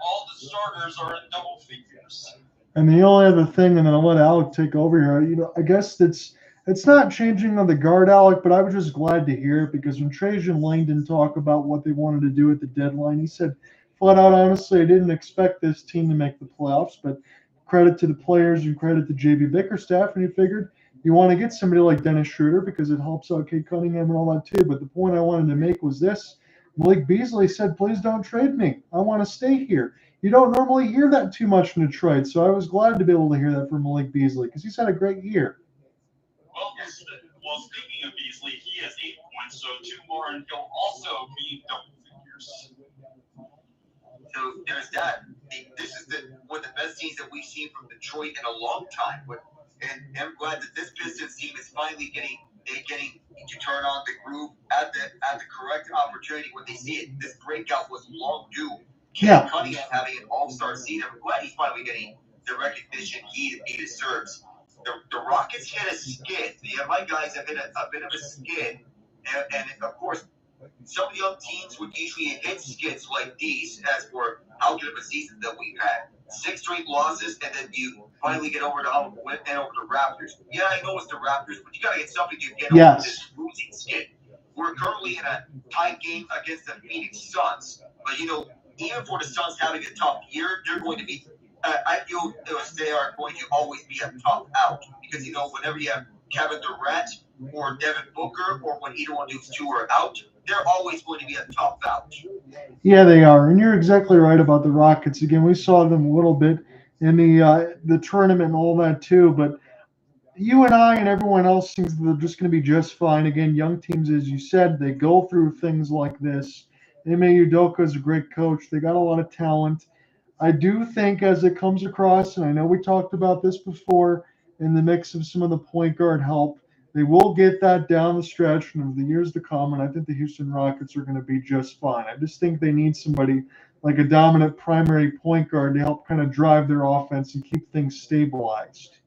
all the starters are in double figures. And the only other thing, and then I'll let Alec take over here, I guess it's not changing on the guard, Alec, but I was just glad to hear it because when Trajan Langdon talked about what they wanted to do at the deadline, he said, flat out, honestly, I didn't expect this team to make the playoffs, but credit to the players and credit to JB Bickerstaff, and he figured you want to get somebody like Dennis Schroeder because it helps out Cade Cunningham and all that too. But the point I wanted to make was this. Malik Beasley said, please don't trade me. I want to stay here. You don't normally hear that too much in Detroit, so I was glad to be able to hear that from Malik Beasley because he's had a great year. Well, speaking of Beasley, he has 8 points, so 2 more, and he'll also be in double figures. So there's that. This is one of the best teams that we've seen from Detroit in a long time. And I'm glad that this Pistons team is finally getting to turn on the groove at the correct opportunity when they see it. This breakout was long due. Yeah. Cunningham having an all-star season. I'm glad he's finally getting the recognition he deserves. The Rockets hit a skid. My guys have hit a bit of a skid. And of course, some young teams would usually hit skids like these as for how good of a season that we've had. 6 straight losses, and then you finally get over the hump and over the Raptors. Yeah, I know it's the Raptors, but you got to get something to get over this losing skid. We're currently in a tight game against the Phoenix Suns, but even for the Suns having a tough year, they're going to be I feel they are going to always be a top out because, whenever you have Kevin Durant or Devin Booker or when either one of these two are out, they're always going to be a top out. Yeah, they are, and you're exactly right about the Rockets. Again, we saw them a little bit in the tournament and all that too, but you and I and everyone else thinks they're just going to be just fine. Again, young teams, as you said, they go through things like this. Ime Udoka is a great coach. They got a lot of talent. I do think as it comes across, and I know we talked about this before, in the mix of some of the point guard help, they will get that down the stretch and over the years to come, and I think the Houston Rockets are going to be just fine. I just think they need somebody like a dominant primary point guard to help kind of drive their offense and keep things stabilized.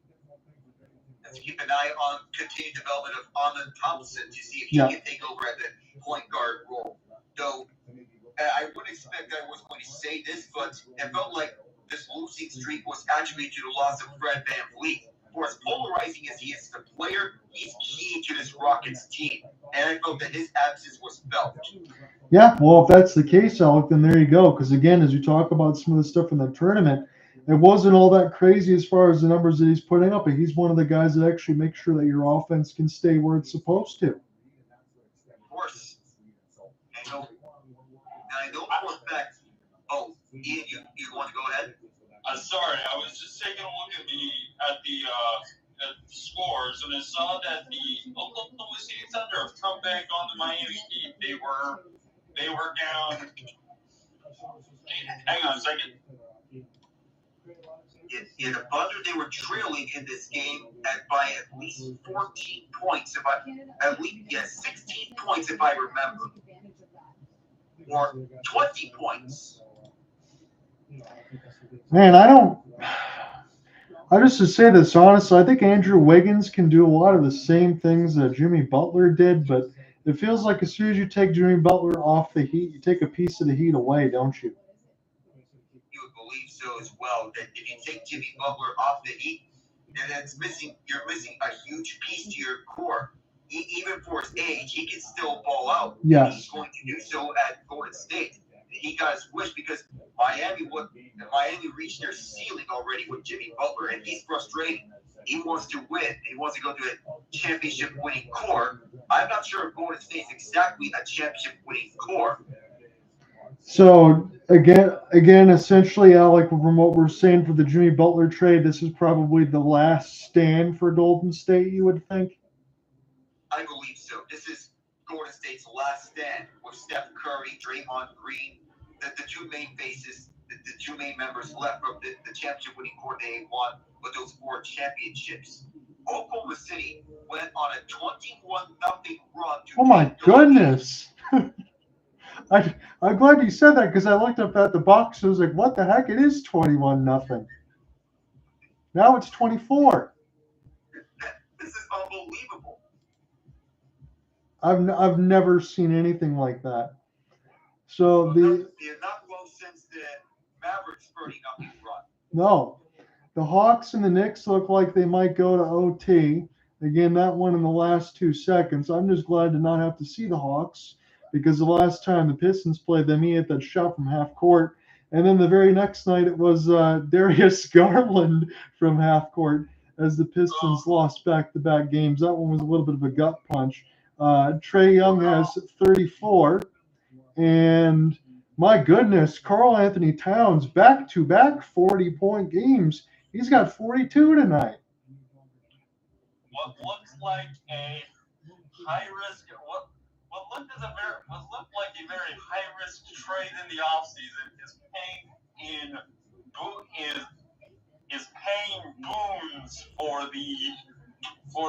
Let's keep an eye on continued development of Amen Thompson to see if he can take over at the point guard role. Though I wouldn't expect I was going to say this, but it felt like this losing streak was attributed to the loss of Fred VanVleet. For as polarizing as he is as a player, he's key to this Rockets team. And I felt that his absence was felt. Yeah, well, if that's the case, Alec, then there you go. Because, again, as you talk about some of the stuff in the tournament, it wasn't all that crazy as far as the numbers that he's putting up. But he's one of the guys that actually makes sure that your offense can stay where it's supposed to. Of course. I know for a fact. Oh, Ian, you want to go ahead? Sorry, I was just taking a look at the scores, and I saw that the Oklahoma City Thunder have come back on the Miami Heat. They were down. Hang on a second. In the Thunder, they were trailing in this game by at least 14 points. 16 points if I remember, or 20 points. Man, I just to say this honestly, I think Andrew Wiggins can do a lot of the same things that Jimmy Butler did, but it feels like as soon as you take Jimmy Butler off the Heat, you take a piece of the Heat away, don't you? You would believe so as well. That if you take Jimmy Butler off the Heat, then you're missing a huge piece to your core. Even for his age, he can still ball out. Yes. He's going to do so at Golden State. He got his wish because Miami reached their ceiling already with Jimmy Butler, and he's frustrated. He wants to win. He wants to go to a championship-winning core. I'm not sure if Golden State's exactly a championship-winning core. So again, essentially, Alec, from what we're saying for the Jimmy Butler trade, this is probably the last stand for Golden State, you would think? I believe so. This is Golden State's last stand with Steph Curry, Draymond Green, the two main faces, the two main members left from the championship-winning core they won with those 4 championships. Oklahoma City went on a 21-0 run. Oh my goodness! I'm glad you said that because I looked up at the box and I was like, "What the heck? It is 21-0." Now it's 24. This is unbelievable. I've never seen anything like that. So they're not well since the Mavericks 30-0 run. No, the Hawks and the Knicks look like they might go to OT. Again, that one in the last 2 seconds. I'm just glad to not have to see the Hawks because the last time the Pistons played them, he hit that shot from half court. And then the very next night, it was Darius Garland from half court as the Pistons lost back-to-back games. That one was a little bit of a gut punch. Trae Young has 34. And my goodness, Karl-Anthony Towns, back-to-back 40-point games. He's got 42 tonight. What looks like a high-risk, what looked like a very high-risk trade in the offseason is paying boons for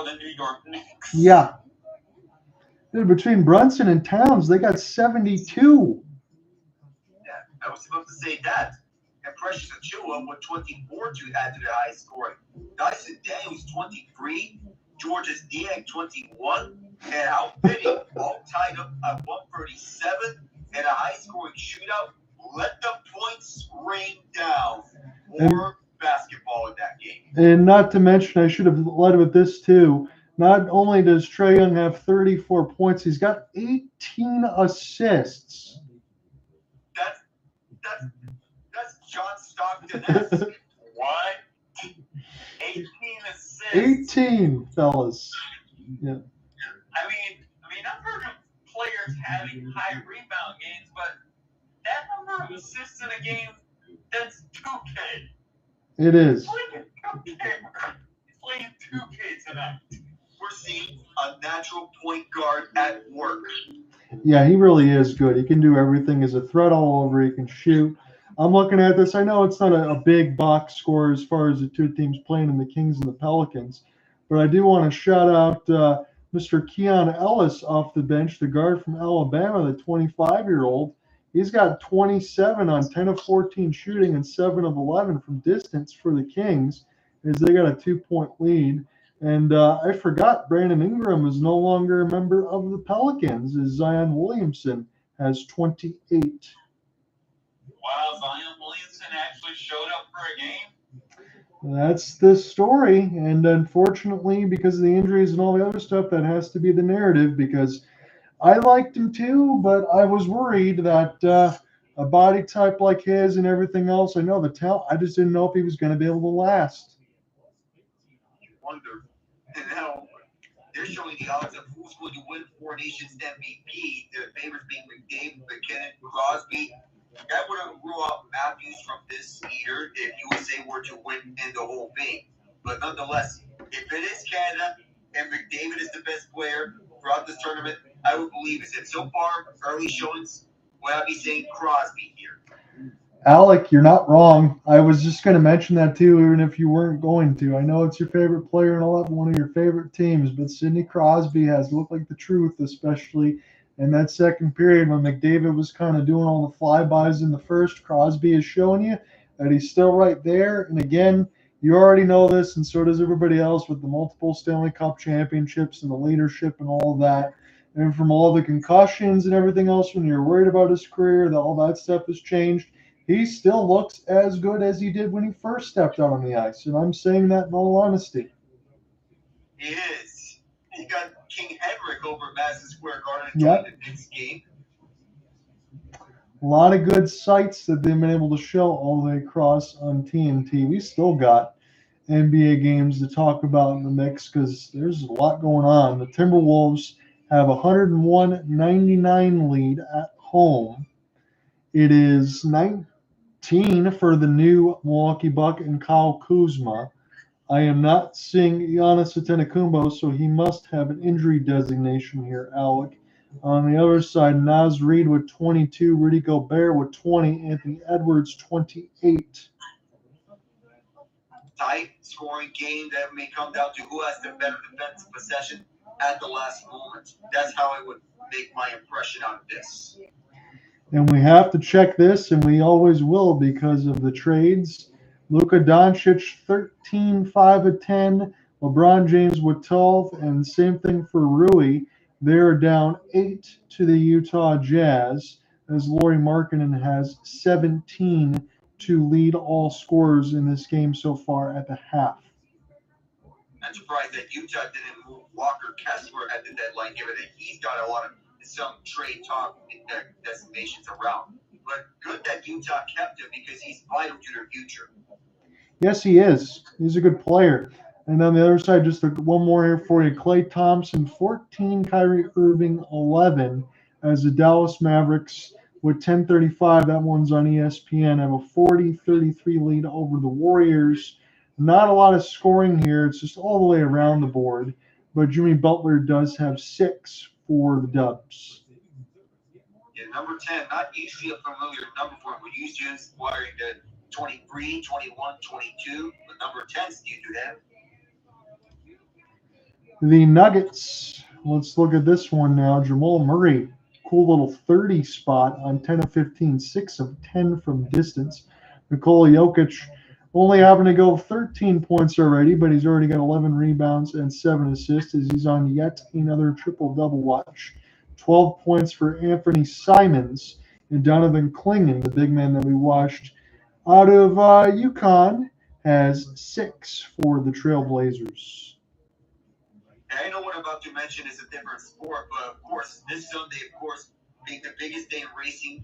the New York Knicks. Yeah. Between Brunson and Towns, they got 72. Yeah, I was supposed to say that. And Precious Achiuwa with 24 to add to the high scoring. Dyson Daniels 23, Georges Niang 21, and Al Finney all tied up at 137 and a high scoring shootout. Let the points rain down. More basketball in that game. And not to mention, I should have led with this too. Not only does Trae Young have 34 points, he's got 18 assists. That's John Stockton-esque. 18, fellas. Yeah. I mean, I've heard of players having high rebound games, but that number of assists in a game, that's 2K. It is. He's playing 2K tonight. We're seeing a natural point guard at work. Yeah, he really is good. He can do everything. He's a threat all over. He can shoot. I'm looking at this. I know it's not a big box score as far as the two teams playing in the Kings and the Pelicans, but I do want to shout out Mr. Keon Ellis off the bench, the guard from Alabama, the 25-year-old. He's got 27 on 10 of 14 shooting and 7 of 11 from distance for the Kings as they got a 2-point lead. And I forgot Brandon Ingram is no longer a member of the Pelicans as Zion Williamson has 28. Wow, Zion Williamson actually showed up for a game? That's the story. And unfortunately, because of the injuries and all the other stuff, that has to be the narrative because I liked him too, but I was worried that a body type like his and everything else, I know the talent, I just didn't know if he was going to be able to last. You wonder. And now they're showing the odds of who's going to win Four Nations MVP. The favorites being McDavid, MacKinnon, Crosby. That would have ruled out Matthews from this year if USA were to win in the whole thing. But nonetheless, if it is Canada and McDavid is the best player throughout this tournament, I would believe it. And so far, early showings, would I be saying Crosby here? Alec, you're not wrong. I was just going to mention that too, even if you weren't going to. I know it's your favorite player and all that, one of your favorite teams, but Sidney Crosby has looked like the truth, especially in that second period when McDavid was kind of doing all the flybys in the first. Crosby is showing you that he's still right there. And again, you already know this, and so does everybody else with the multiple Stanley Cup championships and the leadership and all of that. And from all the concussions and everything else, when you're worried about his career, that all that stuff has changed. He still looks as good as he did when he first stepped out on the ice, and I'm saying that in all honesty. He is. He got King Henrik over Madison Square Garden Yep. during the next game. A lot of good sights that they've been able to show all the way across on TNT. We still got NBA games to talk about in the mix because there's a lot going on. The Timberwolves have a 101-99 lead at home. It is 19 for the new Milwaukee Buck and Kyle Kuzma. I am not seeing Giannis Antetokounmpo, so he must have an injury designation here, Alec. On the other side, Naz Reid with 22, Rudy Gobert with 20, Anthony Edwards 28. Tight scoring game that may come down to who has the better defensive possession at the last moment. That's how I would make my impression on this. And we have to check this, and we always will because of the trades. Luka Doncic, 13, 5 of 10. LeBron James with 12, and same thing for Rui. They're down 8 to the Utah Jazz, as Lauri Markkanen has 17 to lead all scorers in this game so far at the half. I'm surprised that Utah didn't move Walker Kessler at the deadline, given that he's got a lot of some trade talk destinations around. But good that Utah kept him because he's vital to their future. Yes, he is. He's a good player. And on the other side, just one more here for you. Klay Thompson, 14, Kyrie Irving, 11, as the Dallas Mavericks with 10:35. That one's on ESPN. Have a 40-33 lead over the Warriors. Not a lot of scoring here. It's just all the way around the board. But Jimmy Butler does have 6 for the Dubs. Yeah, number 10, not usually a familiar number for him. We're used to him wearing the 23, 21, 22. But number 10's new to them. The Nuggets. Let's look at this one now. Jamal Murray, cool little 30 spot on 10 of 15, 6 of 10 from distance. Nikola Jokic only having to go 13 points already, but he's already got 11 rebounds and 7 assists as he's on yet another triple-double watch. 12 points for Anthony Simons, and Donovan Clingan, the big man that we watched out of UConn, has 6 for the Trailblazers. I know what I'm about to mention is a different sport, but of course, this Sunday, of course, being the biggest day in racing,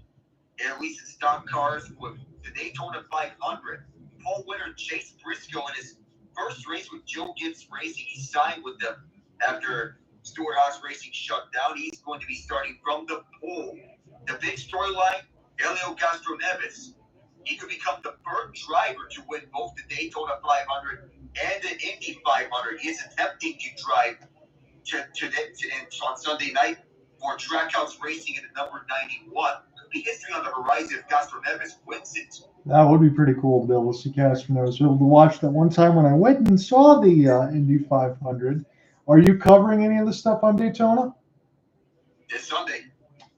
at least in stock cars, with the Daytona 500, pole winner Chase Briscoe in his first race with Joe Gibbs Racing. He signed with them after Stuart Haas Racing shut down. He's going to be starting from the pole. The big storyline, Helio Castroneves. He could become the first driver to win both the Daytona 500 and the Indy 500. He is attempting to drive on Sunday night for Trackhouse Racing in the number 91. Could be history on the horizon if Castroneves wins it. That would be pretty cool to be able to see Castroneves. I was able to watch that one time when I went and saw the Indy 500. Are you covering any of the stuff on Daytona? This Sunday.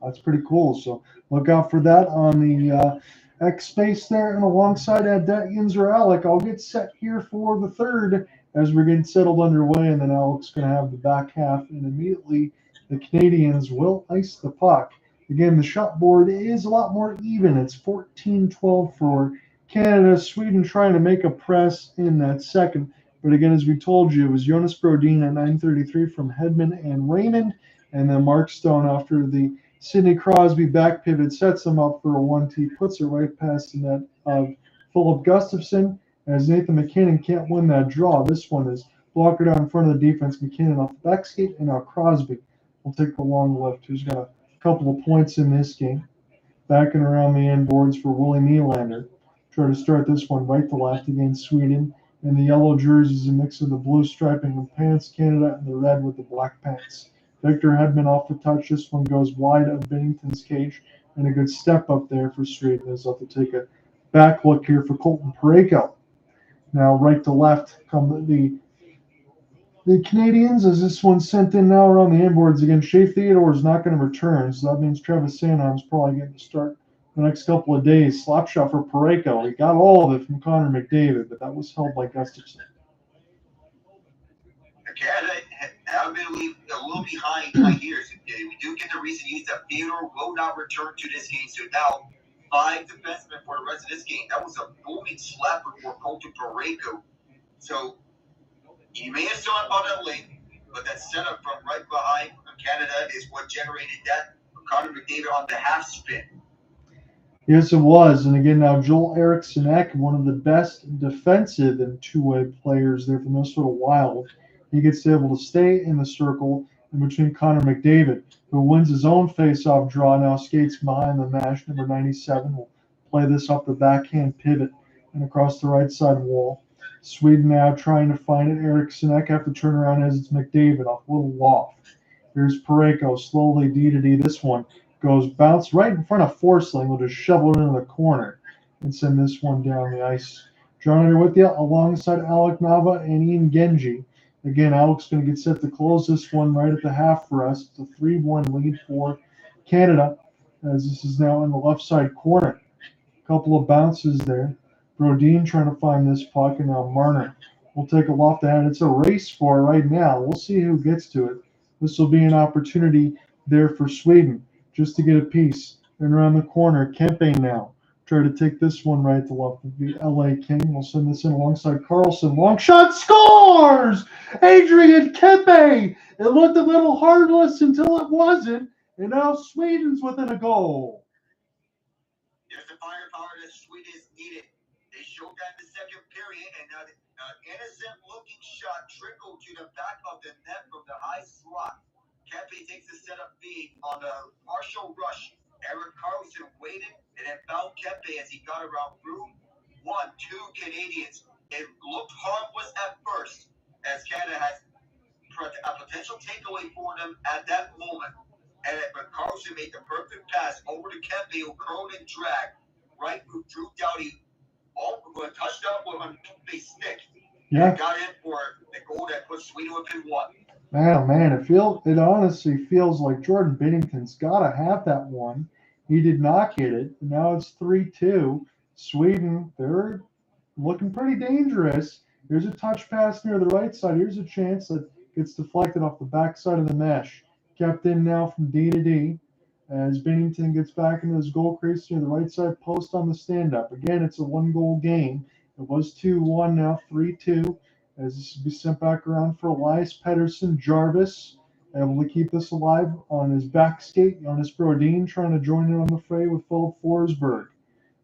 That's pretty cool. So look out for that on the X space there, and alongside Adin or Alec, I'll get set here for the third as we're getting settled underway, and then Alec's going to have the back half, and immediately the Canadians will ice the puck. Again, the shot board is a lot more even. It's 14-12 for Canada. Sweden trying to make a press in that second. But again, as we told you, it was Jonas Brodin at 9:33 from Hedman and Raymond, and then Mark Stone after the Sidney Crosby back pivot sets him up for a 1-2, puts it right past the net of Philip Gustafsson, as Nathan MacKinnon can't win that draw. This one is blocked out in front of the defense. MacKinnon off the back skate, and now Crosby will take the long lift, who's got a couple of points in this game. Back and around the end boards for Willie Nylander. Try to start this one right to left against Sweden. And the yellow jerseys, a mix of the blue striping of pants, Canada, and the red with the black pants. Victor Hedman off the touch. This one goes wide of Binnington's cage, and a good step up there for Sweden. As they'll have to take a back look here for Colton Parayko. Now right to left come the Canadians, as this one's sent in now around the inboards again. Shea Theodore is not going to return, so that means Travis Sanheim's probably getting to start the next couple of days. Slap shot for Parayko. He got all of it from Connor McDavid, but that was held by Gustafsson. Canada have been a little behind here. We do get the recent news that Theodore will not return to this game, so now 5 defensemen for the rest of this game. That was a booming slapper for Colton Parayko. So you may have saw it on that link, but that setup from right behind Canada is what generated that Connor McDavid on the half spin. Yes, it was. And again, now Joel Eriksson, one of the best defensive and two-way players there for Minnesota Wild. He gets to be able to stay in the circle in between Connor McDavid, who wins his own face-off draw, now skates behind the mesh. Number 97 will play this off the backhand pivot and across the right side wall. Sweden now trying to find it. Eriksson have to turn around as it's McDavid off a little loft. Here's Parayko, slowly D to D. This one goes bounce right in front of Forsling. Will just shovel it into the corner and send this one down the ice. John here with you alongside Alec Nava and Ian Genji. Again, Alec's going to get set to close this one right at the half for us. It's a 3-1 lead for Canada, as this is now in the left side corner. A couple of bounces there. Brodin trying to find this puck, and now Marner will take a loft ahead. It's a race for it right now. We'll see who gets to it. This will be an opportunity there for Sweden just to get a piece. And around the corner, Kempe now. Try to take this one right to left of the LA King. We'll send this in alongside Carlson. Long shot, scores! Adrian Kempe! It looked a little heartless until it wasn't. And now Sweden's within a goal. There's the firepower that Sweden needed. They showed that in the second period, and now an innocent-looking shot trickled to the back of the net from the high slot. Kempe takes the setup feed on a partial rush. Eric Carlson waited and then found Kempe as he got around through 1-2 Canadians. It looked harmless at first, as Canada has a potential takeaway for them at that moment. But Carlson made the perfect pass over to Kempe, who curled and dragged right through Drew Doughty. All who had touched up with on Kempe's stick. Yeah. Got in for the goal that put Sweden within 1. Man, it honestly feels like Jordan Binnington's got to have that one. He did not get it. Now it's 3-2. Sweden, they're looking pretty dangerous. Here's a touch pass near the right side. Here's a chance that gets deflected off the back side of the mesh. Kept in now from D to D as Binnington gets back into his goal crease near the right side post on the stand-up. Again, it's a one-goal game. It was 2-1, now 3-2. As this will be sent back around for Elias Pettersson. Jarvis able to keep this alive on his back skate. Jonas Brodin trying to join in on the fray with Philip Forsberg.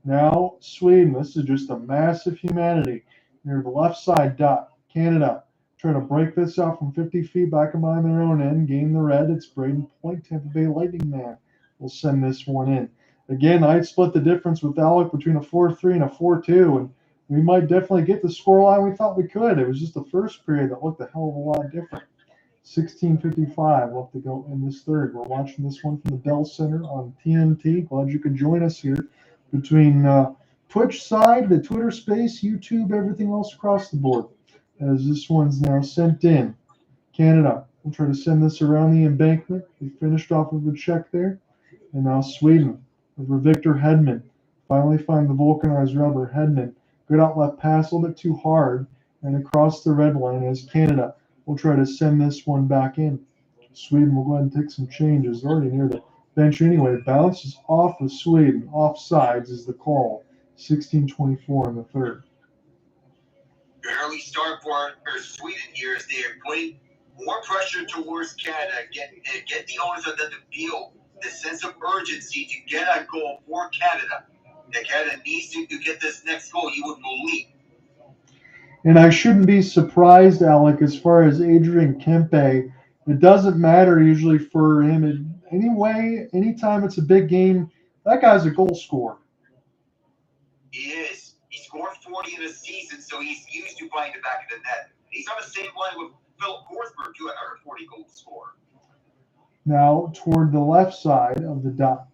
Now Sweden, this is just a massive humanity near the left side dot. Canada trying to break this out from 50 feet back behind their own end. Gain the red. It's Brayden Point, Tampa Bay Lightning man. We'll send this one in. Again, I'd split the difference with Alec between a 4-3 and a 4-2, and we might definitely get the scoreline we thought we could. It was just the first period that looked a hell of a lot different. 16:55 left to go in this third. We're watching this one from the Bell Center on TNT. Glad you could join us here between Twitch side, the Twitter space, YouTube, everything else across the board. As this one's now sent in. Canada will try to send this around the embankment. We finished off with a check there. And now Sweden over Victor Hedman. Finally find the vulcanized rubber. Hedman, good outlet pass, a little bit too hard. And across the red line as Canada will try to send this one back in. Sweden will go ahead and take some changes. Already near the bench anyway. Bounces off of Sweden. Offsides is the call. 16:24 in the third. Early start for Sweden here as they are putting more pressure towards Canada. Get the owners of the field the sense of urgency to get a goal for Canada. That Canada needs to get this next goal, you would believe. And I shouldn't be surprised, Alec, as far as Adrian Kempe. It doesn't matter usually for him. Anyway, anytime it's a big game, that guy's a goal scorer. He is. He scored 40 in a season, so he's used to finding the back of the net. He's on the same line with Philip Forsberg, who had a 40-goal scorer. Now toward the left side of the dot,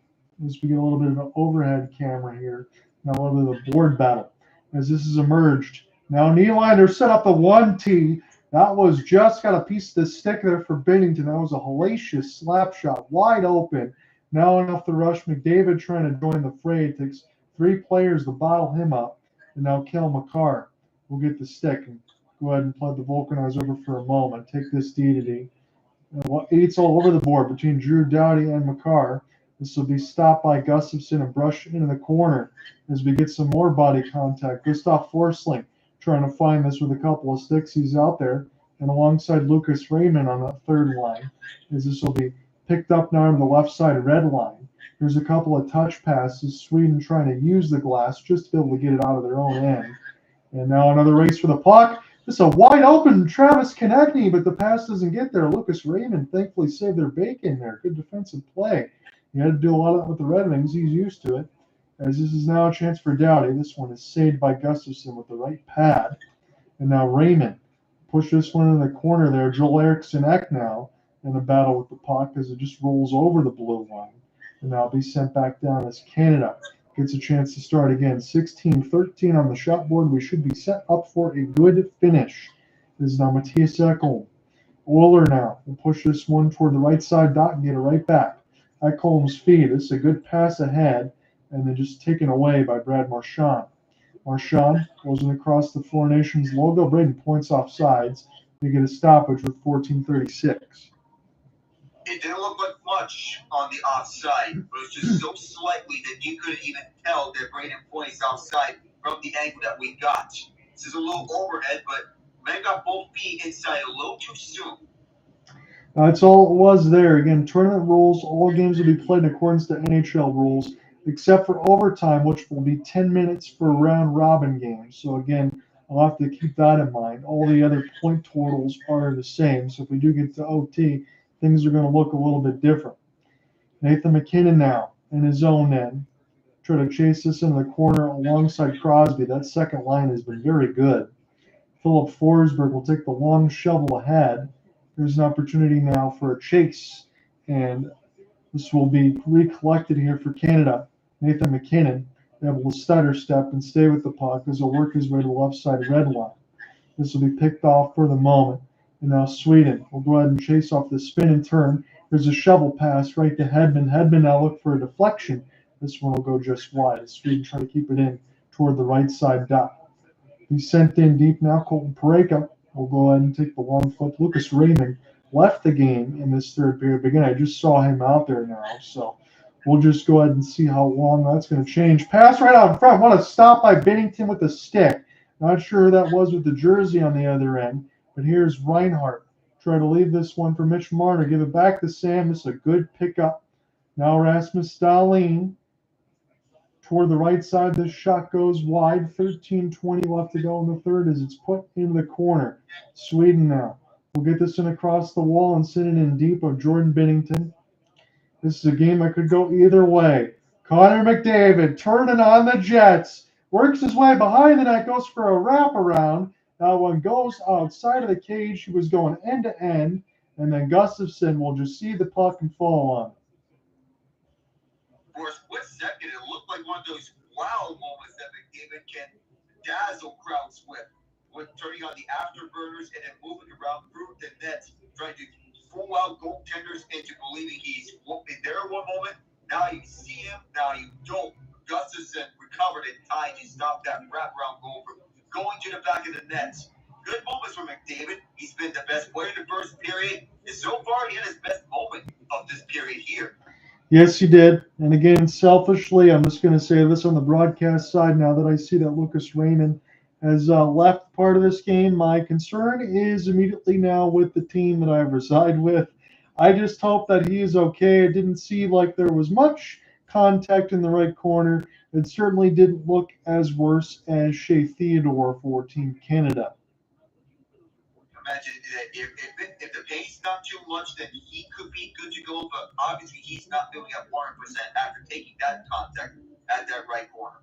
as we get a little bit of an overhead camera here. Now a little bit of a board battle as this has emerged. Now Nylander set up the 1T. That was just got a piece of the stick there for Binnington. That was a hellacious slap shot, wide open. Now enough to rush. McDavid trying to join the fray. It takes 3 players to bottle him up. And now kill Makar. We'll get the stick and go ahead and plug the vulcanize over for a moment. Take this D-to-D. Eight's all over the board between Drew, Doughty, and Makar. This will be stopped by Gustafsson and brushed into the corner as we get some more body contact. Gustav Forsling trying to find this with a couple of sticks. He's out there. And alongside Lucas Raymond on that third line, as this will be picked up now on the left side red line. There's a couple of touch passes. Sweden trying to use the glass just to be able to get it out of their own end. And now another race for the puck. This is a wide open Travis Konechny, but the pass doesn't get there. Lucas Raymond thankfully saved their bacon there. Good defensive play. He had to do a lot of that with the Red Wings. He's used to it. As this is now a chance for Doughty. This one is saved by Gustafsson with the right pad. And now Raymond push this one in the corner there. Joel Eriksson Ek now in a battle with the puck as it just rolls over the blue line. And now be sent back down as Canada gets a chance to start again. 16-13 on the shot board. We should be set up for a good finish. This is now Matthias Ekholm. Oiler now will push this one toward the right side dot and get it right back. Ekholm's feed. This is a good pass ahead and then just taken away by Brad Marchand. Marchand goes in across the Four Nations logo. Brayden points off sides. They get a stoppage with 14:36. It didn't look like much on the offside, but it was just so slightly that you couldn't even tell that Brayden points offside from the angle that we got. This is a little overhead, but man got both feet inside a little too soon. That's all it was there. Again, tournament rules, all games will be played in accordance to NHL rules, except for overtime, which will be 10 minutes for round-robin games. So again, I'll have to keep that in mind. All the other point totals are the same. So if we do get to OT, things are going to look a little bit different. Nathan MacKinnon now in his own end. Try to chase this into the corner alongside Crosby. That second line has been very good. Philip Forsberg will take the long shovel ahead. There's an opportunity now for a chase. And this will be recollected here for Canada. Nathan MacKinnon able to stutter step and stay with the puck as he'll work his way to the left side red line. This will be picked off for the moment. And now Sweden will go ahead and chase off the spin and turn. There's a shovel pass right to Hedman. Hedman now look for a deflection. This one will go just wide. Sweden trying to keep it in toward the right side dot. He's sent in deep now. Colton Parayko will go ahead and take the long flip. Lucas Raymond left the game in this third period. But again, I just saw him out there now. So we'll just go ahead and see how long that's going to change. Pass right out in front. What a stop by Binnington with the stick. Not sure who that was with the jersey on the other end. But here's Reinhart. Try to leave this one for Mitch Marner. Give it back to Sam. This is a good pickup. Now Rasmus Dahlin toward the right side. This shot goes wide. 13:20 left to go in the third as it's put into the corner. Sweden now will get this in across the wall and send it in deep of Jordan Binnington. This is a game that could go either way. Connor McDavid turning on the Jets. Works his way behind the net, goes for a wraparound. That one goes outside of the cage. He was going end to end. And then Gustafsson will just see the puck and fall on it. For a split second, it looked like one of those wow moments that McDavid can dazzle crowds with turning on the afterburners and then moving around through the net, trying to fool out goaltenders into believing he's there one moment. Now you see him, now you don't. Gustafsson recovered in time to stop that wraparound goal from going to the back of the net. Good moments for McDavid. He's been the best player in the first period, and so far he had his best moment of this period here. Yes, he did. And again, selfishly, I'm just going to say this on the broadcast side now that I see that Lucas Raymond has left part of this game. My concern is immediately now with the team that I reside with. I just hope that he is okay. It didn't seem like there was much contact in the right corner. It certainly didn't look as worse as Shea Theodore for Team Canada. Imagine that if the pace not too much, then he could be good to go, but obviously he's not feeling at 100% after taking that contact at that right corner.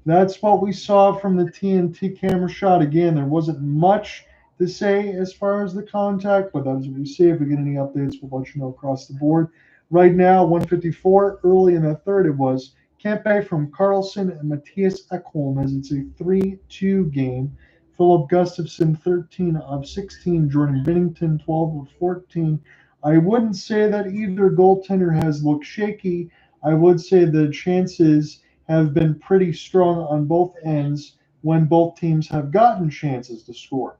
That's what we saw from the TNT camera shot. Again, there wasn't much to say as far as the contact, but as we see, if we get any updates, we'll let you know across the board. Right now, 1:54, early in the third, it was Kempe from Carlson and Matthias Ekholm as it's a 3-2 game. Philip Gustafsson, 13 of 16. Jordan Binnington, 12 of 14. I wouldn't say that either goaltender has looked shaky. I would say the chances have been pretty strong on both ends when both teams have gotten chances to score.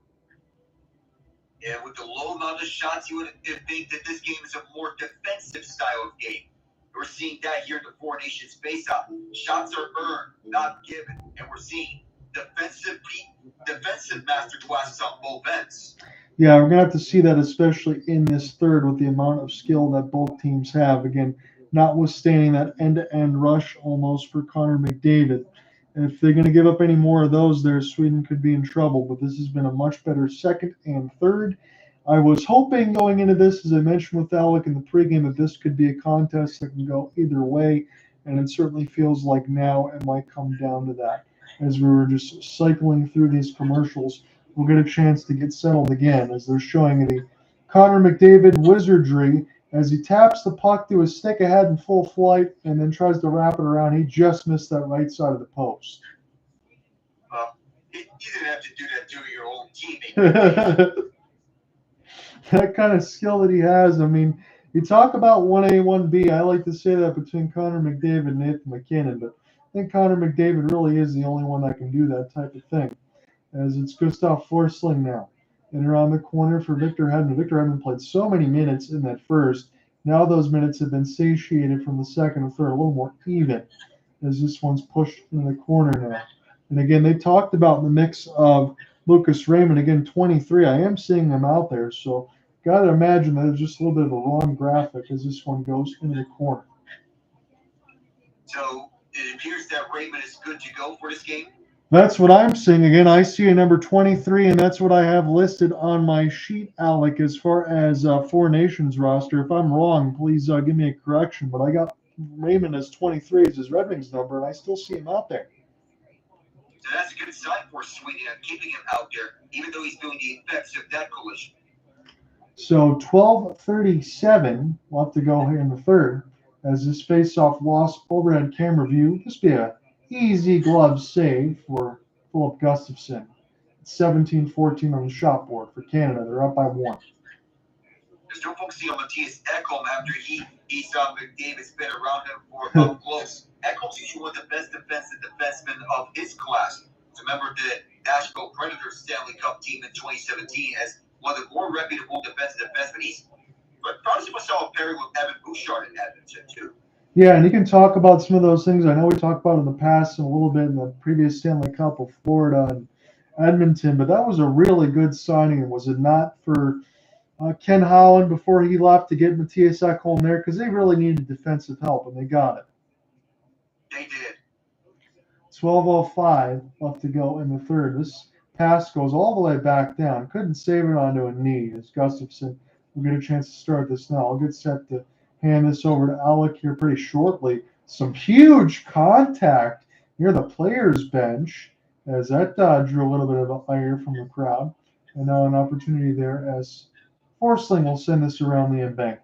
Yeah, with the low amount of shots, you would think that this game is a more defensive style of game. We're seeing that here in the Four Nations face-off. Shots are earned, not given, and we're seeing defensive masterclasses on both ends. Yeah, we're going to have to see that, especially in this third, with the amount of skill that both teams have. Again, notwithstanding that end-to-end rush almost for Connor McDavid. If they're going to give up any more of those there, Sweden could be in trouble. But this has been a much better second and third. I was hoping going into this, as I mentioned with Alec in the pregame, that this could be a contest that can go either way. And it certainly feels like now it might come down to that. As we were just cycling through these commercials, we'll get a chance to get settled again as they're showing the Connor McDavid wizardry as he taps the puck to his stick ahead in full flight and then tries to wrap it around. He just missed that right side of the post. You didn't have to do that to your own teammate. That kind of skill that he has. I mean, you talk about 1A, 1B. I like to say that between Connor McDavid and Nathan MacKinnon, but I think Connor McDavid really is the only one that can do that type of thing. As it's Gustav Forsling now. And around the corner for Victor Hedman. Victor Hedman played so many minutes in that first. Now those minutes have been satiated from the second and third, a little more even, as this one's pushed in the corner now. And again, they talked about the mix of Lucas Raymond, again, 23. I am seeing them out there, so got to imagine that it's just a little bit of a wrong graphic as this one goes into the corner. So it appears that Raymond is good to go for this game. That's what I'm seeing. Again, I see a number 23, and that's what I have listed on my sheet, Alec, as far as Four Nations roster. If I'm wrong, please give me a correction. But I got Raymond as 23 as his Red Wings number, and I still see him out there. So that's a good sign for Sweden and keeping him out there, even though he's feeling the effects of that collision. So 12:37 we'll have to go here in the third as this face-off lost overhead camera view. Just be a easy glove save for Philip Gustafsson. 17-14 on the shot board for Canada. They're up by 1. There's no focusing on Matthias Ekholm after he saw McDavid spin around him for up close. Ekholm's usually one of the best defensive defensemen of his class. Remember the Nashville Predators Stanley Cup team in 2017 as one of the more reputable defensive defensemen. He's probably saw a pairing with Evan Bouchard in Edmonton too. Yeah, and you can talk about some of those things. I know we talked about in the past and a little bit in the previous Stanley Cup of Florida and Edmonton, but that was a really good signing, was it not, for Ken Holland before he left to get Matthias Ekholm there, because they really needed defensive help, and they got it. They did. 12:05 left to go in the third. This pass goes all the way back down. Couldn't save it onto a knee as Gustafsson will get a chance to start this now. I'll get set to hand this over to Alec here pretty shortly. Some huge contact near the players' bench as that drew a little bit of ire from the crowd. And now an opportunity there as Forsling will send this around the embankment.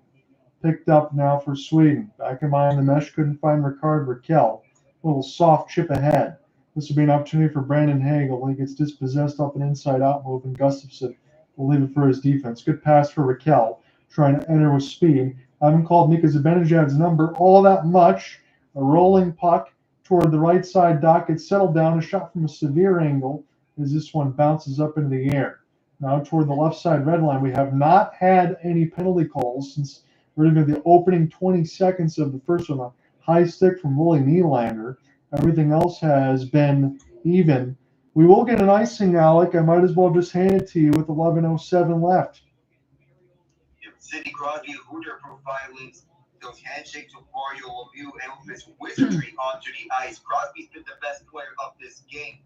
Picked up now for Sweden. Back in behind the mesh, couldn't find Ricard Rakell. Little soft chip ahead. This would be an opportunity for Brandon Hagel. He gets dispossessed off an inside-out move, and Gustafsson will leave it for his defense. Good pass for Rakell, trying to enter with speed. I haven't called Mika Zibanejad's number all that much. A rolling puck toward the right side dock. It's settled down. A shot from a severe angle as this one bounces up into the air. Now toward the left side red line. We have not had any penalty calls since really the opening 20 seconds of the first one. A high stick from Willie Nylander. Everything else has been even. We will get an icing, Alec. I might as well just hand it to you with 11:07 left. Sidney Crosby, Hooter profiling those handshakes with Mario Lemieux and his wizardry onto the ice. Crosby's been the best player of this game,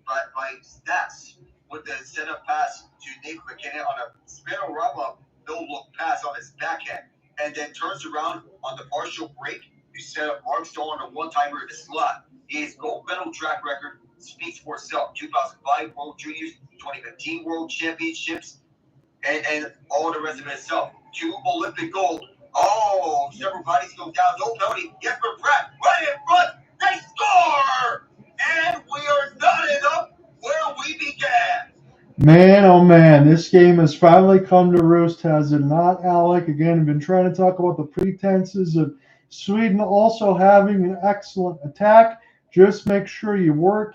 but by stats, with the setup pass to Nick MacKinnon on a spinorama, no-look pass on his backhand, and then turns around on the partial break to set up Mark Stone on a one-timer in the slot. His gold medal track record speaks for itself. 2005 World Juniors, 2015 World Championships, and all the rest of it itself. 2 Olympic gold. Oh, several bodies go down. No penalty. Yes, for Pratt. Right in front. They score! And we are knotted up where we began. Man, oh man, this game has finally come to roost, has it not, Alec? Again, I've been trying to talk about the pretenses of Sweden also having an excellent attack. Just make sure you work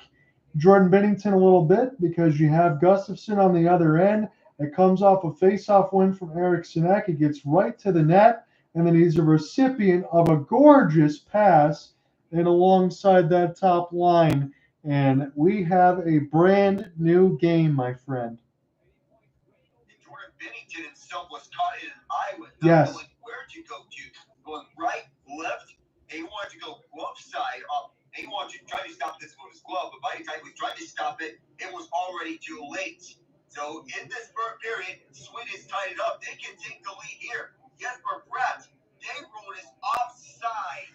Jordan Binnington a little bit because you have Gustafsson on the other end. It comes off a face-off win from Eric Sinek. It gets right to the net, and then he's a recipient of a gorgeous pass and alongside that top line. And we have a brand new game, my friend. Jordan Binnington himself was caught in an eye with Yes. knowing where to go to. Going right, left. He wanted to go glove side up. He wanted to try to stop this with his glove, but by the time he was trying to stop it, it was already too late. So in this third period, Sweden tied it up. They can take the lead here. Jesper Bratt, they ruled is offside.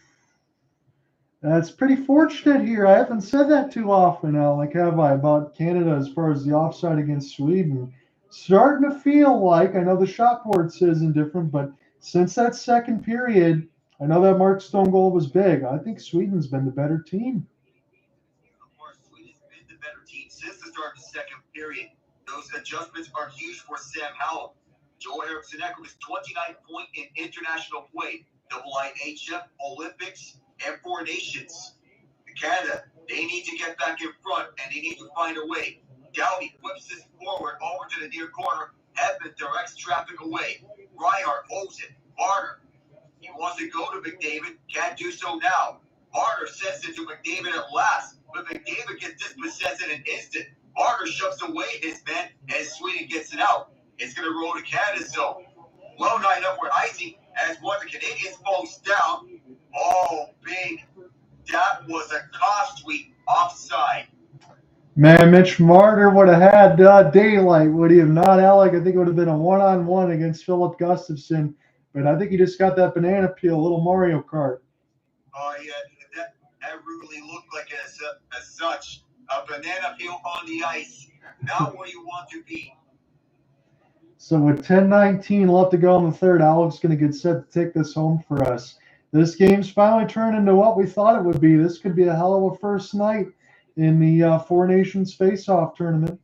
That's pretty fortunate here. I haven't said that too often, Alec, have I, about Canada as far as the offside against Sweden. Starting to feel like, I know the shot board says indifferent, but since that second period, I know that Mark Stone goal was big. I think Sweden's been the better team. Of course, Sweden's been the better team since the start of the second period. Those adjustments are huge for Sam Hallam. Joe Eriksson with 29 points in international play, IIHF, Olympics, and 4 Nations. Canada, they need to get back in front, and they need to find a way. Doughty whips this forward over to the near corner. Edmund directs traffic away. Reinhart holds it. Marner, he wants to go to McDavid, can't do so now. Marner sends it to McDavid at last, but McDavid gets dispossessed in an instant. Marner shoves away his man, and Sweden gets it out. It's going to roll to Canada zone. Well lined up for icing as one of the Canadians falls down. Oh, big. That was a costly offside. Man, Mitch Marner would have had daylight, would he have not, Alec? I think it would have been a one-on-one against Philip Gustafsson, but I think he just got that banana peel, a little Mario Kart. Oh, yeah, that really looked like as such. A banana peel on the ice. Not where you want to be. So with 10:19 left to go in the third, Alec's going to get set to take this home for us. This game's finally turned into what we thought it would be. This could be a hell of a first night in the Four Nations face-off tournament.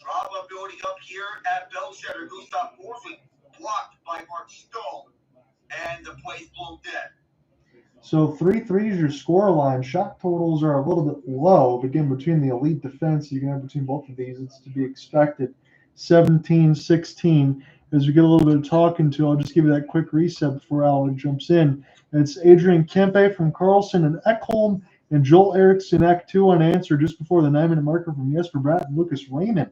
Drama building up here at Bell Center. Gustav Forsling blocked by Mark Stone, and the play's blown dead. So 3-3 is your score line. Shot totals are a little bit low. Again, between the elite defense, you can have between both of these. It's to be expected. 17-16. As we get a little bit of talking to, I'll just give you that quick reset before Alec jumps in. It's Adrian Kempe from Carlson and Ekholm and Joel Eriksson, 2 unanswered just before the 9-minute marker from Jesper Bratt and Lucas Raymond.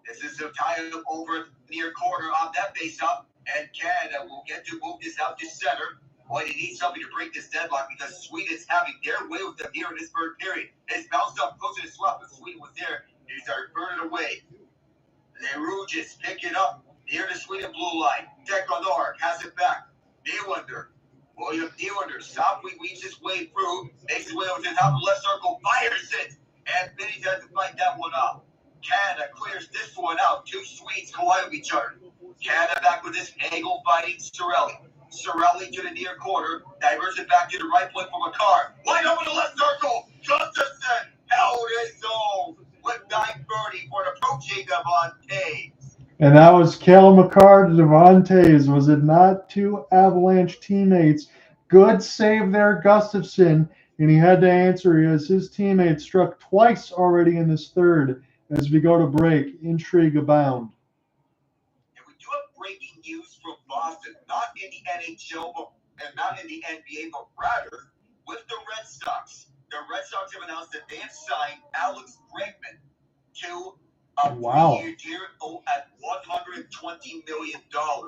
This is a tie over near corner on that face-up, and Canada will get to move this out to center. Boy, they need something to break this deadlock because Sweden's having their way with them here in this third period. It's bounced up close to the swap, but Sweden was there. They started burning away. Leroux just pick it up near the Sweden blue line. Connor has it back. Nylander. William Nylander softly weaves his way through, makes his way over to the top of the left circle, fires it, and Binnington has to fight that one off. Canada clears this one out. Two Swedes collide with each other. Canada back with this Hagel fighting Cirelli. Cirelli to the near corner, diverts it back to the right point for Makar. Wide open the left circle. Gustafsson held his own with 9:30 for the approaching Devon. And that was Cale Makar to Devon Toews, was it not? Two Avalanche teammates. Good save there, Gustafsson, and he had to answer as his teammate struck twice already in this third. As we go to break, intrigue abound. And we do have breaking news from Boston, not in the NHL and not in the NBA, but rather with the Red Sox. The Red Sox have announced that they have signed Alex Bregman to a 3-year deal at $120 million.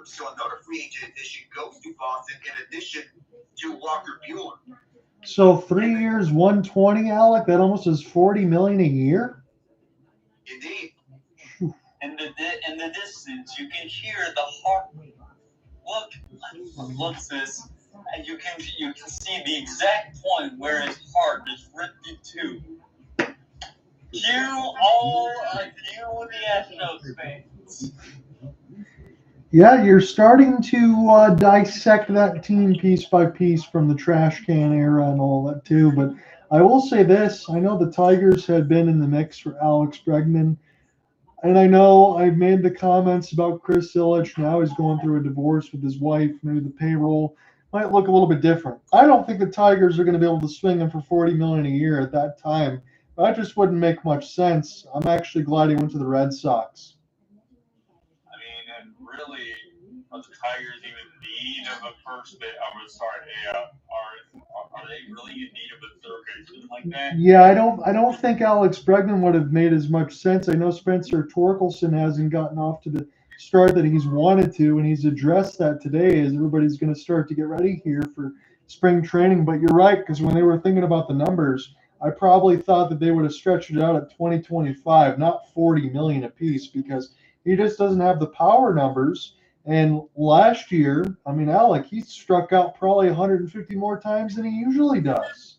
So another free agent addition goes to Boston in addition to Walker Buehler. So 3 years, 120, Alec. That almost is $40 million a year. Indeed. In the distance, you can hear the heartbeat. Look, sis, and you can see the exact point where his heart is ripped in two. You the Astros fans. Yeah, you're starting to dissect that team piece by piece from the trash can era and all that too. But I will say this: I know the Tigers had been in the mix for Alex Bregman, and I know I've made the comments about Chris Ilitch. Now he's going through a divorce with his wife. Maybe the payroll might look a little bit different. I don't think the Tigers are going to be able to swing him for $40 million a year at that time. That just wouldn't make much sense. I'm actually glad he went to the Red Sox. I mean, and really, are the Tigers even in need of a first bit? Are they really in need of a third baseman like that? Yeah, I don't think Alex Bregman would have made as much sense. I know Spencer Torkelson hasn't gotten off to the start that he's wanted to, and he's addressed that today as everybody's going to start to get ready here for spring training. But you're right, because when they were thinking about the numbers, I probably thought that they would have stretched it out at 2025, not 40 million apiece, because he just doesn't have the power numbers. And last year, I mean, Alec, he struck out probably 150 more times than he usually does.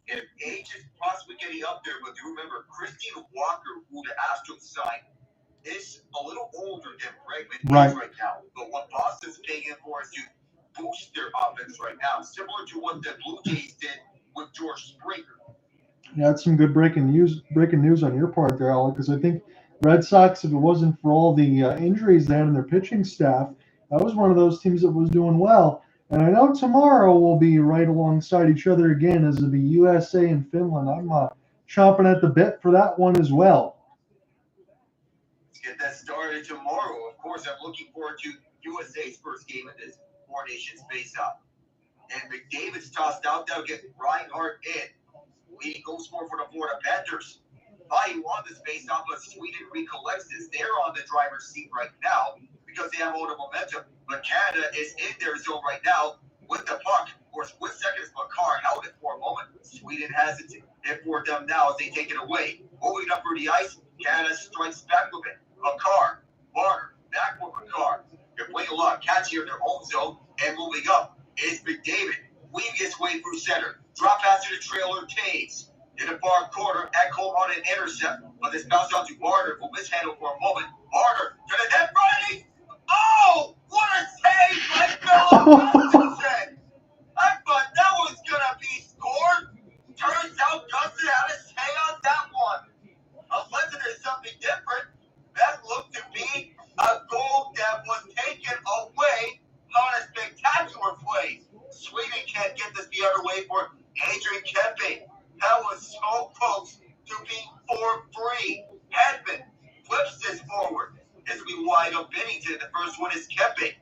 If age is possibly getting up there, but do remember, Christian Walker, who the Astros signed, is a little older than Bregman is right now. But what Boston's paying him for is to boost their offense right now, similar to what the Blue Jays did with George Springer. Yeah, that's some good breaking news on your part there, Alec, because I think Red Sox, if it wasn't for all the injuries they had in their pitching staff, that was one of those teams that was doing well. And I know tomorrow we'll be right alongside each other again as it'll be USA and Finland. I'm chomping at the bit for that one as well. Let's get that started tomorrow. Of course, I'm looking forward to USA's first game in this Four Nations face-off. And McDavid's tossed out. They'll get Reinhart in. Leading goal scorer for the Florida Panthers. Bayou won this face-off, but Sweden recollects this. They're on the driver's seat right now because they have all the momentum. But Canada is in their zone right now with the puck. For a split second, Makar held it for a moment. Sweden has it for them now as they take it away. Moving up through the ice, Canada strikes back with it. Makar, Marner, back with Makar. They're playing a lot of catch here in their own zone. And moving up is McDavid. Weaving his way through center. Drop pass to the trailer, Toews. In the far corner, Ekholm on an intercept. But this bounce out to Marner, who mishandled for a moment. Marner to the net front. Oh, what a save by Philip Gustafsson. I thought that was going to be scored. Turns out Gustafsson had a say on that one. Unless there's something different, that looked to be a goal that was taken away on a spectacular play. Sweden can't get this the other way for Adrian Kempe. That was so close to being 4-3. Hedman flips this forward as we wide up Binnington. The first one is Kempe.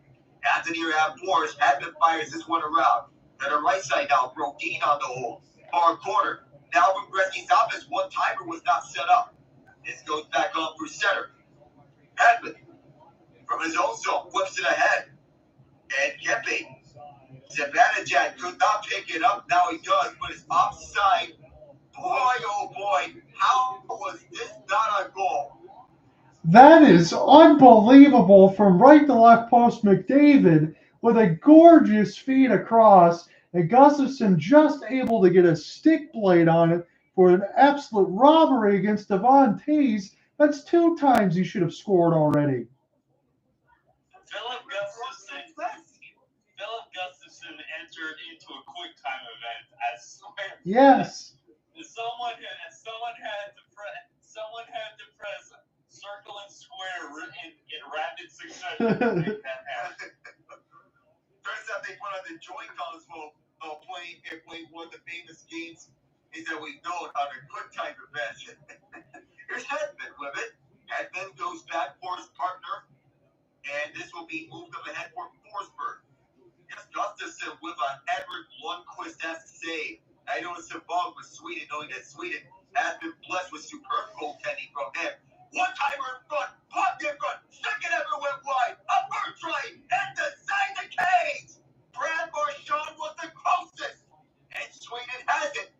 Anthony Rampors. Hedman fires this one around. To the right side now, Brnadon on the hole. Far corner. Now from Gretzky's office, one timer was not set up. This goes back on through center. Hedman from his own zone whips it ahead. And Kempe Zibanejad could not pick it up. Now he does, but it's offside. Boy, oh boy, how was this not a goal? That is unbelievable from right to left post McDavid with a gorgeous feed across, and Gustafsson just able to get a stick blade on it for an absolute robbery against Devon Toews. That's 2 times he should have scored already. Philip Gustafsson entered into a quick time event. I swear. Yes. Someone had to press circle and square in rapid succession to make that happen. First time they put on the Joy-Cons while playing one of the famous games is that we know on a good time event. Here's Hedman with it. Hedman goes back for his partner, and this will be moved up ahead for Forsberg. Yes, Gustafsson with a Henrik Lundqvist-esque save. I noticed the ball with Sweden, knowing that Sweden has been blessed with superb goaltending from him. One-timer in front, puck in front, second ever went wide, a first right, and the side of the cage. Brad Marchand was the closest, and Sweden has it,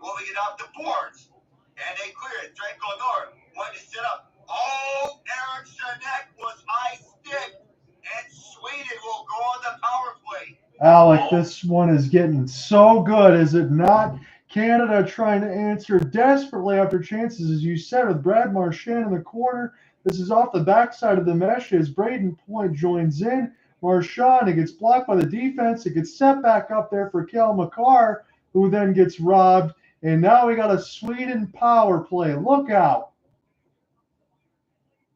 moving it off the boards. And they clear it. Connor wanted to set up. Oh, Eriksson was high stick, and Sweden will go on the power play. Alec, this one is getting so good, is it not? Canada trying to answer desperately after chances, as you said, with Brad Marchand in the corner. This is off the backside of the mesh as Brayden Point joins in. Marchand, it gets blocked by the defense. It gets set back up there for Makar, who then gets robbed. And now we got a Sweden power play. Look out.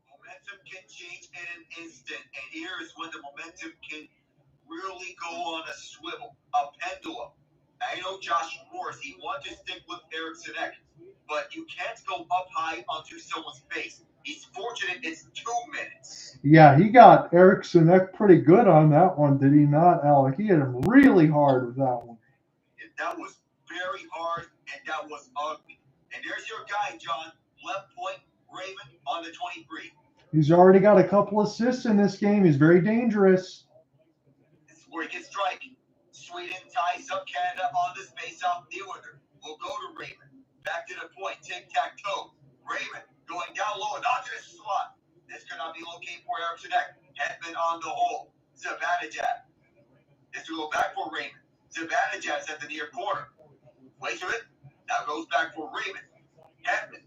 Momentum can change in an instant, and here is when the momentum can really go on a swivel, a pendulum. I know Josh Morris, he wanted to stick with Eriksson, but you can't go up high onto someone's face. He's fortunate it's 2 minutes. Yeah, he got Eriksson pretty good on that one, did he not, Alec? He hit him really hard with that one. That was very hard, and that was ugly. And there's your guy, John, left point, Raymond on the 23. He's already got a couple assists in this game. He's very dangerous. This is where he gets striking. Sweden ties up Canada on this face-off. Nylander will go to Raymond. Back to the point, tic-tac-toe. Raymond going down low and onto the slot. This could not be located for Eriksson. Hedman on the hole. Zibanejad. This will go back for Raymond. Zibanejad's at the near corner. Waits of it. Now goes back for Raymond. Hedman.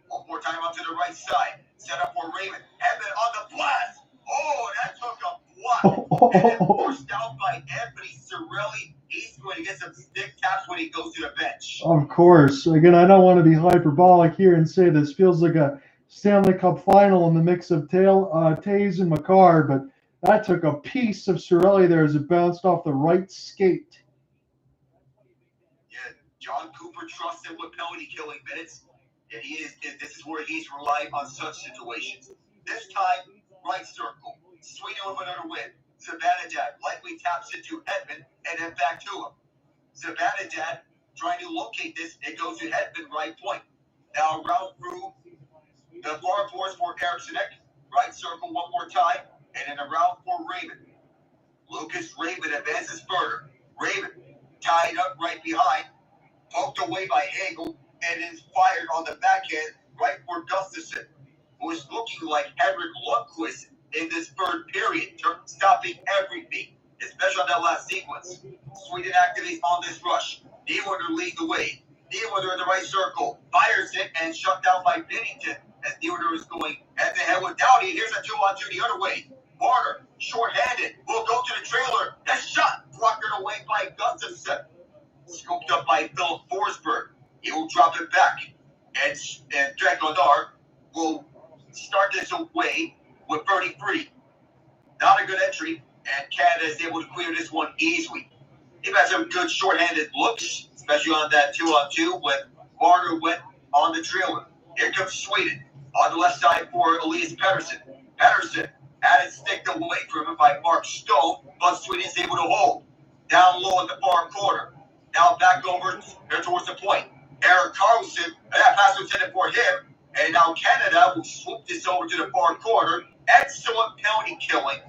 One more time onto the right side. Set up for Raymond. Hedman on the blast. Oh, that took a block. And then forced down by Anthony Cirelli. He's going to get some stick taps when he goes to the bench. Of course. Again, I don't want to be hyperbolic here and say this feels like a Stanley Cup final in the mix of Toews and Makar, but that took a piece of Cirelli there as it bounced off the right skate. Yeah, John Cooper trusts him with penalty killing minutes, and this is where he's relying on such situations. This time, right circle. Sweden with another win. Zibanejad likely taps into Hedman and then back to him. Zibanejad trying to locate this. It goes to Hedman, right point. Now around through the far boards for Eriksson. Right circle one more time. And then around for Raymond. Lucas Raymond advances further. Raymond tied up right behind. Poked away by Hagel and is fired on the backhand right for Gustafsson, who is looking like Henrik Lundqvist in this third period, stopping everything, especially on that last sequence. Sweden activates on this rush. Nylander leads the way. Nylander in the right circle, fires it and shut down by Binnington as Nylander is going head to head with Doughty. Here's a 2-on-2 the other way. Marner, short-handed, will go to the trailer. That shot blocked away by Gustafsson. Scooped up by Philip Forsberg. He will drop it back. And Connor will start this away with 33. Not a good entry, and Canada is able to clear this one easily. They've had some good short-handed looks, especially on that 2-on-2 when Marner went on the trailer. Here comes Sweden on the left side for Elias Pettersson. Pettersson had it sticked away from him by Mark Stone, but Sweden is able to hold. Down low in the far corner. Now back over there towards the point. Erik Karlsson, that pass was intended for him. And now Canada will swoop this over to the far corner. Excellent penalty killing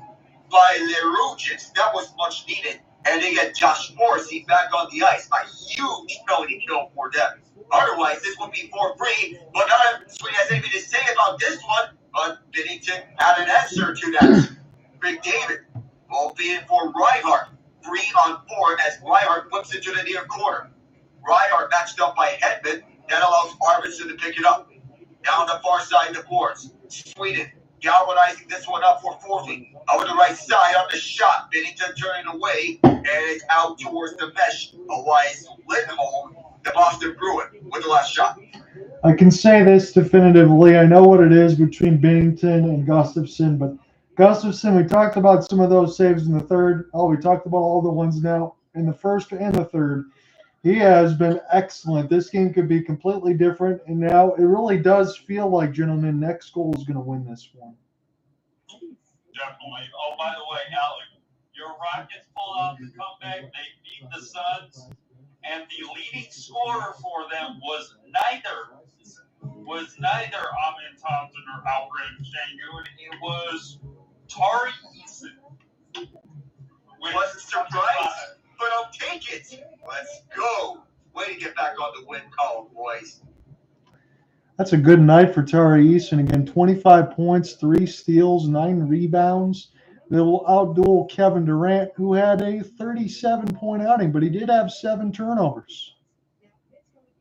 by Leroux. That was much needed. and they get Josh Morrissey back on the ice. A huge penalty kill for them. Otherwise, this would be 4-3, but not Sweden has anything to say about this one. But Binnington had an answer to that. McDavid, albeit for Reinhart, 3-on-4 as Reinhart flips into the near corner. Reinhart matched up by Hedman, that allows Arvidsson to pick it up. Down the far side of the boards, Sweden galvanizing this one up for Forley. Over the right side on the shot, Binnington turning away, and it's out towards the mesh. Elias Lindholm, the Boston Bruin, with the last shot. I can say this definitively. I know what it is between Binnington and Gustafsson, but Gustafsson, we talked about some of those saves in the third. Oh, we talked about all the ones now in the first and the third. He has been excellent. This game could be completely different, and now it really does feel like, gentlemen, next goal is going to win this one. Definitely. Oh, by the way, Alec, your Rockets pulled out the comeback. They beat the Suns, and the leading scorer for them was neither Amin Thompson or Alfred Şengün. It was Tari Eason. Wasn't surprised, but I'll take it. Let's go. Way to get back on the win column, boys. That's a good night for Tari Eason. Again, 25 points, 3 steals, 9 rebounds. They'll outduel Kevin Durant, who had a 37-point outing, but he did have 7 turnovers.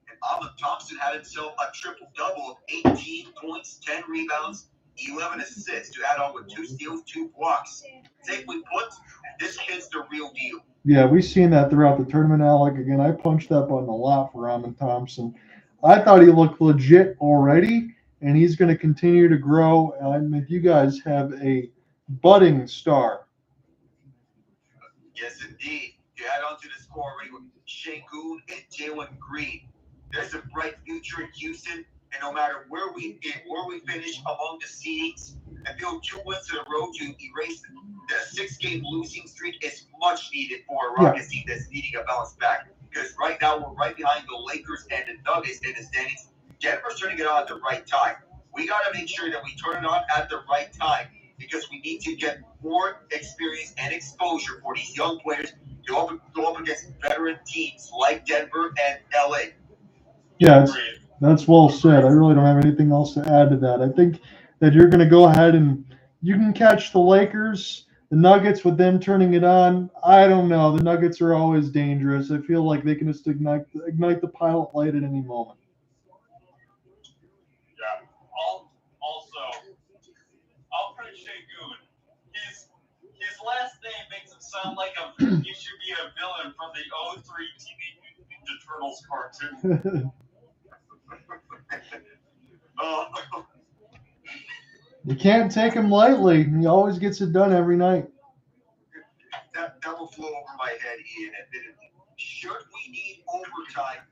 And Amin Thompson had himself a triple-double of 18 points, 10 rebounds, 11 assists to add on with 2 steals, 2 blocks. Safely put, this kid's the real deal. Yeah, we've seen that throughout the tournament, Alec. Again, I punched that button a lot for Amin Thompson. I thought he looked legit already, and he's going to continue to grow. I mean, you guys have a budding star. Yes, indeed. You add on to the score already with Şengün and Jalen Green. There's a bright future in Houston, and no matter where we finish among the seeds, and build 2 wins in a row to erase the 6-game losing streak is much needed for a Rockets team that's needing a bounce back. Because right now we're right behind the Lakers and the Nuggets in the standings. Denver's turning it on at the right time. We got to make sure that we turn it on at the right time because we need to get more experience and exposure for these young players to go up against veteran teams like Denver and LA. Yeah, that's well said. I really don't have anything else to add to that. I think that you're going to go ahead and you can catch the Lakers, the Nuggets with them turning it on. I don't know. The Nuggets are always dangerous. I feel like they can just ignite the pilot light at any moment. Yeah. Also, Alfred Şengün, his last name makes him sound like he should be a villain from the 03 Teenage Ninja Turtles cartoon. You can't take him lightly. He always gets it done every night. That will flow over my head, Ian, admittedly. Should we need overtime,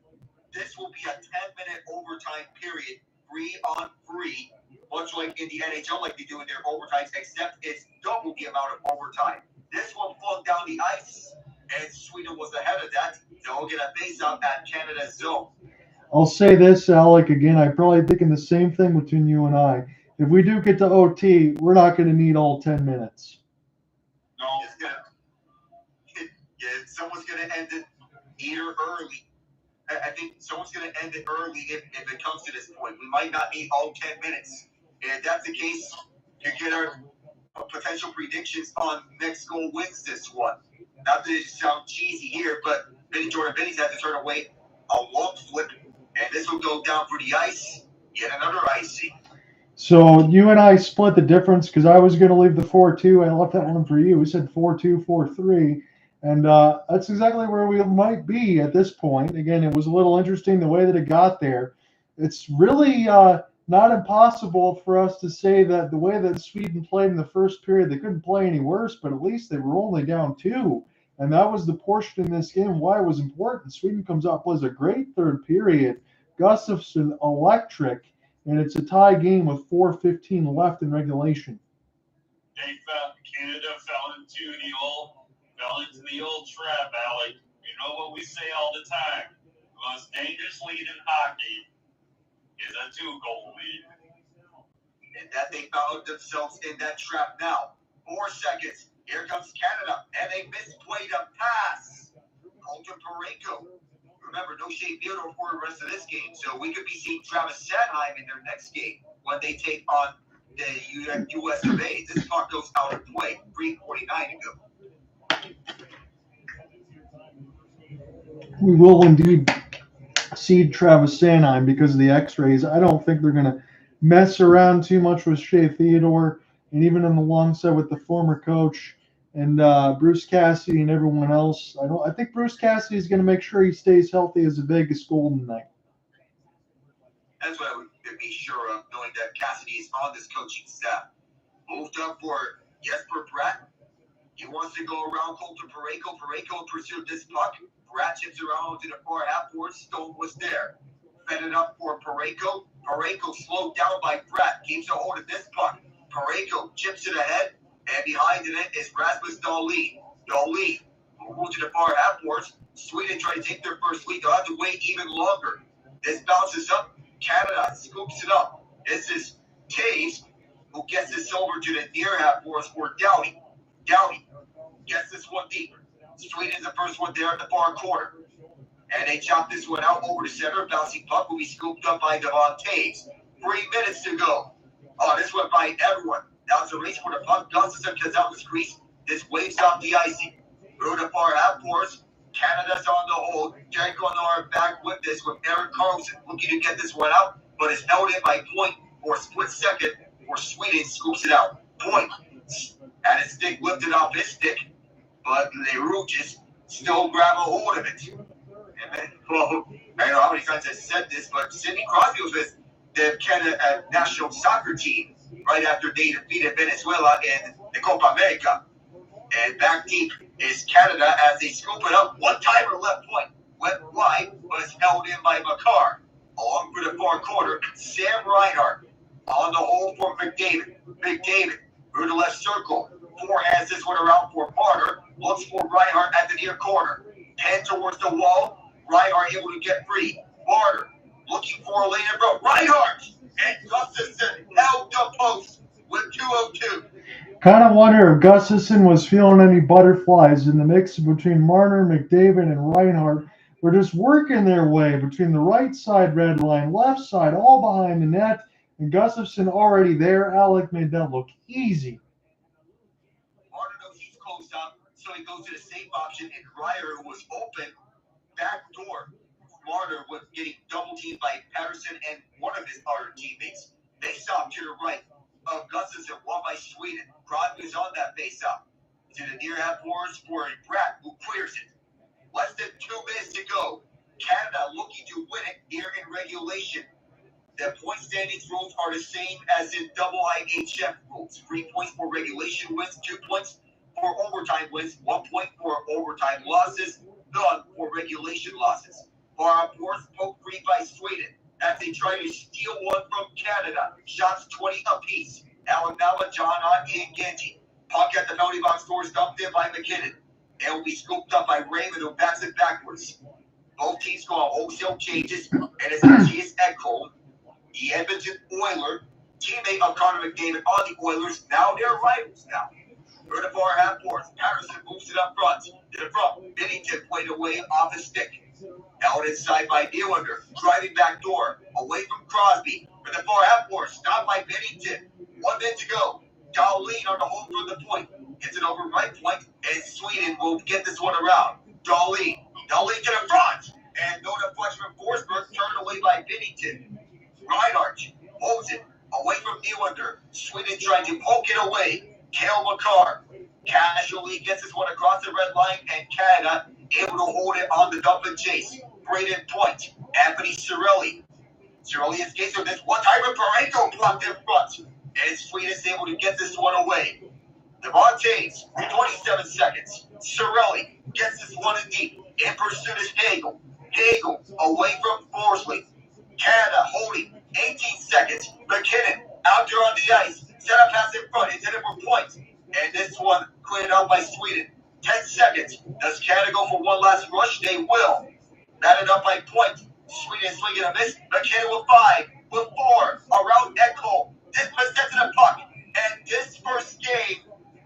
this will be a 10-minute overtime period, 3-on-3, much like in the NHL, like they do in their overtimes, except it's double the amount of overtime. This one flung down the ice, and Sweden was ahead of that. They'll get a face-off at Canada's zone. I'll say this, Alec, again, I'm probably thinking the same thing between you and I. If we do get to OT, we're not going to need all 10 minutes. No. Someone's going to end it either early. I think someone's going to end it early if it comes to this point. We might not need all 10 minutes. And if that's the case, you get our potential predictions on next goal wins this one. Not that it sounds cheesy here, but Jordan Benny's had to turn away a long flip, and this will go down for the ice. Yet another icing. So you and I split the difference because I was going to leave the 4-2. I left that one for you. We said 4-2, 4-3. And that's exactly where we might be at this point. Again, it was a little interesting the way that it got there. It's really not impossible for us to say that the way that Sweden played in the first period, they couldn't play any worse, but at least they were only down 2. And that was the portion in this game why it was important. Sweden comes out, plays a great third period. Gustafsson electric, and it's a tie game with 4:15 left in regulation. Canada fell into the old trap, Alec. You know what we say all the time. The most dangerous lead in hockey is a 2-goal lead. And that they found themselves in that trap now. 4 seconds. Here comes Canada, and they misplayed a pass. Colton Parayko. Remember, no Shea Theodore for the rest of this game, so we could be seeing Travis Sanheim in their next game when they take on the US of A. This puck goes out of play. 3:49 to go. We will indeed see Travis Sanheim because of the X-rays. I don't think they're going to mess around too much with Shea Theodore, and even in the long set with the former coach and Bruce Cassidy and everyone else. I think Bruce Cassidy is going to make sure he stays healthy as a Vegas Golden Knight. That's what I would be sure of, knowing that Cassidy is on this coaching staff. Moved up for Jesper Bratt. He wants to go around Colton Parayko. Parayko in pursuit of this puck. Bratt chips around to the far half board. Stone was there. Fed it up for Parayko. Parayko slowed down by Bratt. Keeps a hold of this puck. Parayko chips it ahead. And behind it is Rasmus Doughty. Doughty moved to the far half boards. Sweden trying to take their first lead. They'll have to wait even longer. This bounces up. Canada scoops it up. This is Toews, who gets this over to the near half boards for Doughty. Doughty gets this one deep. Sweden's the first one there at the far corner. And they chop this one out over the center. Bouncing puck will be scooped up by Devon Toews. 3 minutes to go. Oh, this went by everyone. Now it's a race for the puck. Gustafsson gets out the crease. This waves off the icing. Through the far half course. Canada's on the hold. Derek Connor back with this with Erik Karlsson looking to get this one out, but it's held in by Point for a split second for Sweden scoops it out. Point had his stick lifted off his stick, but the Rouges still grab a hold of it. And then, well, I don't know how many times I said this, but Sidney Crosby was with the Canada national soccer team right after they defeated Venezuela in the Copa America. And back deep is Canada as they scoop it up. One timer left point. Went wide, but it's held in by Makar. Along for the far corner, Sam Reinhart on the hold for McDavid. McDavid through the left circle. Forehands this one around for Marner. Looks for Reinhart at the near corner. 10 towards the wall. Reinhart able to get free. Marner looking for a lane in front. Reinhart and Gustafsson held the post with 2:02. Kind of wonder if Gustafsson was feeling any butterflies in the mix between Marner, McDavid, and Reinhart. Were just working their way between the right side red line, left side, all behind the net, and Gustafsson already there. Alec made that look easy. Marner knows he's closed up, so he goes to the safe option, and Ryer was open back door. Marner was getting double teamed by Patterson and one of his other teammates. Face off to the right of Gustafsson, won by Sweden. Crosby is on that face off. To the near half boards for Bratt, who clears it. Less than 2 minutes to go. Canada looking to win it here in regulation. The point standings rules are the same as in IIHF rules. 3 points for regulation wins, 2 points for overtime wins, 1 point for overtime losses, none for regulation losses. Far up north, poked free by Sweden as they try to steal one from Canada. Shots 20 apiece. Alec Nava, John Ott, and Genji. Puck at the penalty box doors dumped in by MacKinnon. It will be scooped up by Raymond, who backs it backwards. Both teams go on wholesale changes, and it's Matthias Ekholm, the Edmonton Oiler, teammate of Connor McDavid on the Oilers. Now they're rivals now. Through the far half boards, Patterson moves it up front. To the front, Binnington played away off his stick. Held inside by Nylander, driving back door, away from Crosby. For the far half board, stopped by Binnington. 1 minute to go. Doughty on the hold for the point. Gets it over right point, and Sweden will get this one around. Doughty to the front, and no deflection from Forsberg, turned away by Binnington. Reinhart holds it away from Nylander. Sweden trying to poke it away. Makar casually gets this one across the red line, and Canada able to hold it on the dump and chase. Brayden point. Anthony Cirelli. Cirelli escapes with this one-timer. Parayko blocked in front, and Sweden is able to get this one away. Devon Toews, 27 seconds. Cirelli gets this one in deep. In pursuit is Hagel. Hagel away from Forsley. Canada holding 18 seconds. MacKinnon out there on the ice. Set up pass in front. Intended for points. And this one cleared out by Sweden. 10 seconds. Does Canada go for one last rush? They will. Batted up by Point. Sweden swinging a miss. MacKinnon with 5. With 4. Around Ekholm. This possesses the puck. And this first game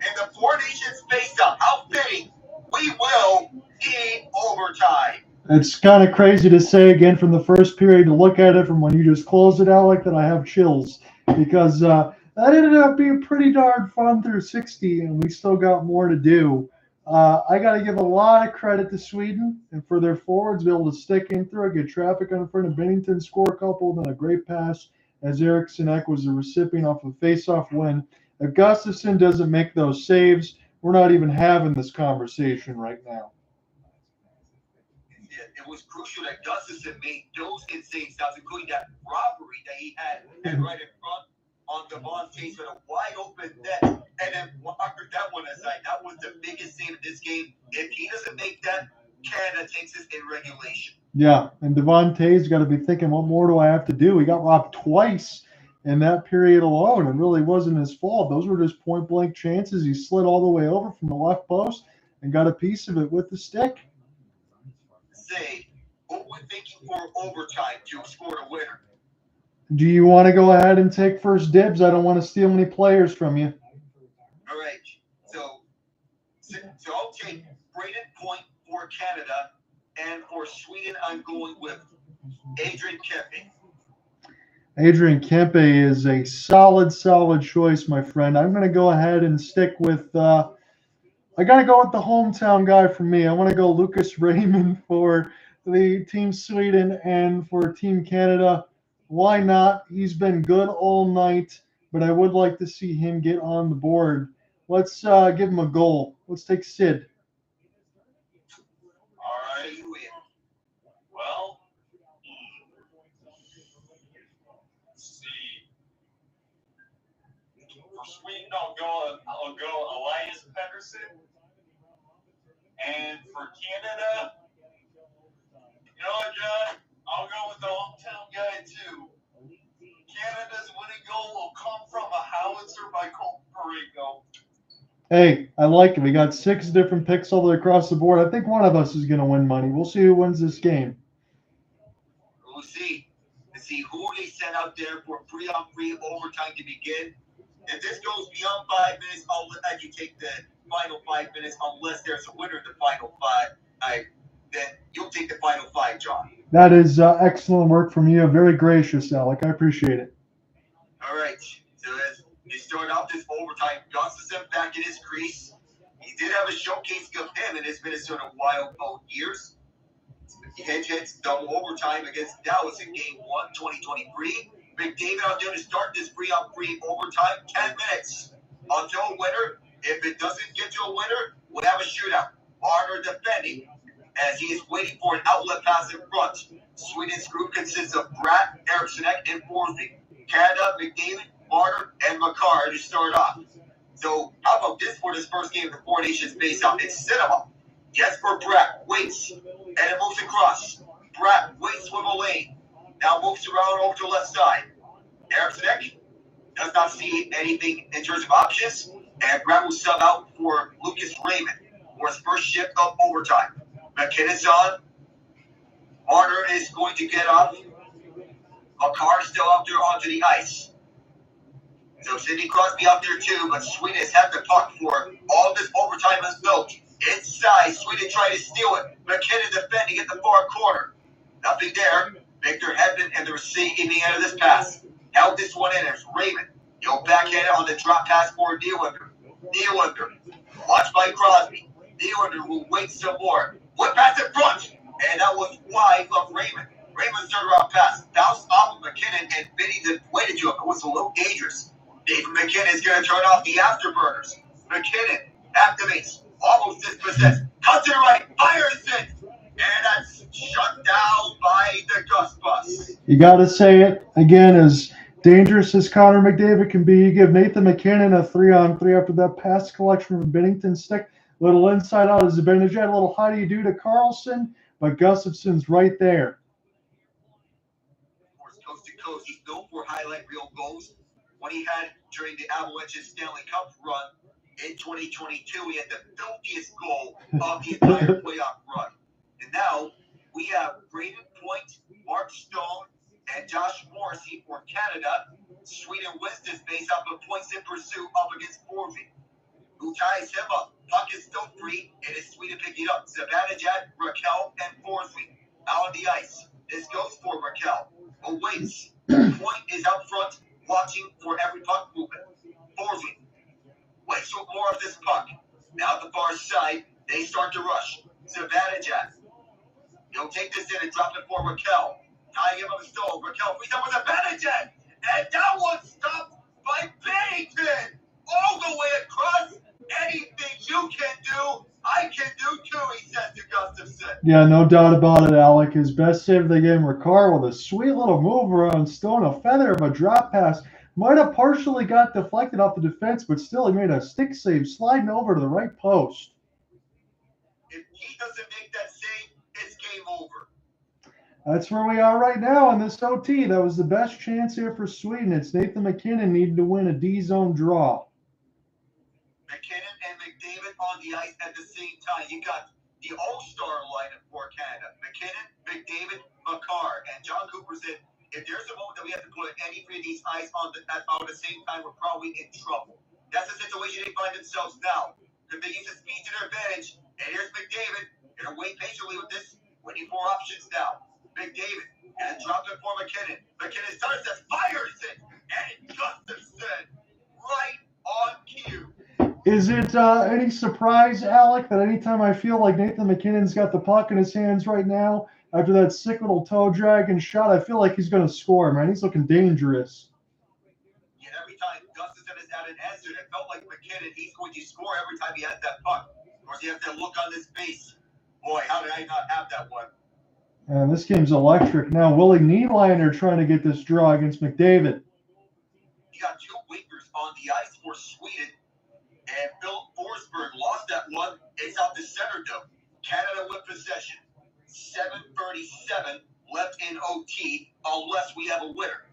in the Four Nations face-off. How fitting. We will need overtime. It's kind of crazy to say again from the first period to look at it from when you just closed it out like that. I have chills because that ended up being pretty darn fun through 60, and we still got more to do. I got to give a lot of credit to Sweden and for their forwards be able to stick in through, get traffic on in front of Binnington, score a couple, then a great pass as Eriksson Ek was the recipient off a face-off win. If Gustafsson doesn't make those saves, we're not even having this conversation right now. It was crucial that Gustafsson made those insane stops, including that robbery that he had right in front on Devon's face with a wide open net. And then that one aside, that was the biggest save in this game. If he doesn't make that, Canada takes this in regulation. Yeah, and Devontae's got to be thinking, what more do I have to do? He got robbed twice in that period alone. It really wasn't his fault. Those were just point-blank chances. He slid all the way over from the left post and got a piece of it with the stick. Say, what we're thinking for overtime to score a winner. Do you want to go ahead and take first dibs? I don't want to steal any players from you. All right. So I'll take Brayden point for Canada, and for Sweden, I'm going with Adrian Kempe. Adrian Kempe is a solid choice, my friend. I'm going to go ahead and stick with I got to go with the hometown guy for me. I want to go Lucas Raymond for the Team Sweden and for Team Canada. Why not? He's been good all night, but I would like to see him get on the board. Let's give him a goal. Let's take Sid. All right. Well, let's see. For Sweden, I'll go Elias Pettersson. And for Canada, you know what, John? I'll go with the hometown guy, too. Canada's winning goal will come from a howitzer by Colton Parayko. Hey, I like it. We got 6 different picks all the way across the board. I think one of us is going to win money. We'll see who wins this game. We'll see. To see who they send out there for 3-on-3 overtime to begin. If this goes beyond 5 minutes, I'll let you take the final 5 minutes unless there's a winner in the final 5. Then you'll take the final 5, John. That is excellent work from you. Very gracious, Alec. I appreciate it. All right. So as you start off this overtime, Gustafsson back in his crease. He did have a showcase of him in his Minnesota Wild both years. Hits double overtime against Dallas in Game 1, 2023. McDavid out there to start this 3-on-3 overtime, 10 minutes until a winner. If it doesn't get to a winner, we'll have a shootout. Marner defending as he is waiting for an outlet pass in front. Sweden's group consists of Brad, Eriksson Ek, and Forsby. Canada, McDavid, Marner, and Makar to start off. So how about this for this first game of the Four Nations face-off? It's cinema. Jesper Bratt waits, and it moves across. Bratt waits with a lane. Now moves around over to the left side. Eriksson Ek does not see anything in terms of options, and Bratt will sub out for Lucas Raymond for his first shift of overtime. MacKinnon's on. Marner is going to get off. Makar still out there onto the ice. So Sidney Crosby out there too, but Sweden has had the puck for all this overtime is built. Inside, Sweden trying to steal it. MacKinnon defending at the far corner. Nothing there. Victor Hedman and the receiving end of this pass. Held this one in as Raymond. He'll backhand it on the drop pass for Nylander. Watched by Crosby. Nylander will wait some more. Whip pass in front. And that was wide of Raymond. Raymond's turnaround pass. Bounced off of MacKinnon and Binnington waited to him. It was a little dangerous. Nathan MacKinnon is going to turn off the afterburners. MacKinnon activates. Almost dispossessed. Cuts to the right. Fires it. And that's shut down by the Gus Bus. You got to say it again, as dangerous as Connor McDavid can be. You give Nathan MacKinnon a 3-on-3 after that pass collection from Binnington's stick. Little inside out of Zibanejad, a little how do you do to Carlson, but Gustafsson's right there. Of course, coast to coast, he's known for highlight reel goals. When he had during the Avalanche's Stanley Cup run in 2022, he had the filthiest goal of the entire playoff run. And now we have Brayden Point, Mark Stone, and Josh Morrissey for Canada. Sweden wins this based off of points in pursuit up against Forsby. who ties him up. Puck is still free. It is Sweden picking up. Zibanejad, Rakell, and Forsby out on the ice. This goes for Rakell. Awaits. Point is up front, watching for every puck movement. Forsby waits for more of this puck. Now at the far side, they start to rush. Zibanejad. He'll take this in and drop it for Rakell. Tying him up with Stone. Rakell frees up with Zibanejad. And that one stopped by Binnington. All the way across. Anything you can do, I can do too, he says to Gustafsson. Yeah, no doubt about it, Alec. His best save of the game, Makar, with a sweet little move around Stone, a feather of a drop pass. Might have partially got deflected off the defense, but still he made a stick save sliding over to the right post. If he doesn't make that save, it's game over. That's where we are right now in this OT. That was the best chance here for Sweden. It's Nathan MacKinnon needing to win a D-zone draw. MacKinnon and McDavid on the ice at the same time. You got the all-star lineup for Canada. MacKinnon, McDavid, Makar, and John Cooper said, if there's a moment that we have to put any three of these guys on the same time, we're probably in trouble. That's the situation they find themselves now. Because they use the speed to their advantage. And here's McDavid. Gonna wait patiently with this. Waiting for options now. McDavid. And drop it for MacKinnon. MacKinnon starts to fires it. And Gustafsson right on cue. Is it any surprise, Alec, that anytime I feel like Nathan MacKinnon's got the puck in his hands right now, after that sick little toe dragging shot, I feel like he's going to score, man. He's looking dangerous. And every time Gustafsson has had an answer, it felt like MacKinnon, he's going to score every time he has that puck. Of course, you have to look on his face. Boy, how did I not have that one? And this game's electric. Now, Willie Nylander trying to get this draw against McDavid. You got two wingers on the ice for Sweden. And Phil Forsberg lost that one. It's out to center, though. Canada with possession. 7:37 left in OT, unless we have a winner.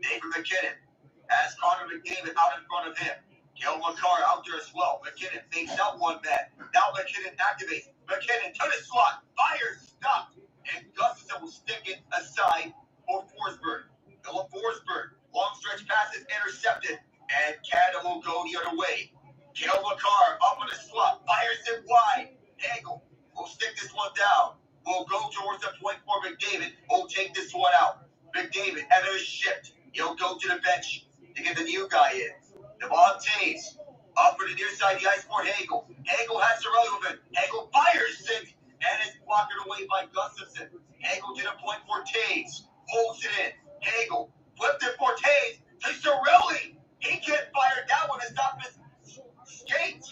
David MacKinnon has Connor McDavid out in front of him. Makar out there as well. MacKinnon fakes out one man. Now MacKinnon activates. MacKinnon to the slot. Fire stopped. And Gustafsson will stick it aside for Forsberg. Philip Forsberg. Long stretch passes intercepted. And Canada will go the other way. Makar up on the slot, fires it wide. Hagel will stick this one down. Will go towards the point for McDavid. Will take this one out. McDavid at a shift. He'll go to the bench to get the new guy in. Devon Toews up for the near side of the ice for Hagel. Hagel has Cirelli-Sam. Hagel fires it and is blocked away by Gustafsson. Hagel to the point for Toews. Holds it in. Hagel flipped it for Toews to Cirelli. He can't fire that one to stop his skate.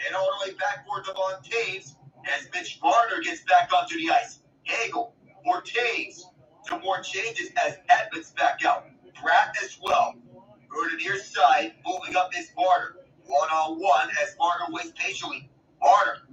And all the way back for Devon Toews as Mitch Marner gets back onto the ice. Hagel for Toews. Some more changes as Edmonds back out. Pratt as well. Go to the near side. Moving up is Marner. One-on-one as Marner waits patiently. Marner.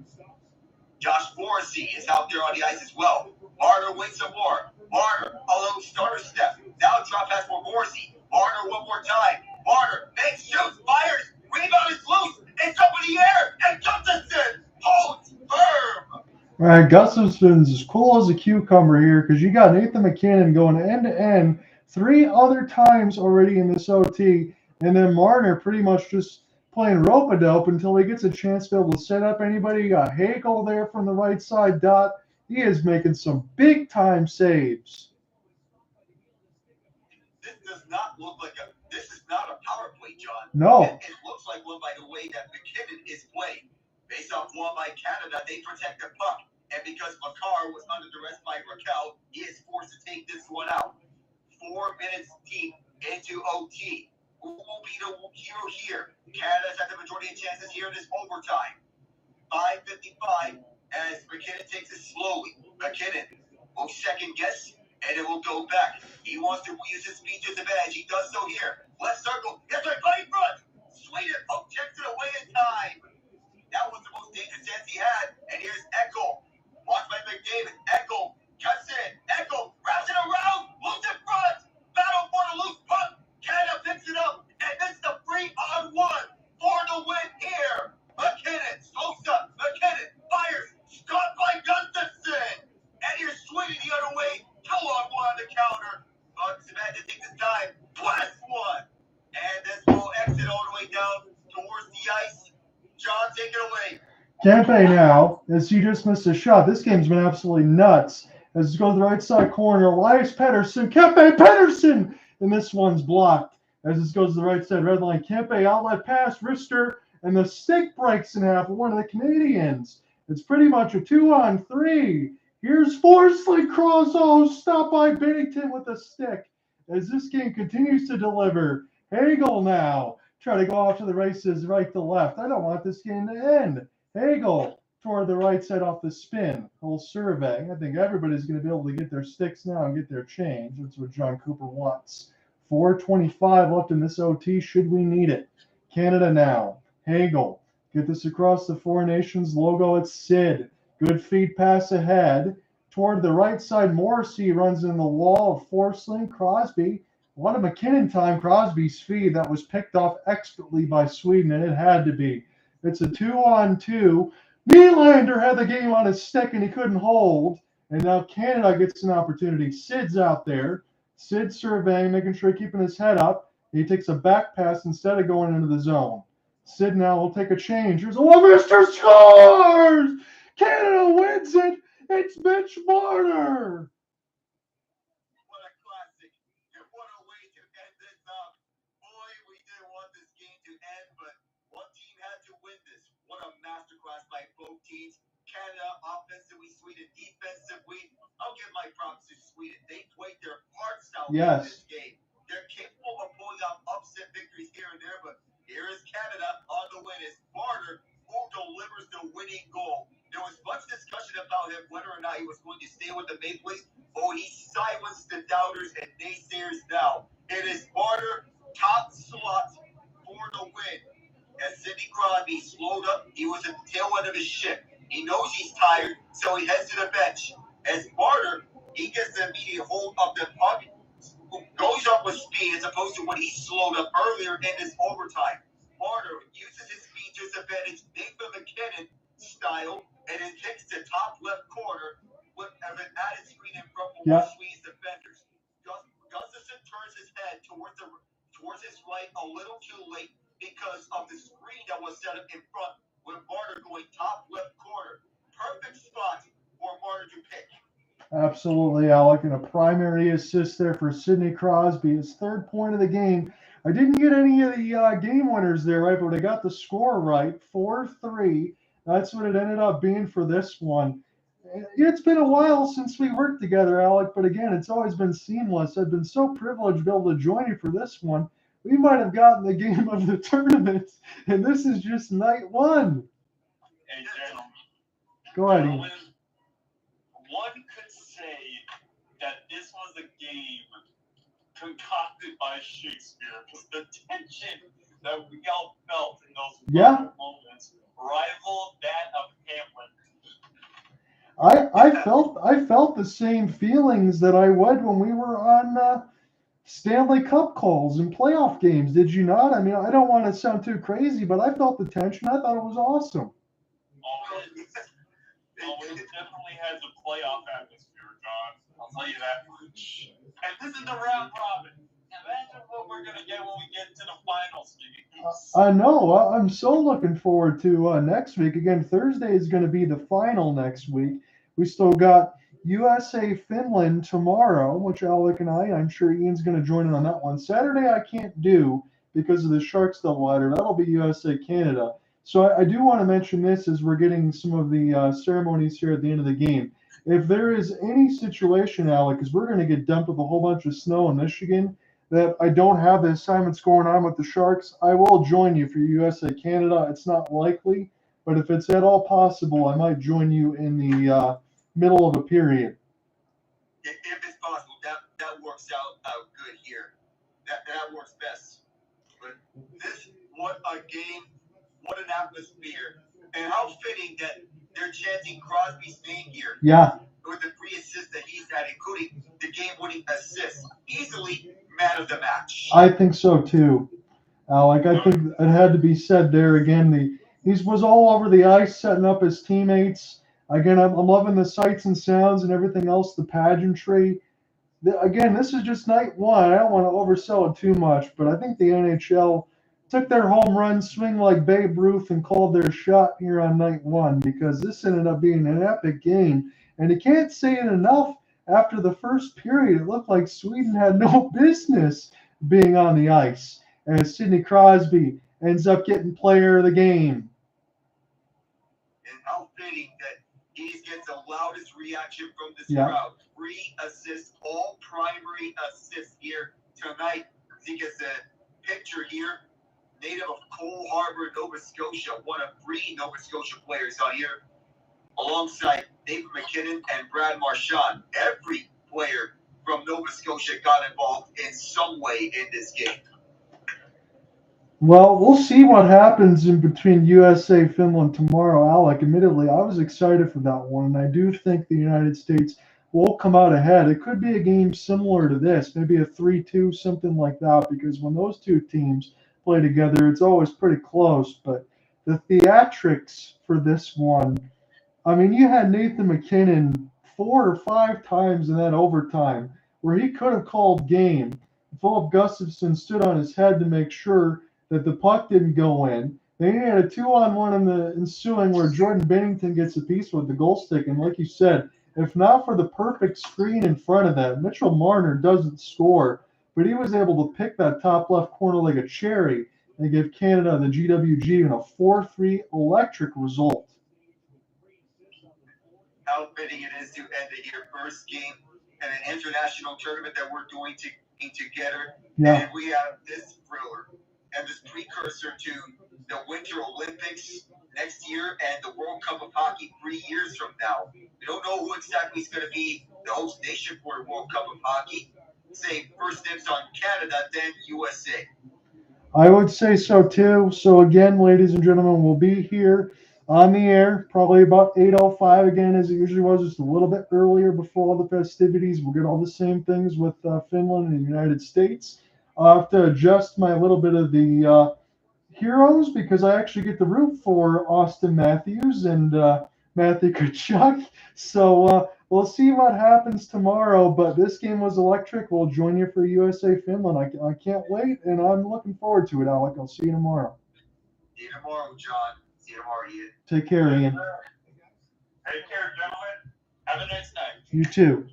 Josh Morrissey is out there on the ice as well. Marner waits some more. Marner, a little starter step. Now drop pass for Morrissey. Marner one more time. Marner makes shoots, fires. Rebound is loose. It's up in the air. And Gustafsson holds firm. All right, Gustafsson's as cool as a cucumber here because you got Nathan MacKinnon going end-to-end 3 other times already in this OT. And then Marner pretty much just playing rope-a-dope until he gets a chance to be able to set up anybody. You got Hagel there from the right side. Dot. He is making some big-time saves. This does not look like this is not a power play, John. No. It looks like one by the way that MacKinnon is playing. Based off one by Canada, they protect the puck. And because Makar was under duress by Rakell, he is forced to take this one out. 4 minutes deep into OT. Who will be the hero here? Canada's had the majority of chances here in this overtime. 5:55 as MacKinnon takes it slowly. MacKinnon will second guess, and it will go back. He wants to use his speed to his advantage. He does so here. Left circle. Gets right by front. Sweden poke checks it away in time. That was the most dangerous chance he had. And here's Echo. Watched by McDavid. Echo cuts in. Echo wraps it around. Moves in front. Battle for the loose puck. Canada picks it up. And this is the 3-on-1 for the win here. MacKinnon slopes up. MacKinnon fires. Stopped by Gustafsson. And here's Sweden the other way. 2-on-1 on the counter. Zibanejad takes his time. Blast one. And this will exit all the way down towards the ice. Kempe now, as he just missed a shot. This game's been absolutely nuts. As it goes to the right side corner, Elias Pettersson, Kempe Pettersson, and this one's blocked. As this goes to the right side red line, Kempe outlet pass, wrister, and the stick breaks in half of one of the Canadians. It's pretty much a 2-on-3. Here's Forsling cross. Oh, stopped by Binnington with a stick. As this game continues to deliver, Hagel now try to go off to the races right to left. I don't want this game to end. Hagel toward the right side off the spin. Whole survey. I think everybody's going to be able to get their sticks now and get their change. That's what John Cooper wants. 4:25 left in this OT should we need it. Canada now. Hagel. Get this across the Four Nations logo. It's Sid. Good feed pass ahead. Toward the right side, Morrissey runs in the wall of Forsling. Crosby. A lot of MacKinnon time. Crosby's feed that was picked off expertly by Sweden, and it had to be. It's a 2-on-2. Nylander had the game on his stick, and he couldn't hold. And now Canada gets an opportunity. Sid's out there. Sid surveying, making sure he's keeping his head up. He takes a back pass instead of going into the zone. Sid now will take a change. Here's a Mr. Scores! Canada wins it. It's Mitch Marner. What a classic. And what a way to end this up. Boy, we didn't want this game to end, but one team had to win this. What a masterclass by both teams. Canada offensively, Sweden defensively. I'll give my props to Sweden. They played their hearts out in this game. They're capable of pulling off upset victories here and there, but here is Canada on the win. It's Marner who delivers the winning goal. There was much discussion about him, whether or not he was going to stay with the Maple Leafs. Oh, he silenced the doubters and naysayers now. It is Marner, top slot for the win. As Sidney Crosby slowed up, he was at the tail end of his ship. He knows he's tired, so he heads to the bench. As Marner, he gets the immediate hold of the puck, goes up with speed as opposed to when he slowed up earlier in his overtime. Marner uses his speed to his advantage, Nathan MacKinnon style, and it hits the top left corner with an added screen in front of Sweden's defenders. Gustafsson turns his head towards his right a little too late because of the screen that was set up in front with Marner going top left corner. Perfect spot for Marner to pick. Absolutely, Alec. And a primary assist there for Sidney Crosby. His third point of the game. I didn't get any of the game winners there, right? But I got the score right. 4-3. That's what it ended up being for this one. It's been a while since we worked together, Alec. But again, it's always been seamless. I've been so privileged to be able to join you for this one. We might have gotten the game of the tournament. And this is just night one. Hey, gentlemen. Go ahead. Gentlemen, one could say that this was a game concocted by Shakespeare because the tension that we all felt in those moments rivaled that of Hamlet. I felt the same feelings that I would when we were on Stanley Cup calls and playoff games. Did you not? I mean, I don't want to sound too crazy, but I felt the tension. I thought it was awesome. It definitely has a playoff atmosphere, John. I'll tell you that much. And this is the round robin. Imagine what we're going to get when we get to the finals. I know. I'm so looking forward to next week. Again, Thursday is going to be the final next week. We still got USA-Finland tomorrow, which Alec and I'm sure Ian's going to join in on that one. Saturday I can't do because of the Sharks doubleheader. That'll be USA-Canada. So I do want to mention this as we're getting some of the ceremonies here at the end of the game. If there is any situation, Alec, because we're going to get dumped with a whole bunch of snow in Michigan, that I don't have the assignments going on with the Sharks, I will join you for USA-Canada. It's not likely, but if it's at all possible, I might join you in the middle of a period. If it's possible, that works out good here. That works best. But what a game. What an atmosphere. And how fitting that they're chanting Crosby's name here. Yeah. With the 3 assists that he's had, including the game-winning assist. Easily man of the match. I think so, too. Alec, I think it had to be said there again. He was all over the ice setting up his teammates. Again, I'm loving the sights and sounds and everything else, the pageantry. Again, this is just night one. I don't want to oversell it too much, but I think the NHL took their home run swing like Babe Ruth and called their shot here on night one, because this ended up being an epic game. And you can't say it enough. After the first period, it looked like Sweden had no business being on the ice. And Sidney Crosby ends up getting player of the game. And how fitting that he gets the loudest reaction from this Yeah. crowd. 3 assists, all primary assists here tonight. He gets a picture here. Native of Cole Harbour, Nova Scotia, one of 3 Nova Scotia players on here, alongside David MacKinnon and Brad Marchand. Every player from Nova Scotia got involved in some way in this game. Well, we'll see what happens in between USA Finland tomorrow, Alec. Admittedly, I was excited for that one, and I do think the United States will come out ahead. It could be a game similar to this, maybe a 3-2, something like that, because when those two teams play together, it's always pretty close. But the theatrics for this one, I mean, you had Nathan MacKinnon 4 or 5 times in that overtime where he could have called game. Philip Gustafsson stood on his head to make sure that the puck didn't go in. Then he had a 2-on-1 in the ensuing where Jordan Binnington gets a piece with the goal stick. And like you said, if not for the perfect screen in front of that, Mitchell Marner doesn't score, but he was able to pick that top left corner like a cherry and give Canada the GWG in a 4-3 electric result. How fitting it is to end the year first game in an international tournament that we're doing together. Yeah. And we have this thriller and this precursor to the Winter Olympics next year and the World Cup of Hockey 3 years from now. We don't know who exactly is going to be the host nation for the World Cup of Hockey. Say first dibs on Canada, then USA. I would say so too. So again, ladies and gentlemen, we'll be here on the air probably about 8:05 again, as it usually was, just a little bit earlier before all the festivities. We'll get all the same things with Finland and the United States. I'll have to adjust my little bit of the heroes, because I actually get to root for Austin Matthews and Matthew Tkachuk. So we'll see what happens tomorrow. But this game was electric. We'll join you for USA Finland. I can't wait, and I'm looking forward to it, Alec. I'll see you tomorrow. See you tomorrow, John. See you tomorrow, Ian. Take care, Ian. Take care, gentlemen. Have a nice night. You too.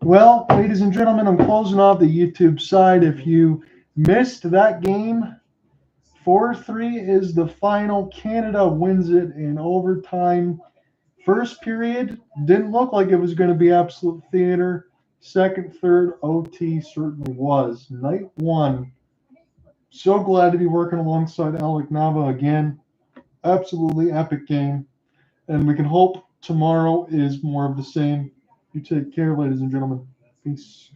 Well, ladies and gentlemen, I'm closing off the YouTube side. If you missed that game, 4-3 is the final. Canada wins it in overtime. First period didn't look like it was going to be absolute theater. Second, third, OT certainly was. Night one. So glad to be working alongside Alec Nava again. Absolutely epic game. And we can hope tomorrow is more of the same. You take care, ladies and gentlemen. Peace.